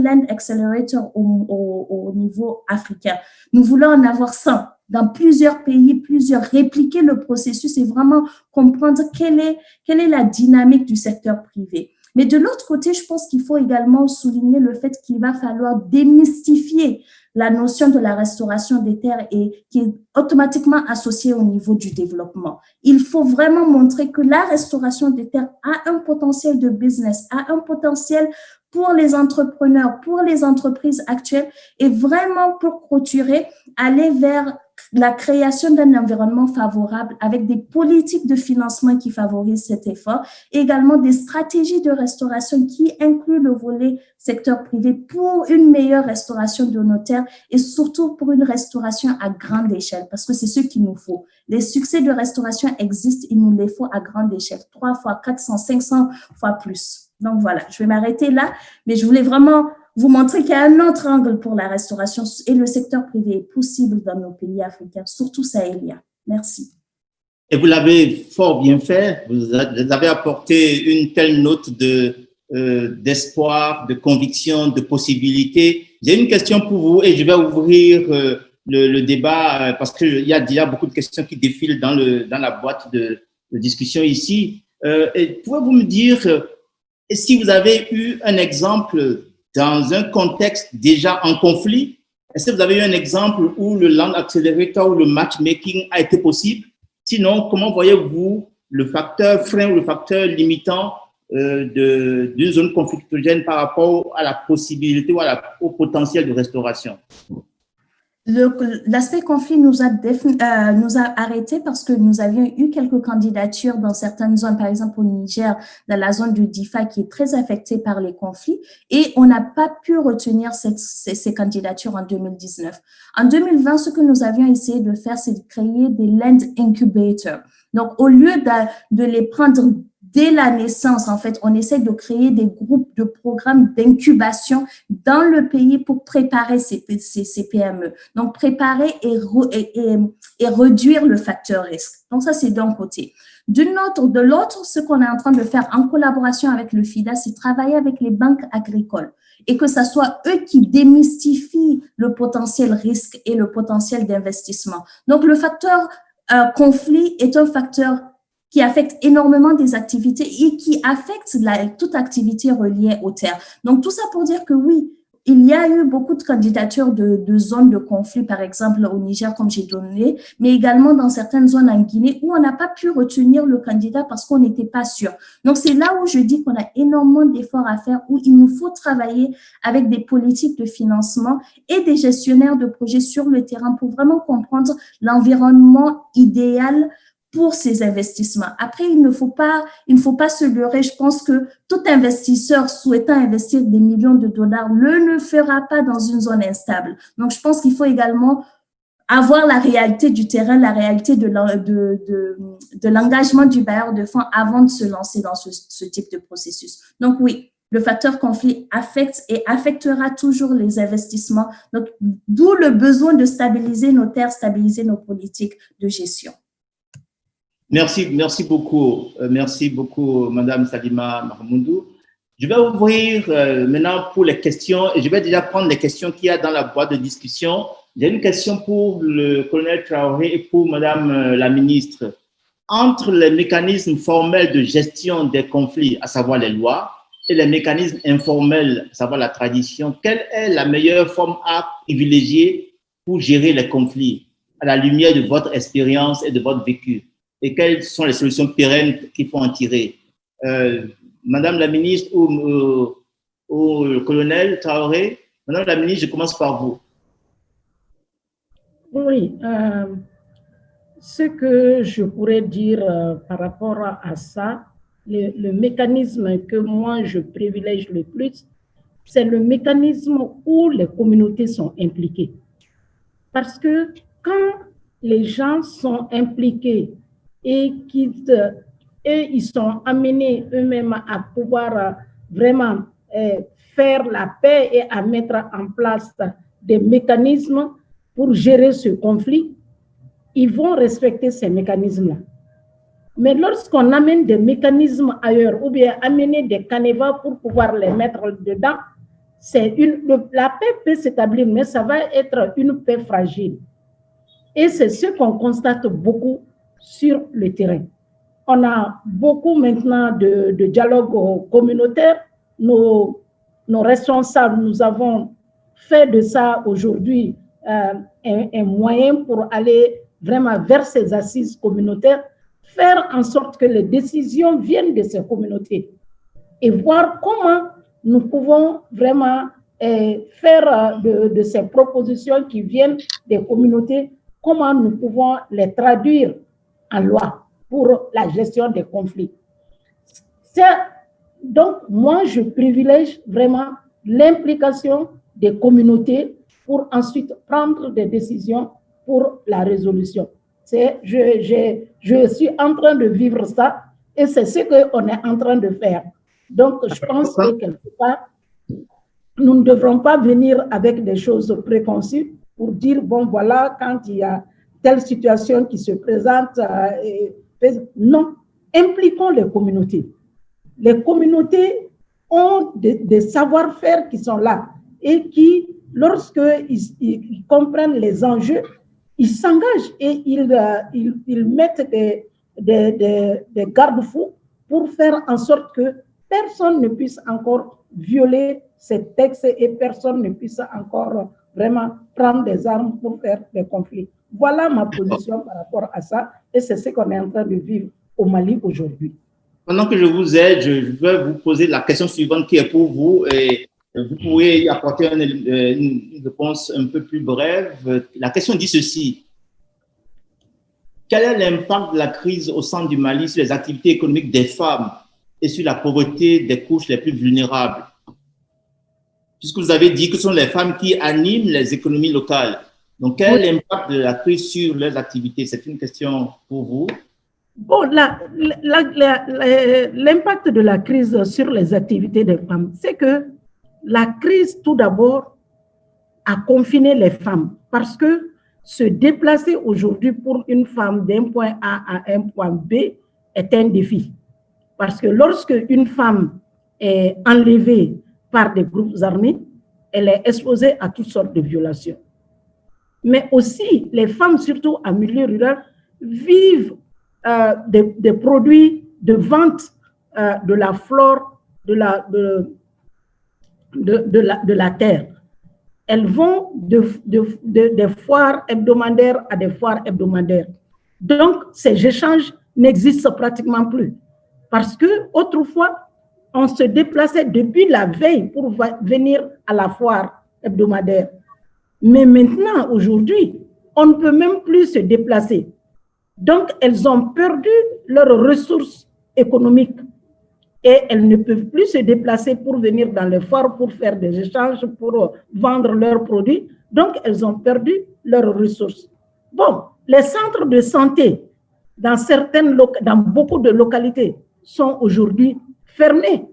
Land Accelerator au niveau africain. Nous voulons en avoir 100 dans plusieurs pays, répliquer le processus et vraiment comprendre quelle est la dynamique du secteur privé. Mais de l'autre côté, je pense qu'il faut également souligner le fait qu'il va falloir démystifier la notion de la restauration des terres et qui est automatiquement associée au niveau du développement. Il faut vraiment montrer que la restauration des terres a un potentiel de business, a un potentiel pour les entrepreneurs, pour les entreprises actuelles et vraiment pour clôturer, aller vers la création d'un environnement favorable avec des politiques de financement qui favorisent cet effort et également des stratégies de restauration qui incluent le volet secteur privé pour une meilleure restauration de nos terres et surtout pour une restauration à grande échelle parce que c'est ce qu'il nous faut. Les succès de restauration existent, il nous les faut à grande échelle, 3 fois, 400, 500 fois plus. Donc voilà, je vais m'arrêter là, mais je voulais vraiment vous montrer qu'il y a un autre angle pour la restauration et le secteur privé est possible dans nos pays africains, surtout sahéliens. Merci. Et vous l'avez fort bien fait. Vous avez apporté une telle note d'espoir, de conviction, de possibilité. J'ai une question pour vous et je vais ouvrir le débat parce qu'il y a déjà beaucoup de questions qui défilent dans la boîte de discussion ici. Et pouvez-vous me dire si vous avez eu un exemple dans un contexte déjà en conflit, est-ce que vous avez eu un exemple où le Land Accelerator ou le matchmaking a été possible? Sinon, comment voyez-vous le facteur frein ou le facteur limitant d'une zone conflictuelle par rapport à la possibilité ou au potentiel de restauration? L'aspect conflit nous a arrêtés parce que nous avions eu quelques candidatures dans certaines zones, par exemple au Niger, dans la zone du Difa qui est très affectée par les conflits, et on n'a pas pu retenir ces candidatures en 2019. En 2020, ce que nous avions essayé de faire, c'est de créer des land incubators. Donc, au lieu de les prendre dès la naissance, en fait, on essaie de créer des groupes de programmes d'incubation dans le pays pour préparer ces PME. Donc, préparer et réduire le facteur risque. Donc, ça, c'est d'un côté. De l'autre, ce qu'on est en train de faire en collaboration avec le FIDA, c'est travailler avec les banques agricoles et que ce soit eux qui démystifient le potentiel risque et le potentiel d'investissement. Donc, le facteur conflit est un facteur qui affecte énormément des activités et qui affecte toute activité reliée aux terres. Donc, tout ça pour dire que oui, il y a eu beaucoup de candidatures de zones de conflit, par exemple au Niger, comme j'ai donné, mais également dans certaines zones en Guinée où on n'a pas pu retenir le candidat parce qu'on n'était pas sûr. Donc, c'est là où je dis qu'on a énormément d'efforts à faire, où il nous faut travailler avec des politiques de financement et des gestionnaires de projets sur le terrain pour vraiment comprendre l'environnement idéal pour ces investissements. Après, il ne faut pas se leurrer. Je pense que tout investisseur souhaitant investir des millions de dollars ne fera pas dans une zone instable. Donc, je pense qu'il faut également avoir la réalité du terrain, la réalité de l'engagement du bailleur de fonds avant de se lancer dans ce type de processus. Donc, oui, le facteur conflit affecte et affectera toujours les investissements. Donc, d'où le besoin de stabiliser nos terres, stabiliser nos politiques de gestion. Merci beaucoup, Madame Salima Mahmoudou. Je vais ouvrir maintenant pour les questions et je vais déjà prendre les questions qu'il y a dans la boîte de discussion. J'ai une question pour le colonel Traoré et pour Madame la ministre. Entre les mécanismes formels de gestion des conflits, à savoir les lois, et les mécanismes informels, à savoir la tradition, quelle est la meilleure forme à privilégier pour gérer les conflits à la lumière de votre expérience et de votre vécu? Et quelles sont les solutions pérennes qu'il faut en tirer? Madame la ministre ou le colonel Traoré? Madame la ministre, je commence par vous. Oui, ce que je pourrais dire par rapport à ça, le mécanisme que moi je privilège le plus, c'est le mécanisme où les communautés sont impliquées. Parce que quand les gens sont impliqués et ils sont amenés eux-mêmes à pouvoir vraiment faire la paix et à mettre en place des mécanismes pour gérer ce conflit, ils vont respecter ces mécanismes-là. Mais lorsqu'on amène des mécanismes ailleurs ou bien amener des canevas pour pouvoir les mettre dedans, la paix peut s'établir, mais ça va être une paix fragile. Et c'est ce qu'on constate beaucoup sur le terrain. On a beaucoup maintenant de dialogue communautaire. Nos responsables, nous avons fait de ça aujourd'hui un moyen pour aller vraiment vers ces assises communautaires, faire en sorte que les décisions viennent de ces communautés et voir comment nous pouvons vraiment faire de ces propositions qui viennent des communautés, comment nous pouvons les traduire en loi pour la gestion des conflits. Donc, moi, je privilège vraiment l'implication des communautés pour ensuite prendre des décisions pour la résolution. Je suis en train de vivre ça et c'est ce qu'on est en train de faire. Donc, je pense que quelque part, nous ne devrons pas venir avec des choses préconçues pour dire, bon, voilà, quand il y a telle situation qui se présente, non, impliquons les communautés. Les communautés ont des savoir-faire qui sont là et qui, lorsqu'ils comprennent les enjeux, ils s'engagent et ils mettent des garde-fous pour faire en sorte que personne ne puisse encore violer ces textes et personne ne puisse encore vraiment prendre des armes pour faire des conflits. Voilà ma position par rapport à ça et c'est ce qu'on est en train de vivre au Mali aujourd'hui. Pendant que je vous aide, je vais vous poser la question suivante qui est pour vous et vous pouvez y apporter une réponse un peu plus brève. La question dit ceci. Quel est l'impact de la crise au centre du Mali sur les activités économiques des femmes et sur la pauvreté des couches les plus vulnérables? Puisque vous avez dit que ce sont les femmes qui animent les économies locales. Donc, quel est l'impact de la crise sur leurs activités? C'est une question pour vous. Bon, l'impact de la crise sur les activités des femmes, c'est que la crise, tout d'abord, a confiné les femmes parce que se déplacer aujourd'hui pour une femme d'un point A à un point B est un défi. Parce que lorsque une femme est enlevée par des groupes armés, elle est exposée à toutes sortes de violations. Mais aussi, les femmes, surtout en milieu rural, vivent des produits de vente de la flore de la terre. Elles vont des foires hebdomadaires à des foires hebdomadaires. Donc, ces échanges n'existent pratiquement plus. Parce que autrefois, on se déplaçait depuis la veille pour venir à la foire hebdomadaire. Mais maintenant, aujourd'hui, on ne peut même plus se déplacer. Donc, elles ont perdu leurs ressources économiques et elles ne peuvent plus se déplacer pour venir dans les foires, pour faire des échanges, pour vendre leurs produits. Donc, elles ont perdu leurs ressources. Bon, les centres de santé, dans beaucoup de localités, sont aujourd'hui fermés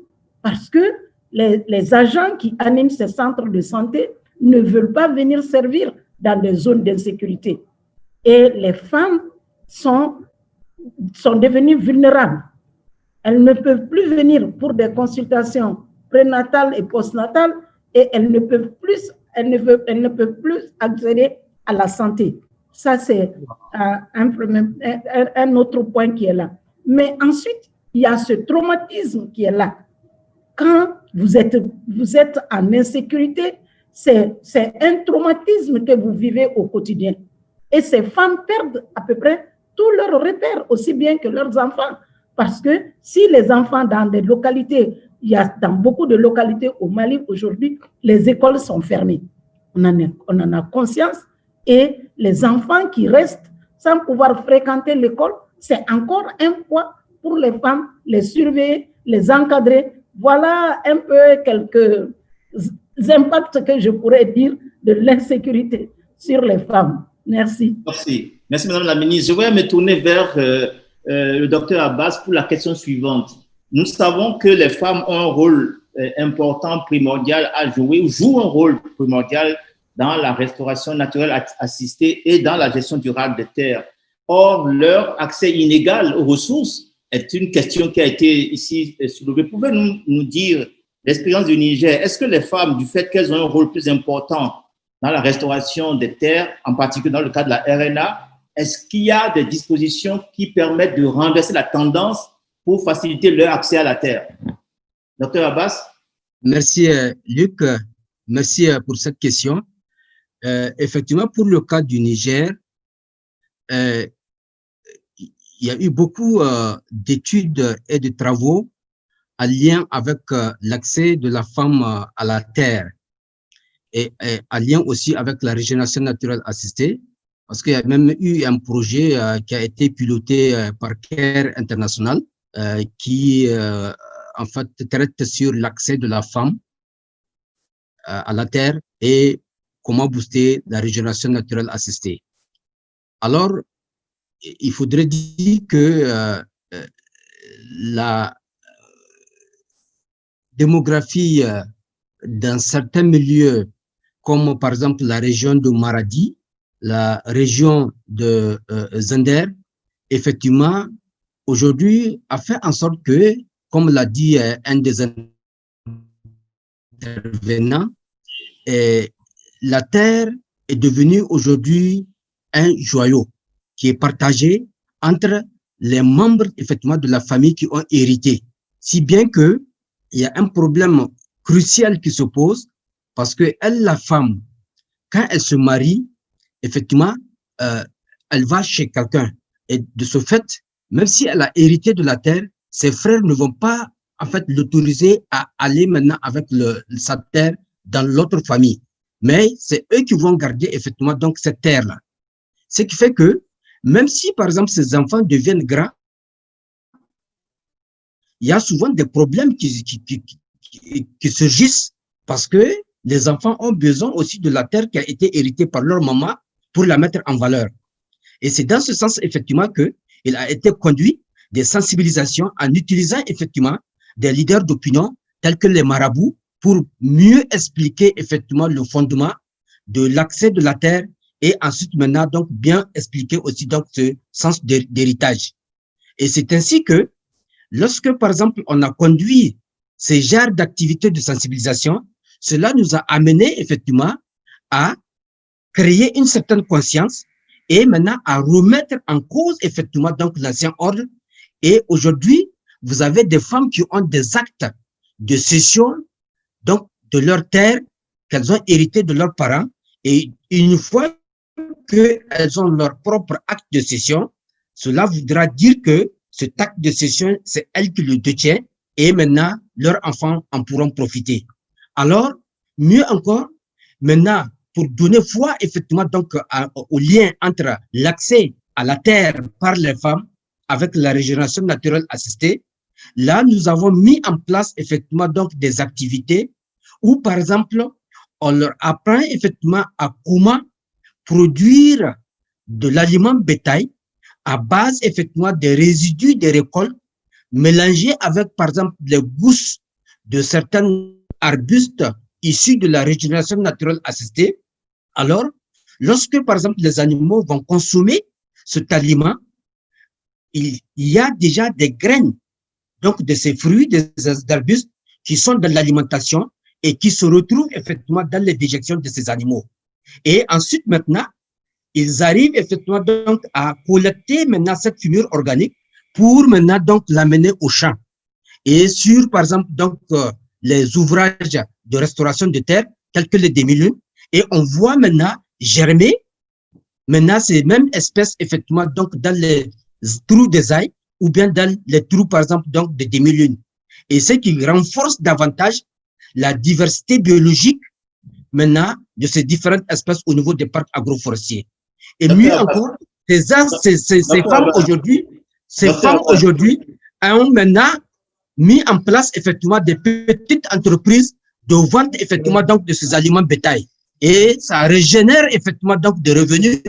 parce que les agents qui animent ces centres de santé ne veulent pas venir servir dans des zones d'insécurité. Et les femmes sont devenues vulnérables. Elles ne peuvent plus venir pour des consultations prénatales et postnatales et elles ne peuvent plus accéder à la santé. Ça, c'est un autre point qui est là. Mais ensuite, il y a ce traumatisme qui est là. Quand vous êtes en insécurité, c'est un traumatisme que vous vivez au quotidien. Et ces femmes perdent à peu près tous leurs repères, aussi bien que leurs enfants. Parce que si les enfants dans des localités, il y a dans beaucoup de localités au Mali aujourd'hui, les écoles sont fermées. On en a conscience. Et les enfants qui restent sans pouvoir fréquenter l'école, c'est encore un poids pour les femmes, les surveiller, les encadrer. Voilà un peu quelques impacts que je pourrais dire de l'insécurité sur les femmes. Merci. Merci. Merci, Madame la Ministre. Je vais me tourner vers le docteur Abbas pour la question suivante. Nous savons que les femmes ont un rôle important, primordial à jouer, ou jouent un rôle primordial dans la restauration naturelle assistée et dans la gestion durable des terres. Or, leur accès inégal aux ressources est une question qui a été ici soulevée. Pouvez-vous nous dire l'expérience du Niger? Est-ce que les femmes, du fait qu'elles ont un rôle plus important dans la restauration des terres, en particulier dans le cas de la RNA, est-ce qu'il y a des dispositions qui permettent de renverser la tendance pour faciliter leur accès à la terre? Docteur Abbas? Merci, Luc. Merci pour cette question. Effectivement, pour le cas du Niger, il y a eu beaucoup d'études et de travaux en lien avec l'accès de la femme à la terre et en lien aussi avec la régénération naturelle assistée, parce qu'il y a même eu un projet qui a été piloté par CARE International qui en fait traite sur l'accès de la femme à la terre et comment booster la régénération naturelle assistée. Alors, il faudrait dire que la démographie dans certains milieux, comme par exemple la région de Maradi, la région de Zender, effectivement, aujourd'hui, a fait en sorte que, comme l'a dit un des intervenants, la terre est devenue aujourd'hui un joyau qui est partagé entre les membres effectivement de la famille qui ont hérité. Si bien que il y a un problème crucial qui se pose parce que elle, la femme, quand elle se marie, effectivement, elle va chez quelqu'un. Et de ce fait, même si elle a hérité de la terre, ses frères ne vont pas en fait l'autoriser à aller maintenant avec sa terre dans l'autre famille. Mais c'est eux qui vont garder effectivement donc cette terre-là. Ce qui fait que même si par exemple ces enfants deviennent grands, il y a souvent des problèmes qui surgissent parce que les enfants ont besoin aussi de la terre qui a été héritée par leur maman pour la mettre en valeur. Et c'est dans ce sens effectivement qu'il a été conduit des sensibilisations en utilisant effectivement des leaders d'opinion tels que les marabouts pour mieux expliquer effectivement le fondement de l'accès de la terre et ensuite maintenant donc bien expliquer aussi donc ce sens d'héritage. Et c'est ainsi que lorsque par exemple on a conduit ces genres d'activités de sensibilisation, cela nous a amené effectivement à créer une certaine conscience et maintenant à remettre en cause effectivement donc l'ancien ordre. Et aujourd'hui, vous avez des femmes qui ont des actes de cession donc de leur terre qu'elles ont hérité de leurs parents. Et une fois qu'elles ont leur propre acte de cession, cela voudra dire que cet acte de cession, c'est elles qui le détiennent et maintenant leurs enfants en pourront profiter. Alors, mieux encore, maintenant, pour donner foi effectivement donc au lien entre l'accès à la terre par les femmes avec la régénération naturelle assistée, là, nous avons mis en place effectivement donc des activités où, par exemple, on leur apprend effectivement à comment produire de l'aliment bétail à base effectivement des résidus des récoltes mélangés avec, par exemple, les gousses de certains arbustes issus de la régénération naturelle assistée. Alors, lorsque, par exemple, les animaux vont consommer cet aliment, il y a déjà des graines donc de ces fruits, des arbustes qui sont dans l'alimentation et qui se retrouvent effectivement dans les déjections de ces animaux. Et ensuite, maintenant, ils arrivent effectivement donc à collecter maintenant cette fumure organique pour maintenant donc l'amener au champ. Et sur, par exemple, donc les ouvrages de restauration de terre, tels que les demi-lunes, et on voit maintenant germer maintenant ces mêmes espèces effectivement donc dans les trous des ailes ou bien dans les trous, par exemple, donc de demi-lunes. Et ce qui renforce davantage la diversité biologique maintenant de ces différentes espèces au niveau des parcs agroforestiers. Et mieux encore, ces femmes aujourd'hui ont maintenant mis en place effectivement des petites entreprises de vente effectivement donc de ces aliments bétail. Et ça régénère effectivement donc des revenus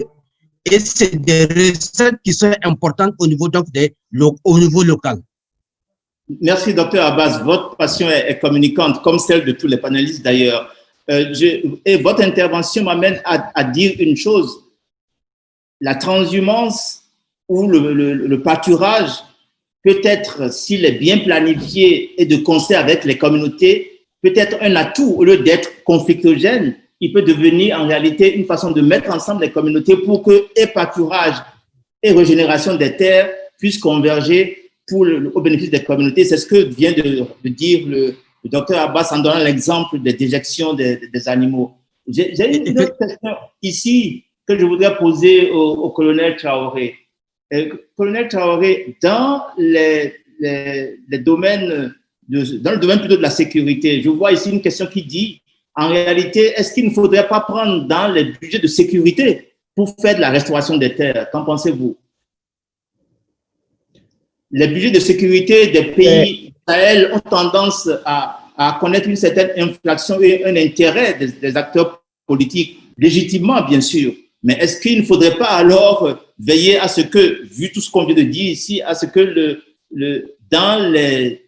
et c'est des recettes qui sont importantes au niveau donc au niveau local. Merci, Dr Abbas. Votre passion est communicante, comme celle de tous les panélistes d'ailleurs. Et votre intervention m'amène à dire une chose. La transhumance ou le pâturage peut être, s'il est bien planifié et de concert avec les communautés, peut être un atout au lieu d'être conflictogène. Il peut devenir en réalité une façon de mettre ensemble les communautés pour que et pâturage et régénération des terres puissent converger au bénéfice des communautés. C'est ce que vient de dire le docteur Abbas en donnant l'exemple des déjections des animaux. J'ai une autre question ici que je voudrais poser au colonel Traoré. Colonel Traoré, dans le domaine plutôt de la sécurité, je vois ici une question qui dit, en réalité, est-ce qu'il ne faudrait pas prendre dans les budgets de sécurité pour faire de la restauration des terres? Qu'en pensez-vous? Les budgets de sécurité des pays Sahel ont tendance à connaître une certaine inflation et un intérêt des acteurs politiques, légitimement bien sûr. Mais est-ce qu'il ne faudrait pas alors veiller à ce que, vu tout ce qu'on vient de dire ici, à ce que dans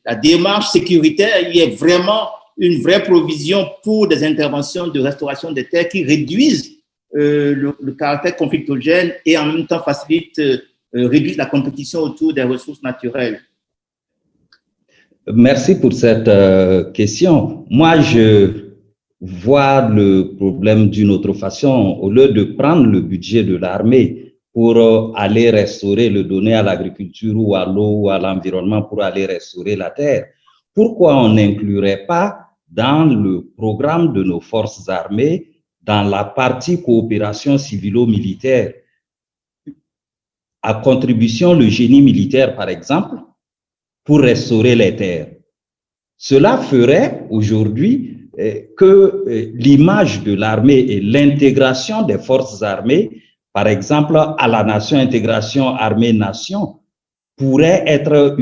la démarche sécuritaire, il y ait vraiment une vraie provision pour des interventions de restauration des terres qui réduisent le caractère conflictogène et en même temps réduisent la compétition autour des ressources naturelles? Merci pour cette question. Moi, je vois le problème d'une autre façon. Au lieu de prendre le budget de l'armée pour aller restaurer, le donner à l'agriculture ou à l'eau ou à l'environnement pour aller restaurer la terre, pourquoi on n'inclurait pas dans le programme de nos forces armées, dans la partie coopération pour restaurer les terres. Cela ferait aujourd'hui que l'image de l'armée et l'intégration des forces armées, par exemple à la nation, intégration armée-nation, pourrait être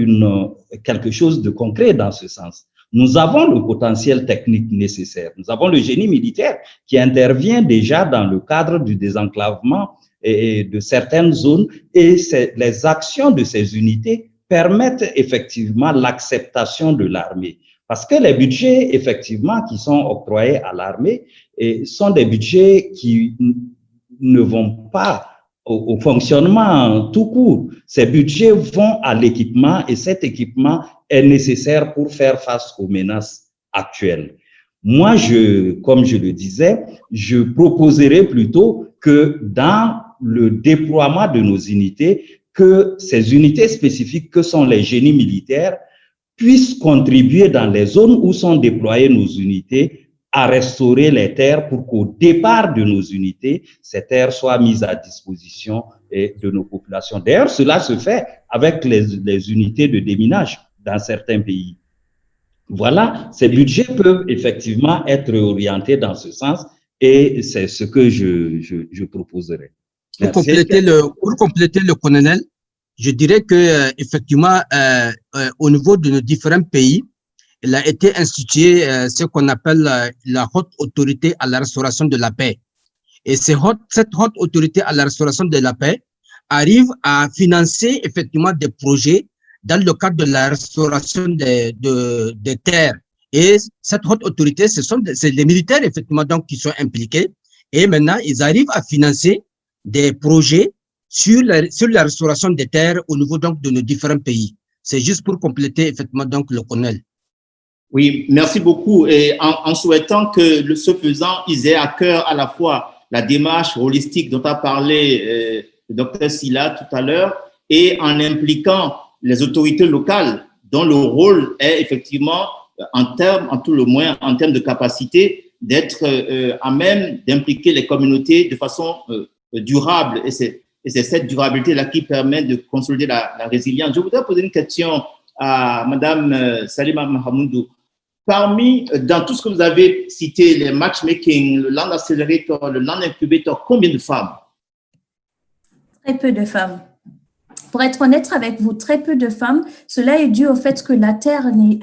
quelque chose de concret dans ce sens. Nous avons le potentiel technique nécessaire. Nous avons le génie militaire qui intervient déjà dans le cadre du désenclavement de certaines zones, et les actions de ces unités permettent effectivement l'acceptation de l'armée. Parce que les budgets, effectivement, qui sont octroyés à l'armée sont des budgets qui ne vont pas au fonctionnement tout court. Ces budgets vont à l'équipement, et cet équipement est nécessaire pour faire face aux menaces actuelles. Moi, comme je le disais, je proposerais plutôt que dans le déploiement de nos unités, que ces unités spécifiques que sont les génies militaires puissent contribuer dans les zones où sont déployées nos unités à restaurer les terres pour qu'au départ de nos unités, ces terres soient mises à disposition de nos populations. D'ailleurs, cela se fait avec les unités de déminage dans certains pays. Voilà, ces budgets peuvent effectivement être orientés dans ce sens, et c'est ce que je proposerai. Pour compléter le colonel, je dirais que effectivement, au niveau de nos différents pays, il a été institué ce qu'on appelle la haute autorité à la restauration de la paix. Et cette haute autorité à la restauration de la paix arrive à financer effectivement des projets dans le cadre de la restauration des terres. Et cette haute autorité, c'est les militaires effectivement donc qui sont impliqués. Et maintenant, ils arrivent à financer des projets sur la restauration des terres au niveau donc de nos différents pays. C'est juste pour compléter effectivement donc le colonel. Oui, merci beaucoup. Et en souhaitant que, ce faisant, ils aient à cœur à la fois la démarche holistique dont a parlé le docteur Sylla tout à l'heure, et en impliquant les autorités locales, dont le rôle est effectivement, en tout le moins, en termes de capacité, d'être à même d'impliquer les communautés de façon durable. Et c'est cette durabilité-là qui permet de consolider la résilience. Je voudrais poser une question à Madame Salima Mahamoudou. Dans tout ce que vous avez cité, les matchmaking, le Land Accelerator, le Land Incubator, combien de femmes? Très peu de femmes. Pour être honnête avec vous, très peu de femmes. Cela est dû au fait que la terre n'est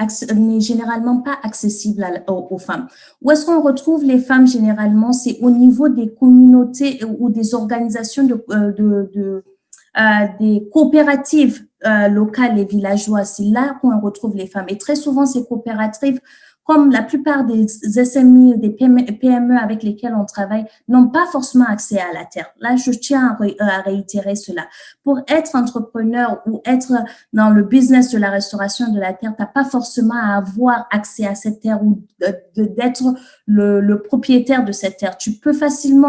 généralement pas accessible aux femmes. Où est-ce qu'on retrouve les femmes généralement? C'est au niveau des communautés ou des organisations des coopératives locales et villageoises. C'est là qu'on retrouve les femmes. Et très souvent, ces coopératives, comme la plupart des SMI, des PME avec lesquels on travaille, n'ont pas forcément accès à la terre. Là, je tiens à réitérer cela. Pour être entrepreneur ou être dans le business de la restauration de la terre, t'as pas forcément à avoir accès à cette terre ou d'être le propriétaire de cette terre.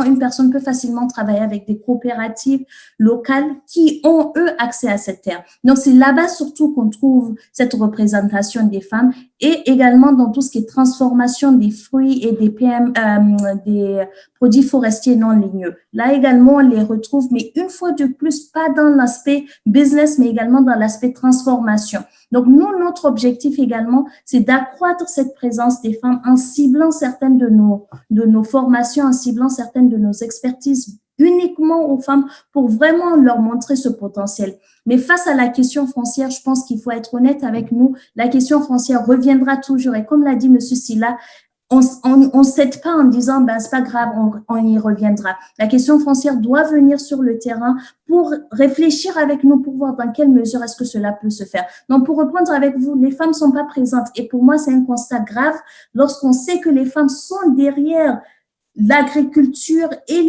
Une personne peut facilement travailler avec des coopératives locales qui ont, eux, accès à cette terre. Donc, c'est là-bas surtout qu'on trouve cette représentation des femmes, et également dans tout ce qui est transformation des fruits et des produits forestiers non ligneux. Là également, on les retrouve, mais une fois de plus, pas dans l'aspect business, mais également dans l'aspect transformation. Donc, nous, notre objectif également, c'est d'accroître cette présence des femmes en ciblant certaines de nos formations, en ciblant certaines de nos expertises uniquement aux femmes pour vraiment leur montrer ce potentiel. Mais face à la question foncière, je pense qu'il faut être honnête avec nous. La question foncière reviendra toujours. Et comme l'a dit Monsieur Sylla, on s'aide pas en disant, ben, c'est pas grave, on y reviendra. La question foncière doit venir sur le terrain pour réfléchir avec nous, pour voir dans quelle mesure est-ce que cela peut se faire. Donc, pour répondre avec vous, les femmes sont pas présentes. Et pour moi, c'est un constat grave lorsqu'on sait que les femmes sont derrière l'agriculture et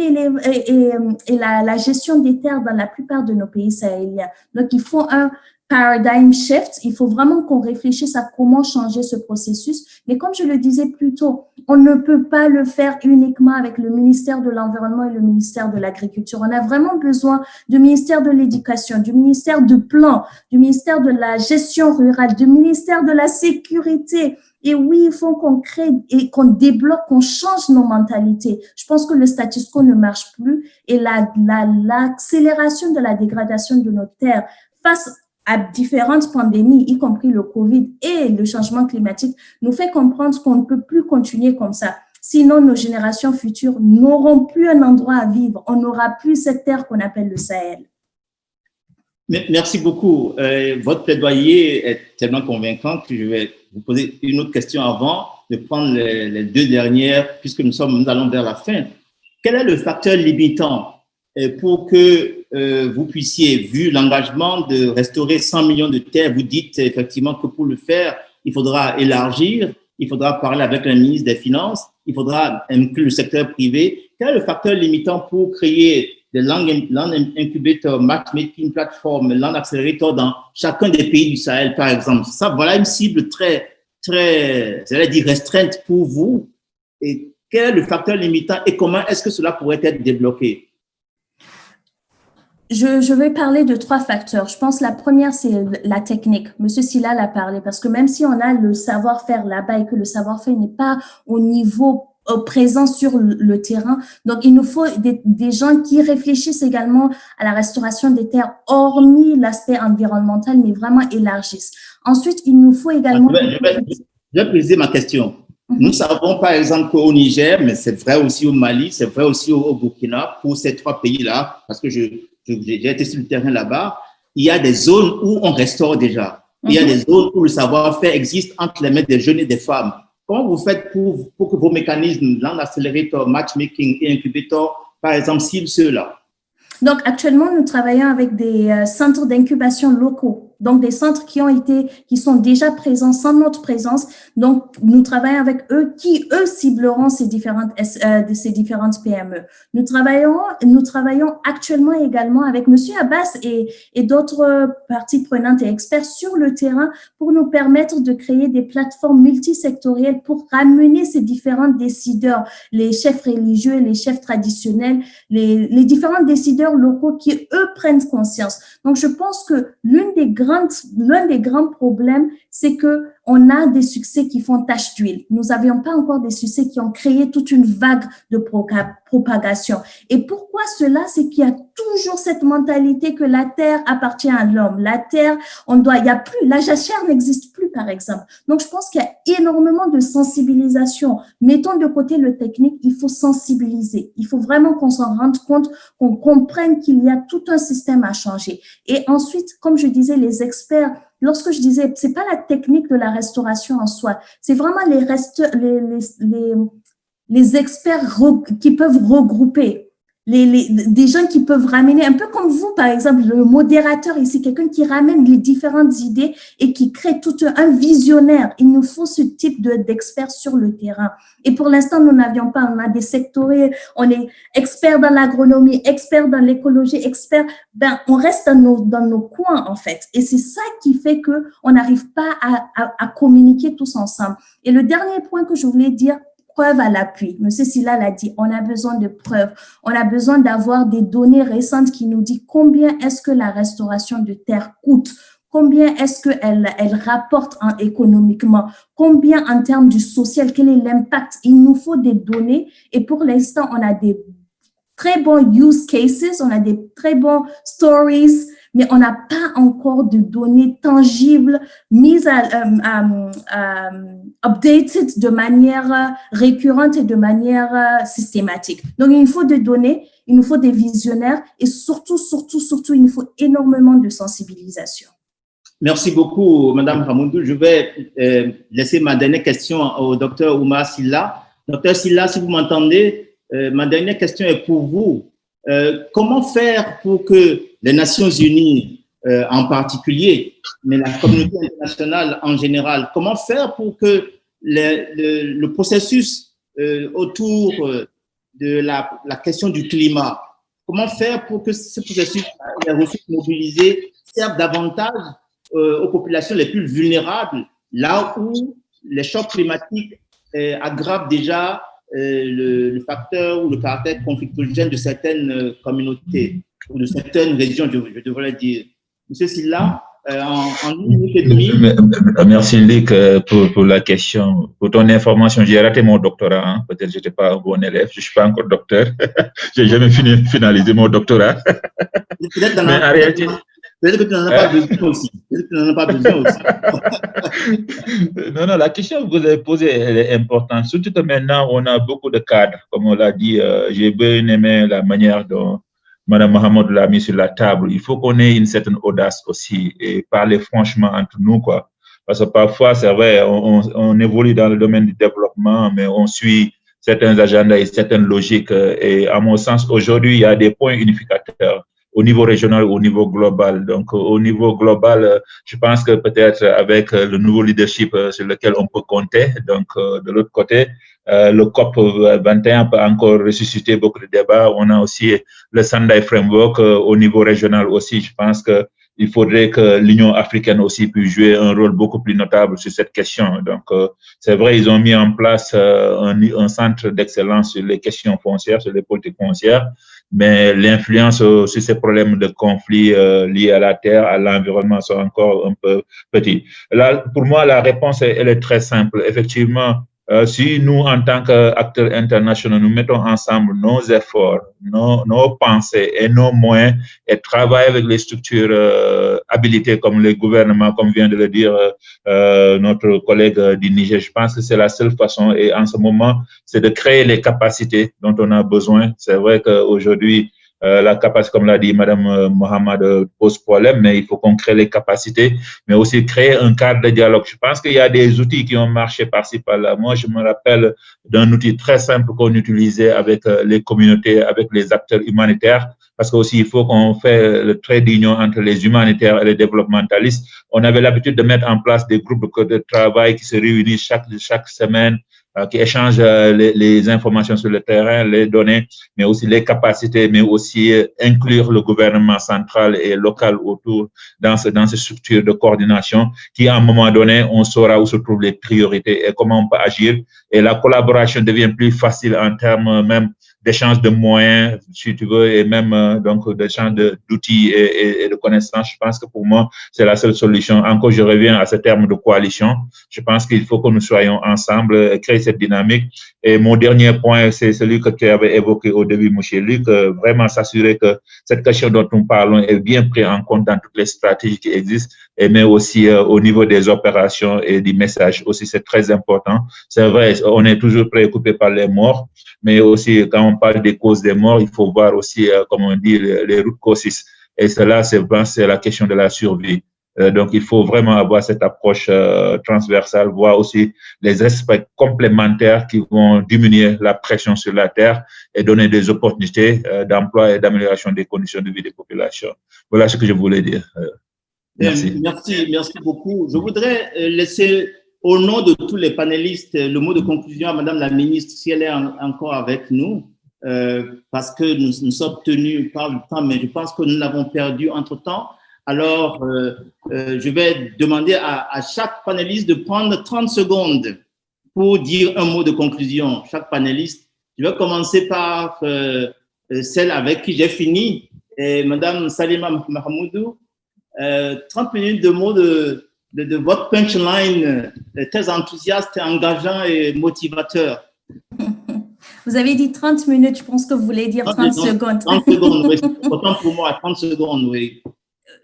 la gestion des terres dans la plupart de nos pays sahéliens. Donc, il faut un paradigm shift. Il faut vraiment qu'on réfléchisse à comment changer ce processus. Mais comme je le disais plus tôt, on ne peut pas le faire uniquement avec le ministère de l'Environnement et le ministère de l'Agriculture. On a vraiment besoin du ministère de l'Éducation, du ministère du Plan, du ministère de la Gestion rurale, du ministère de la Sécurité. Et oui, il faut qu'on crée et qu'on débloque, qu'on change nos mentalités. Je pense que le status quo ne marche plus, et l'accélération de la dégradation de nos terres face à différentes pandémies, y compris le Covid et le changement climatique, nous fait comprendre qu'on ne peut plus continuer comme ça. Sinon, nos générations futures n'auront plus un endroit à vivre. On n'aura plus cette terre qu'on appelle le Sahel. Merci beaucoup. Votre plaidoyer est tellement convaincant que je vais vous poser une autre question avant de prendre les deux dernières, puisque nous allons vers la fin. Quel est le facteur limitant pour que vous puissiez, vu l'engagement de restaurer 100 millions de terres, vous dites effectivement que pour le faire, il faudra élargir, il faudra parler avec le ministre des Finances, il faudra inclure le secteur privé. Quel est le facteur limitant pour créer des land incubators, matchmaking platform, land accelerator dans chacun des pays du Sahel, par exemple? Ça, voilà une cible très, j'allais dire, restreinte pour vous. Et quel est le facteur limitant et comment est-ce que cela pourrait être débloqué? Je vais parler de 3 facteurs. Je pense que la première, c'est la technique. Monsieur Sylla l'a parlé parce que même si on a le savoir-faire là-bas et que le savoir-faire n'est pas au niveau présent sur le terrain, donc il nous faut des gens qui réfléchissent également à la restauration des terres, hormis l'aspect environnemental, mais vraiment élargissent. Ensuite, il nous faut également… Je vais préciser ma question. Nous savons par exemple qu'au Niger, mais c'est vrai aussi au Mali, c'est vrai aussi au Burkina, pour ces 3 pays-là, parce que j'ai été sur le terrain là-bas, il y a des zones où on restaure déjà. Il y a des zones où le savoir-faire existe entre les mains des jeunes et des femmes. Comment vous faites pour que vos mécanismes, land accelerator, matchmaking et incubator, par exemple, ciblent ceux-là? Donc, actuellement, nous travaillons avec des centres d'incubation locaux. Donc, des centres qui sont déjà présents sans notre présence. Donc, nous travaillons avec eux qui, eux, cibleront ces différentes PME. Nous travaillons actuellement également avec Monsieur Abbas et d'autres parties prenantes et experts sur le terrain pour nous permettre de créer des plateformes multisectorielles pour ramener ces différents décideurs, les chefs religieux, les chefs traditionnels, les différents décideurs locaux qui, eux, prennent conscience. Donc, je pense que l'un des grands problèmes, c'est que on a des succès qui font tache d'huile. Nous n'avions pas encore des succès qui ont créé toute une vague de propagation. Et pourquoi cela? C'est qu'il y a toujours cette mentalité que la terre appartient à l'homme. La terre, la jachère n'existe plus, par exemple. Donc, je pense qu'il y a énormément de sensibilisation. Mettons de côté le technique, il faut sensibiliser. Il faut vraiment qu'on s'en rende compte, qu'on comprenne qu'il y a tout un système à changer. Et ensuite, comme je disais, les experts, lorsque je disais, c'est pas la technique de la restauration en soi, c'est vraiment les experts qui peuvent regrouper, des gens qui peuvent ramener, un peu comme vous, par exemple, le modérateur ici, quelqu'un qui ramène les différentes idées et qui crée tout un visionnaire. Il nous faut ce type d'experts sur le terrain. Et pour l'instant, nous n'avions pas, on a des sectoriels, on est experts dans l'agronomie, experts dans l'écologie, experts, on reste dans nos coins, en fait. Et c'est ça qui fait que on n'arrive pas à communiquer tous ensemble. Et le dernier point que je voulais dire, preuve à l'appui. Monsieur Sylla l'a dit, on a besoin de preuves. On a besoin d'avoir des données récentes qui nous disent combien est-ce que la restauration de terre coûte, combien est-ce qu'elle rapporte économiquement, combien en termes du social, quel est l'impact. Il nous faut des données et pour l'instant, on a des très bons use cases, on a des très bons stories, mais on n'a pas encore de données tangibles mises updated de manière récurrente et de manière systématique. Donc, il nous faut des données, il nous faut des visionnaires et surtout, il nous faut énormément de sensibilisation. Merci beaucoup, Madame Hamoudou. Je vais laisser ma dernière question au docteur Oumar Sylla. Docteur Sylla, si vous m'entendez, ma dernière question est pour vous. Comment faire pour que les Nations Unies en particulier, mais la communauté internationale en général, comment faire pour que le processus autour de la question du climat, comment faire pour que ce processus, les ressources mobilisées, servent davantage aux populations les plus vulnérables, là où les chocs climatiques aggravent déjà le facteur ou le caractère conflictogène de certaines communautés ou de certaines régions, je devrais dire. Monsieur Sylla, en 1 minute et demie. Merci, Luc, pour la question. Pour ton information, j'ai raté mon doctorat. Hein. Peut-être que je n'étais pas un bon élève. Je ne suis pas encore docteur. Je n'ai jamais finalisé mon doctorat. Mais en réalité, Peut-être que tu n'en as pas besoin aussi. Peut-être que tu n'en as pas besoin aussi. Non, la question que vous avez posée, elle est importante. Surtout que maintenant, on a beaucoup de cadres. Comme on l'a dit, j'ai bien aimé la manière dont Mme Mahamoud l'a mis sur la table. Il faut qu'on ait une certaine audace aussi et parler franchement entre nous, quoi. Parce que parfois, c'est vrai, on évolue dans le domaine du développement, mais on suit certains agendas et certaines logiques. Et à mon sens, aujourd'hui, il y a des points unificateurs au niveau régional, au niveau global. Donc, au niveau global, je pense que peut-être avec le nouveau leadership sur lequel on peut compter, donc de l'autre côté, le COP 21 peut encore ressusciter beaucoup de débats. On a aussi le Sendai Framework au niveau régional aussi. Je pense que il faudrait que l'Union africaine aussi puisse jouer un rôle beaucoup plus notable sur cette question. Donc, c'est vrai, ils ont mis en place un centre d'excellence sur les questions foncières, sur les politiques foncières, mais l'influence sur ces problèmes de conflits liés à la terre, à l'environnement sont encore un peu petits. Là, pour moi, la réponse, elle est très simple. Effectivement, si nous, en tant qu'acteurs internationaux, nous mettons ensemble nos efforts, nos pensées et nos moyens et travaillons avec les structures habilitées comme les gouvernements, comme vient de le dire notre collègue du Niger, je pense que c'est la seule façon. Et en ce moment, c'est de créer les capacités dont on a besoin. C'est vrai qu'aujourd'hui, la capacité, comme l'a dit Mme Mohamed, pose problème, mais il faut qu'on crée les capacités, mais aussi créer un cadre de dialogue. Je pense qu'il y a des outils qui ont marché par-ci, par-là. Moi, je me rappelle d'un outil très simple qu'on utilisait avec les communautés, avec les acteurs humanitaires, parce qu'aussi, il faut qu'on fait le trait d'union entre les humanitaires et les développementalistes. On avait l'habitude de mettre en place des groupes de travail qui se réunissent chaque semaine, qui échangent les informations sur le terrain, les données, mais aussi les capacités, mais aussi inclure le gouvernement central et local autour dans ces structures de coordination qui, à un moment donné, on saura où se trouvent les priorités et comment on peut agir. Et la collaboration devient plus facile en termes même d'échange de moyens, si tu veux, et même donc d'échange d'outils et de connaissances. Je pense que pour moi, c'est la seule solution. Encore, je reviens à ce terme de coalition. Je pense qu'il faut que nous soyons ensemble, créer cette dynamique. Et mon dernier point, c'est celui que tu avais évoqué au début, M. Luc, vraiment s'assurer que cette question dont nous parlons est bien prise en compte dans toutes les stratégies qui existent, mais aussi au niveau des opérations et du message aussi, c'est très important. C'est vrai, on est toujours préoccupé par les morts, mais aussi quand on parle des causes des morts, il faut voir aussi, comme on dit, les root causes. Et cela, c'est la question de la survie. Donc, il faut vraiment avoir cette approche transversale, voir aussi les aspects complémentaires qui vont diminuer la pression sur la terre et donner des opportunités d'emploi et d'amélioration des conditions de vie des populations. Voilà ce que je voulais dire. Merci. Merci beaucoup. Je voudrais laisser au nom de tous les panélistes le mot de conclusion à Madame la ministre, si elle est encore avec nous, parce que nous sommes tenus par le temps, mais je pense que nous l'avons perdu entre-temps. Alors, je vais demander à chaque panéliste de prendre 30 secondes pour dire un mot de conclusion. Chaque panéliste. Je vais commencer par celle avec qui j'ai fini, Madame Salima Mahamoudou. 30 minutes de mots de votre punchline très enthousiaste, engageant et motivateur. Vous avez dit 30 minutes, je pense que vous voulez dire 30 secondes. 30 secondes, oui. Autant pour moi, 30 secondes, oui.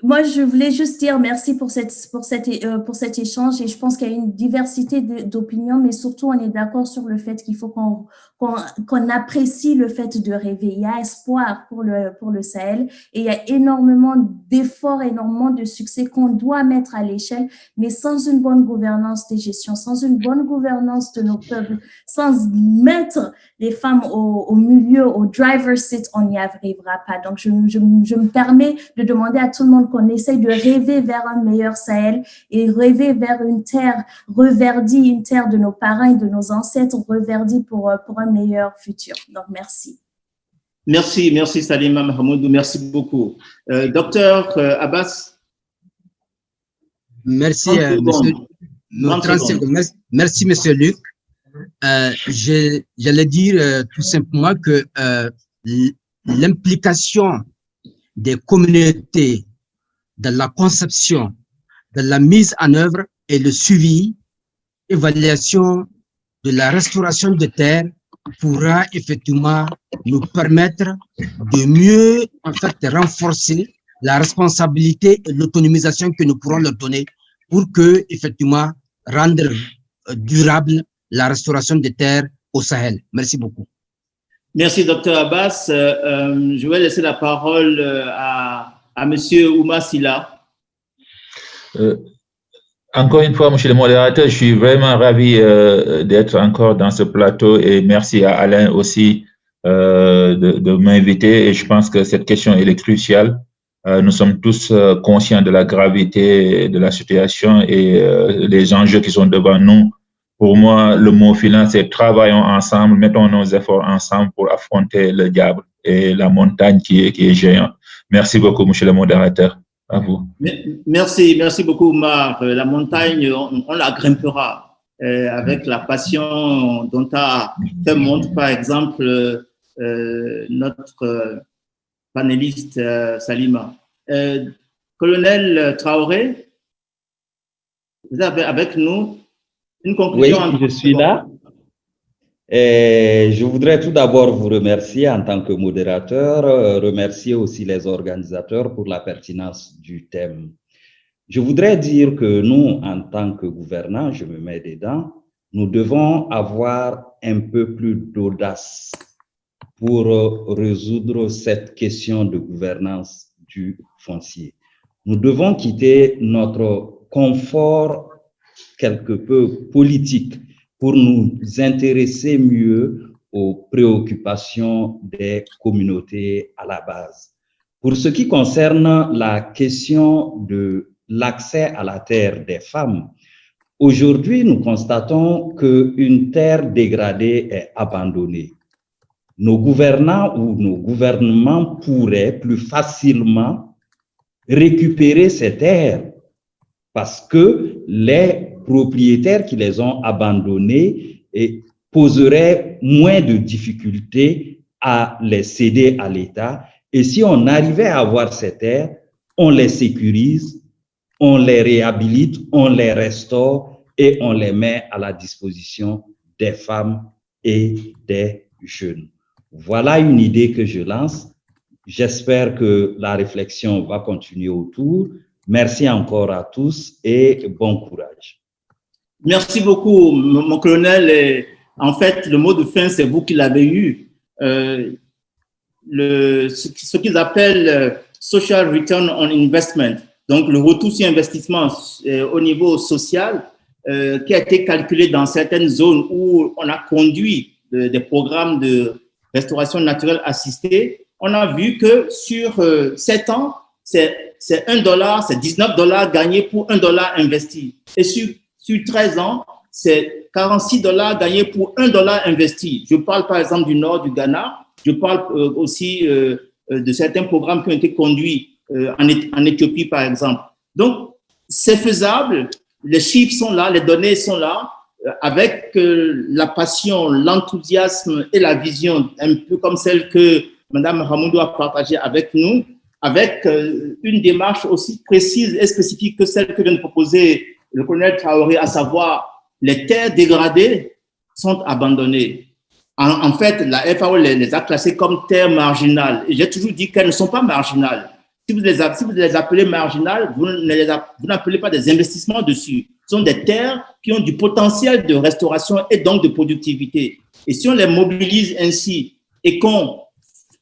Moi, je voulais juste dire merci pour cet échange et je pense qu'il y a une diversité d'opinions, mais surtout, on est d'accord sur le fait qu'il faut qu'on apprécie le fait de rêver. Il y a espoir pour le Sahel et il y a énormément d'efforts, énormément de succès qu'on doit mettre à l'échelle, mais sans une bonne gouvernance des gestions, sans une bonne gouvernance de nos peuples, sans mettre les femmes au milieu, au driver's seat, on n'y arrivera pas. Donc, je me permets de demander à tout le monde qu'on essaye de rêver vers un meilleur Sahel et rêver vers une terre reverdie, une terre de nos parents et de nos ancêtres reverdie pour un meilleur futur. Donc, merci. Merci Salima Mahamoudou, merci beaucoup. Docteur Abbas. Merci, merci, Monsieur Luc. J'allais dire tout simplement que l'implication des communautés dans la conception, dans la mise en œuvre et le suivi, évaluation de la restauration de terres pourra effectivement nous permettre de mieux en fait renforcer la responsabilité et l'autonomisation que nous pourrons leur donner pour que, effectivement, rendre durable la restauration des terres au Sahel. Merci beaucoup. Merci, Dr Abbas. Je vais laisser la parole à M. Oumar Sylla. Encore une fois, monsieur le modérateur, je suis vraiment ravi d'être encore dans ce plateau et merci à Alain aussi de m'inviter. Et je pense que cette question elle est cruciale. Nous sommes tous conscients de la gravité de la situation et les enjeux qui sont devant nous. Pour moi, le mot final, c'est travaillons ensemble, mettons nos efforts ensemble pour affronter le diable et la montagne qui est géante. Merci beaucoup, monsieur le modérateur. À vous. Merci beaucoup, Omar. La montagne, on la grimpera avec la passion dont a fait montre, par exemple, notre panéliste Salima. Colonel Traoré, vous avez avec nous une conclusion. Oui, je suis là. Et je voudrais tout d'abord vous remercier en tant que modérateur, remercier aussi les organisateurs pour la pertinence du thème. Je voudrais dire que nous, en tant que gouvernants, je me mets dedans, nous devons avoir un peu plus d'audace pour résoudre cette question de gouvernance du foncier. Nous devons quitter notre confort quelque peu politique pour nous intéresser mieux aux préoccupations des communautés à la base. Pour ce qui concerne la question de l'accès à la terre des femmes, aujourd'hui, nous constatons qu'une terre dégradée est abandonnée. Nos gouvernants ou nos gouvernements pourraient plus facilement récupérer ces terres parce que les propriétaires qui les ont abandonnés et poseraient moins de difficultés à les céder à l'État. Et si on arrivait à avoir ces terres, on les sécurise, on les réhabilite, on les restaure et on les met à la disposition des femmes et des jeunes. Voilà une idée que je lance. J'espère que la réflexion va continuer autour. Merci encore à tous et bon courage. Merci beaucoup, mon colonel. Et en fait, le mot de fin, c'est vous qui l'avez eu. Ce qu'ils appellent Social Return on Investment, donc le retour sur investissement au niveau social, qui a été calculé dans certaines zones où on a conduit des programmes de restauration naturelle assistée. On a vu que sur 7 ans, c'est $1, c'est $19 gagnés pour $1 investi. Et sur 13 ans, c'est $46 gagnés pour $1 investi. Je parle par exemple du nord du Ghana. Je parle aussi de certains programmes qui ont été conduits en Éthiopie, par exemple. Donc, c'est faisable. Les chiffres sont là, les données sont là, avec la passion, l'enthousiasme et la vision, un peu comme celle que Mme Hamoudou a partagée avec nous, avec une démarche aussi précise et spécifique que celle que vient de proposer le colonel Traoré, à savoir les terres dégradées sont abandonnées. En fait, la FAO les a classées comme terres marginales. Et j'ai toujours dit qu'elles ne sont pas marginales. Si vous les appelez marginales, vous n'appelez pas des investissements dessus. Ce sont des terres qui ont du potentiel de restauration et donc de productivité. Et si on les mobilise ainsi et qu'on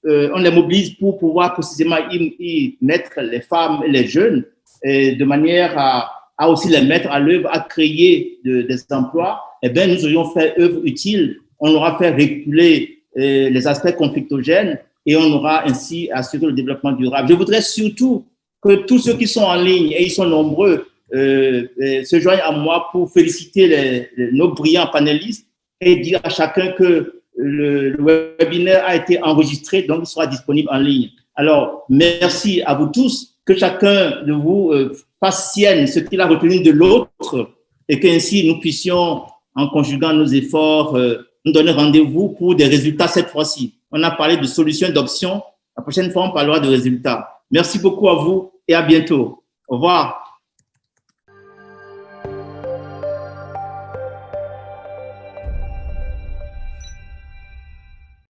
les mobilise pour pouvoir précisément y mettre les femmes et les jeunes, et de manière à aussi les mettre à l'œuvre, à créer des emplois, eh bien, nous aurions fait œuvre utile. On aura fait reculer les aspects conflictogènes et on aura ainsi assuré le développement durable. Je voudrais surtout que tous ceux qui sont en ligne, et ils sont nombreux, se joignent à moi pour féliciter nos brillants panélistes et dire à chacun que le webinaire a été enregistré, donc il sera disponible en ligne. Alors, merci à vous tous, que chacun de vous fasse sienne ce qu'il a retenu de l'autre et qu'ainsi nous puissions, en conjuguant nos efforts, nous donner rendez-vous pour des résultats cette fois-ci. On a parlé de solutions, d'options. La prochaine fois, on parlera de résultats. Merci beaucoup à vous et à bientôt. Au revoir.